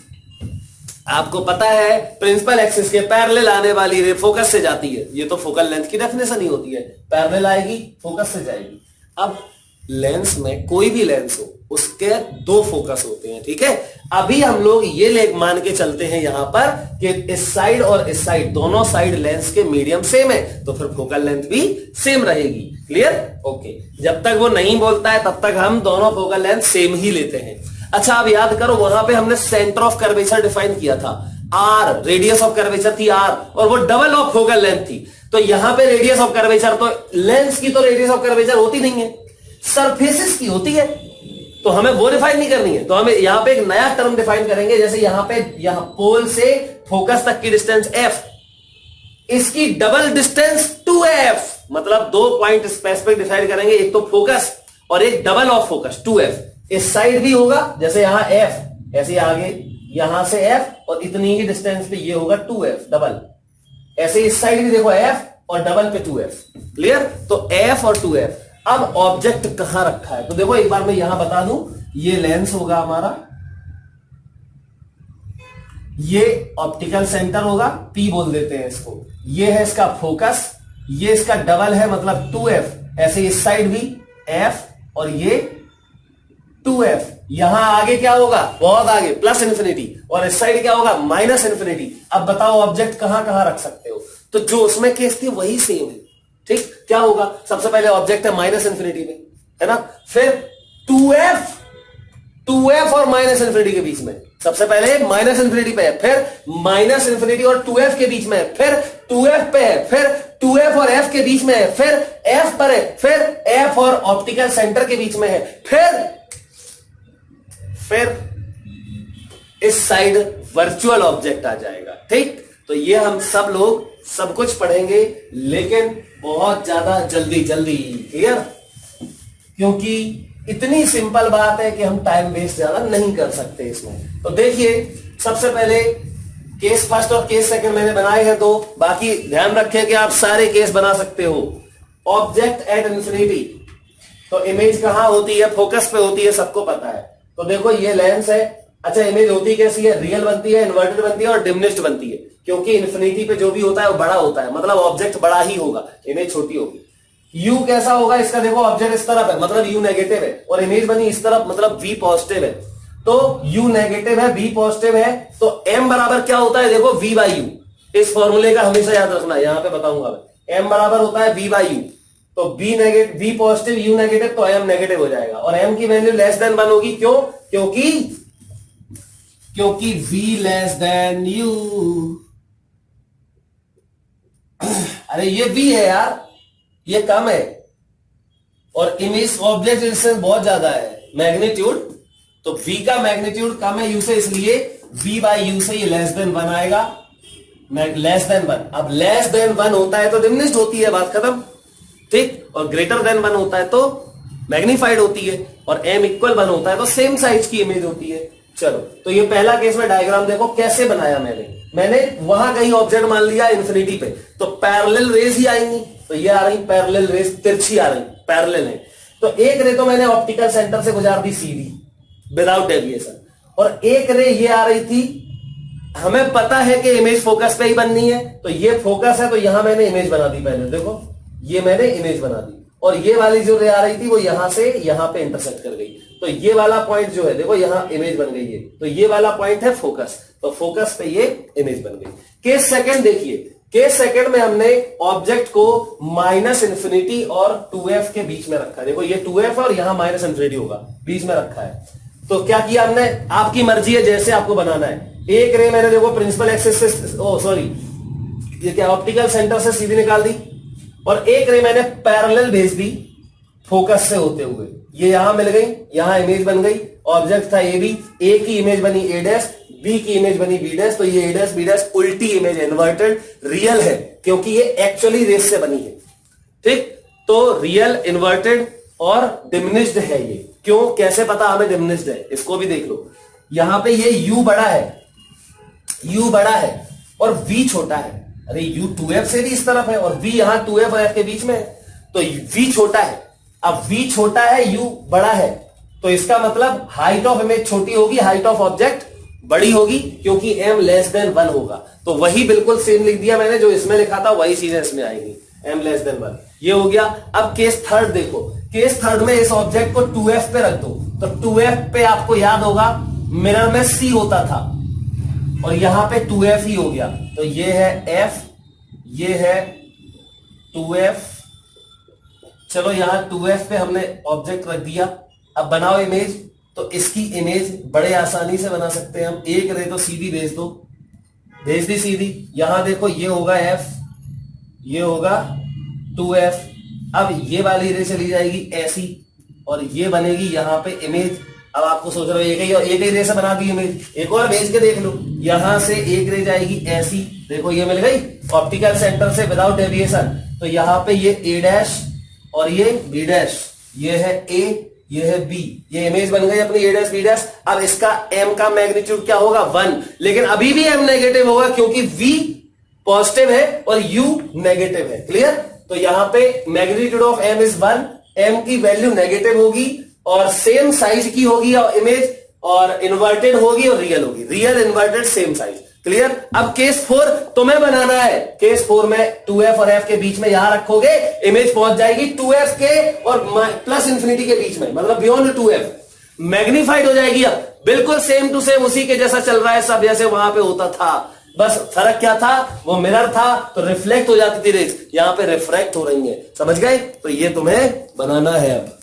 आपको पता है प्रिंसिपल एक्सिस के पैरेलल आने वाली रे फोकस से जाती है, ये तो फोकल लेंथ की डेफिनेशन ही होती है, पैरेलल आएगी फोकस से जाएगी। अब लेंस में कोई भी लेंस हो उसके दो फोकस होते हैं, ठीक है। अभी हम लोग ये मान के चलते हैं यहां पर कि इस साइड और इस साइड दोनों साइड लेंस के मीडियम सेम है, तो फिर फोकल लेंथ भी सेम रहेगी। क्लियर? ओके। जब तक वो नहीं बोलता है तब तक हम दोनों फोकल लेंथ सेम ही लेते हैं। अच्छा, अब याद करो वहां पे हमने सेंटर ऑफ कर्वेचर डिफाइन किया था, आर, रेडियस ऑफ कर्वेचर थी आर, और वो डबल ऑफ फोकल लेंथ थी। तो यहां पे रेडियस ऑफ कर्वेचर, तो लेंस की तो रेडियस ऑफ कर्वेचर होती नहीं है, सरफेसेस की होती है, तो हमें वो डिफाइन नहीं करनी है। तो हमें यहां पे एक नया टर्म डिफाइन करेंगे, जैसे यहां पोल से फोकस तक की डिस्टेंस f, इसकी डबल डिस्टेंस 2f, मतलब दो पॉइंट स्पेसिफिक डिसाइड करेंगे, एक तो फोकस और एक डबल ऑफ फोकस 2f। इस साइड भी होगा, जैसे यहां f, ऐसे आगे यहां से f, और इतनी ही डिस्टेंस पे ये होगा 2f डबल। ऐसे इस साइड भी देखो f और डबल पे 2f। क्लियर? तो f और 2f। अब ऑब्जेक्ट कहां रखा है, तो देखो एक बार मैं यहां बता दूं, ये लेंस होगा हमारा, ये ऑप्टिकल सेंटर होगा, P बोल देते हैं इसको, ये है इसका फोकस, ये इसका डबल है मतलब 2f, ऐसे इस साइड भी f और ये 2f। यहां आगे क्या होगा, बहुत आगे प्लस इन्फिनिटी, और इस साइड क्या होगा, माइनस इन्फिनिटी। अब बताओ ऑब्जेक्ट कहां कहां रख सकते हो, तो जो उसमें केस थी वही सेम है। ठीक, क्या होगा, सबसे पहले ऑब्जेक्ट है माइनस इन्फिनिटी में, है ना, फिर 2f और माइनस इन्फिनिटी के बीच में, सबसे पहले माइनस इन्फिनिटी पे है, फिर माइनस इन्फिनिटी और 2f के बीच में है, फिर 2f पे है, फिर 2f और f के बीच में है, फिर f पर है, फिर f और ऑप्टिकल सेंटर के बीच में है, फिर इस साइड वर्चुअल ऑब्जेक्ट आ जाएगा। ठीक, तो ये हम सब लोग सब कुछ पढ़ेंगे, लेकिन बहुत ज्यादा जल्दी जल्दी। क्लियर? क्योंकि इतनी सिंपल बात है कि हम टाइम वेस्ट ज्यादा नहीं कर सकते इसमें। तो देखिए, सबसे पहले केस फर्स्ट और केस सेकंड मैंने बनाए हैं दो, बाकी ध्यान रखें कि आप सारे केस बना सकते हो। ऑब्जेक्ट एट इंफिनिटी, तो इमेज कहां होती है, फोकस पे होती है, सबको पता है। तो देखो ये लेंस है। अच्छा, इमेज होती कैसी है, रियल बनती है, इन्वर्टेड बनती है और डिमिनिश्ड बनती है, क्योंकि इन्फिनिटी पे जो भी होता है वो बड़ा होता है, मतलब ऑब्जेक्ट बड़ा ही होगा, इमेज छोटी होगी। यू कैसा होगा इसका, देखो ऑब्जेक्ट इस तरफ है मतलब यू नेगेटिव है, और इमेज बनी इस तरफ मतलब वी पॉजिटिव है। तो यू नेगेटिव है, वी पॉजिटिव है, तो एम बराबर क्या होता है, देखो वी बाई यू। इस फॉर्मूले का हमेशा याद रखना, यहां पे बताऊंगा मैं। एम बराबर होता है वी बाई यू, तो V negative, V positive, U negative, तो एम नेगेटिव हो जाएगा, और एम की वैल्यू लेस देन 1 होगी। क्यों? क्योंकि v लेस देन u। अरे ये v है यार, ये कम है, और इमेज ऑब्जेक्ट डिस्टेंस बहुत ज्यादा है, मैग्नीट्यूड, तो v का मैग्नीट्यूड कम है u से, इसलिए v बाई यू से ये लेस देन 1 आएगा, लेस देन 1। अब लेस देन 1 होता है तो डिमिनिश्ड होती है, बात खत्म। ठीक, और ग्रेटर देन 1 होता है तो मैग्नीफाइड होती है, और m इक्वल 1 होता है तो सेम साइज की इमेज होती है। चलो, तो ये पहला केस में डायग्राम देखो कैसे बनाया मैंने वहां कहीं ऑब्जेक्ट मान लिया इंफिनिटी पे, तो पैरेलल रेज ही आएंगी, तो ये आ रही पैरेलल रेज, तिरछी आ रही, पैरेलल है। तो एक रे तो मैंने ऑप्टिकल सेंटर से गुजार दी सीधी विदाउट डेविएशन, और एक रे ये आ रही थी, हमें पता है कि इमेज फोकस पे ही बननी है, तो ये फोकस है, तो यहां मैंने इमेज बना दी। पहले देखो ये मैंने इमेज बना दी, और ये वाली जो रे आ रही थी वो यहां से यहां पे इंटरसेक्ट कर गई, तो ये वाला पॉइंट जो है देखो यहां इमेज बन गई है, तो ये वाला पॉइंट है फोकस, तो फोकस पे ये इमेज बन गई। केस सेकंड देखिए, केस सेकंड में हमने ऑब्जेक्ट को माइनस इन्फिनिटी और 2f के बीच में रखा है। देखो ये 2f और यहां माइनस इन्फिनिटी होगा, बीच में रखा है। तो क्या किया हमने, आपकी मर्जी है जैसे आपको बनाना है। एक रे मैंने देखो प्रिंसिपल एक्सिस से, सॉरी ये क्या ऑप्टिकल सेंटर से सीधी निकाल दी, और एक रे मैंने पैरेलल भेज दी फोकस से होते हुए, ये यहां मिल गई, यहां इमेज बन गई। ऑब्जेक्ट था ए बी, ए की इमेज बनी ए डैश, बी की इमेज बनी बी डैश, तो ये ए डैश बी डैश उल्टी इमेज है, इन्वर्टेड रियल है, क्योंकि ये एक्चुअली रेस से बनी है। ठीक, तो रियल, इन्वर्टेड और डिमिनिश्ड है ये। क्यों, कैसे पता हमें डिमिनिश्ड है, इसको भी देख लो। यहां पे ये u बड़ा है, u बड़ा है और v छोटा है। अरे u 2f से भी इस तरफ है, और v यहां 2f और f के बीच में है, तो v छोटा है। अब v छोटा है, u बड़ा है, तो इसका मतलब हाइट ऑफ इमेज छोटी होगी, हाइट ऑफ ऑब्जेक्ट बड़ी होगी, क्योंकि m लेस देन 1 होगा। तो वही बिल्कुल सेम लिख दिया मैंने, जो इसमें लिखा था वही चीजें इसमें आएंगी। m लेस देन 1, ये हो गया। अब केस थर्ड देखो, केस थर्ड में इस ऑब्जेक्ट को 2f पे रख दो, तो 2f पे आपको याद होगा मिरर में c होता था और यहां पे 2f ही हो गया, तो ये है f, ये है 2f। चलो यहां 2f पे हमने ऑब्जेक्ट रख दिया। अब बनाओ इमेज, तो इसकी इमेज बड़े आसानी से बना सकते हैं हम। एक रे तो सीधी भेज दो, भेज दी सीधी। यहां देखो ये होगा f, ये होगा 2f। अब ये वाली रे चली जाएगी ऐसी और ये बनेगी यहां पे इमेज। अब आपको सोच रहे हो एक ही रे से बना दी इमेज, एक और भेज के देख लो। यहां से एक रे जाएगी ऐसी, देखो ये मिल गई ऑप्टिकल सेंटर से विदाउट डेविएशन। तो यहां पे ये a डैश और ये b डैश, ये है a, ये है b, ये इमेज बन गई अपनी a डैश b डैश। अब इसका m का मैग्नीट्यूड क्या होगा 1, लेकिन अभी भी m नेगेटिव होगा क्योंकि v पॉजिटिव है और u नेगेटिव है। क्लियर? तो यहां पे magnitude of m is 1, m की वैल्यू नेगेटिव होगी और सेम साइज की होगी और इमेज, और इन्वर्टेड होगी और रियल होगी, real inverted same size. Clear? अब केस 4 तुम्हें बनाना है। केस 4 में 2f और f के बीच में यहां रखोगे, इमेज पहुंच जाएगी 2f के और प्लस इंफिनिटी के बीच में, मतलब बियॉन्ड 2f, मैग्नीफाइड हो जाएगी। अब बिल्कुल सेम टू सेम उसी के जैसा चल रहा है सब, जैसे वहां पे होता था। बस फर्क क्या था, वो मिरर था तो रिफ्लेक्ट हो जाती थी रेज, यहां पे रिफ्रैक्ट हो रही है। समझ गए? तो ये तुम्हें बनाना है। अब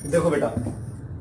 देखो बेटा,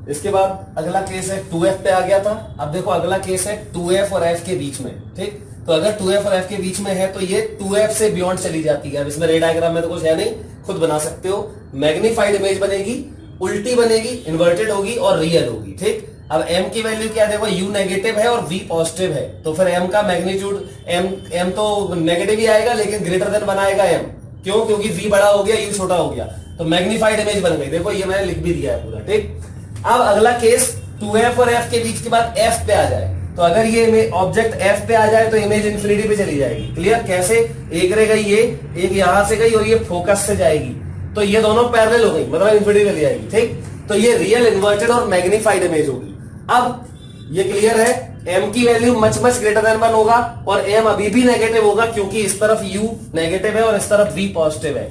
इसके बाद अगला केस है 2f पे आ गया था। अब देखो अगला केस है 2f और f के बीच में। ठीक, तो अगर 2f और f के बीच में है तो ये 2f से बियॉन्ड चली जाती है। अब इसमें रे डायग्राम में तो कुछ है नहीं, खुद बना सकते हो। मैग्नीफाइड इमेज बनेगी, उल्टी बनेगी, इन्वर्टेड होगी और रियल होगी। ठीक, अब m की वैल्यू क्या, देखो u नेगेटिव है और v पॉजिटिव है, तो फिर m का मैग्नीट्यूड m तो नेगेटिव ही आएगा लेकिन ग्रेटर देन बनाएगा m। क्यों? क्योंकि v बड़ा हो गया, u छोटा हो गया, तो मैग्नीफाइड इमेज बन गई। देखो ये मैंने लिख भी दिया है पूरा। ठीक, अब अगला केस 2f और f के बीच के बाद f पे आ जाए, तो अगर ये ऑब्जेक्ट f पे आ जाए तो इमेज इंफिनिटी पे चली जाएगी। क्लियर? कैसे? एक रह गई ये, एक यहां से गई और ये फोकस से जाएगी, तो ये दोनों पैरेलल हो गई, मतलब इंफिनिटी चली जाएगी। ठीक, तो ये रियल इन्वर्टेड और मैग्नीफाइड इमेज होगी। अब ये क्लियर है, m की वैल्यू मच ग्रेटर देन 1 होगा और m अभी भी नेगेटिव होगा क्योंकि इस तरफ u नेगेटिव है और इस तरफ v पॉजिटिव है।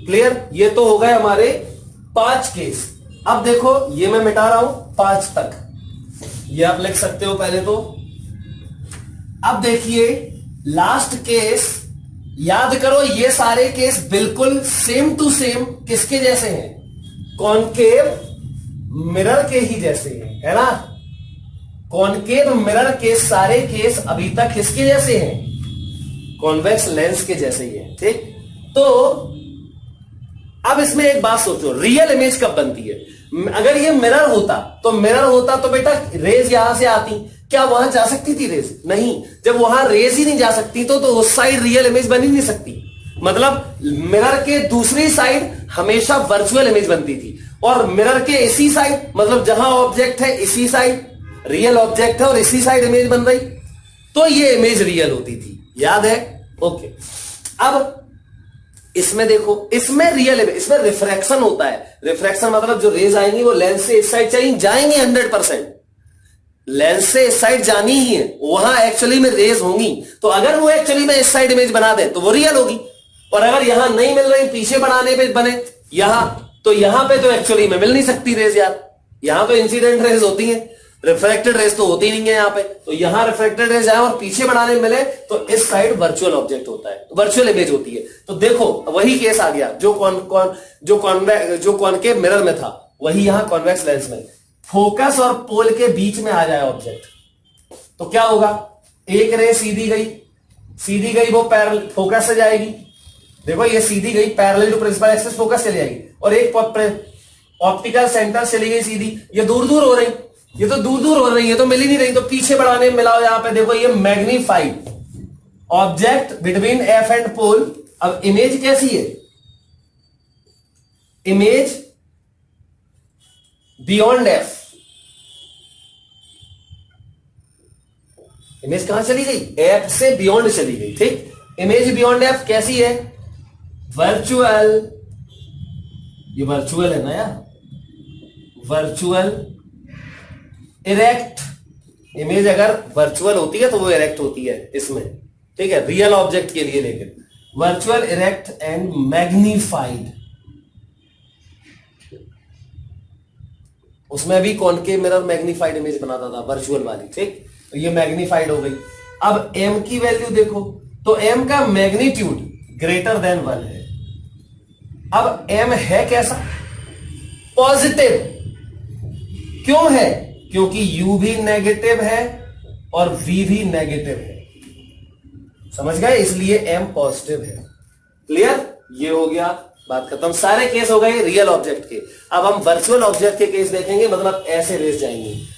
क्लियर? ये तो हो गए हमारे 5 केस। अब देखो ये मैं मिटा रहा हूं 5 तक, ये आप लिख सकते हो पहले तो। अब देखिए लास्ट केस, याद करो ये सारे केस बिल्कुल सेम टू सेम किसके जैसे हैं? कॉनकेव मिरर के ही जैसे हैं, है ना? कॉनकेव मिरर के सारे केस अभी तक किसके जैसे हैं? कॉन्वेक्स लेंस के जैसे ही हैं। ठीक, तो अब इसमें एक बात सोचो, रियल इमेज कब बनती है? अगर ये मिरर होता तो बेटा रेज यहां से आती, क्या वहां जा सकती थी रेज? नहीं। जब वहां रेज ही नहीं जा सकती तो उस साइड रियल इमेज बन ही नहीं सकती। मतलब मिरर के दूसरी साइड हमेशा वर्चुअल इमेज बनती थी और मिरर के इसी साइड, मतलब जहां ऑब्जेक्ट है इसी साइड रियल ऑब्जेक्ट है और इसी साइड इमेज बन रही, तो ये इमेज रियल होती थी। याद है? ओके। अब इसमें देखो, इसमें रियल इमेज, इसमें रिफ्रैक्शन होता है। रिफ्रैक्शन मतलब जो रेज आएंगी वो लेंस से इस साइड जाएंगी 100%, लेंस से इस साइड जानी ही है, वहां एक्चुअली में रेज होंगी। तो अगर वो एक्चुअली में इस साइड इमेज बना दे तो वो रियल होगी, और अगर यहां नहीं मिल रही, पीछे बनाने पे बने यहां, तो यहां पे तो एक्चुअली में मिल नहीं सकती रेज यार। यहां तो इंसिडेंट रेज होती है, रिफ्रैक्टेड रेज तो होती नहीं है यहां पे। तो यहां रिफ्रैक्टेड रेज आए और पीछे बनाने में मिले तो इस साइड वर्चुअल ऑब्जेक्ट होता है, वर्चुअल इमेज होती है। तो देखो वही केस आ गया जो कॉनकेव मिरर में था, वही यहां कॉन्वेक्स लेंस में। फोकस और पोल के बीच में आ जाए ऑब्जेक्ट, तो क्या होगा? एक रे सीधी गई वो पैरेलल फोकस से जाएगी। देखो ये सीधी गई parallel to principal axis, focus चली जाएगी, और एक ऑप्टिकल सेंटर चली गई सीधी, ये दूर दूर हो रही, ये तो दूर दूर हो रही है तो मिल ही नहीं रही, तो पीछे बढ़ाने में मिलाओ। यहां पे देखो ये magnified object between F and pole. अब इमेज कैसी है? इमेज बियॉन्ड एफ, इमेज कहां चली गई? एफ से बियॉन्ड चली गई। ठीक, इमेज बियॉन्ड एफ कैसी है? वर्चुअल, ये वर्चुअल है ना यार, वर्चुअल इरेक्ट। इमेज अगर वर्चुअल होती है तो वो इरेक्ट होती है इसमें, ठीक है, रियल ऑब्जेक्ट के लिए। लेकिन वर्चुअल, इरेक्ट एंड मैग्नीफाइड, उसमें भी कॉनकेव मिरर मैग्नीफाइड इमेज बनाता था, वर्चुअल वाली, ठीक। तो ये मैग्नीफाइड हो गई। अब m की वैल्यू देखो, तो m का मैग्नीट्यूड ग्रेटर देन 1 है। अब m है कैसा? पॉजिटिव। क्यों है? क्योंकि u भी नेगेटिव है और v भी नेगेटिव है, समझ गए? इसलिए m पॉजिटिव है। क्लियर? ये हो गया, बात खत्म। सारे केस हो गए रियल ऑब्जेक्ट के। अब हम वर्चुअल ऑब्जेक्ट के केस देखेंगे, मतलब ऐसे रेस जाएंगे।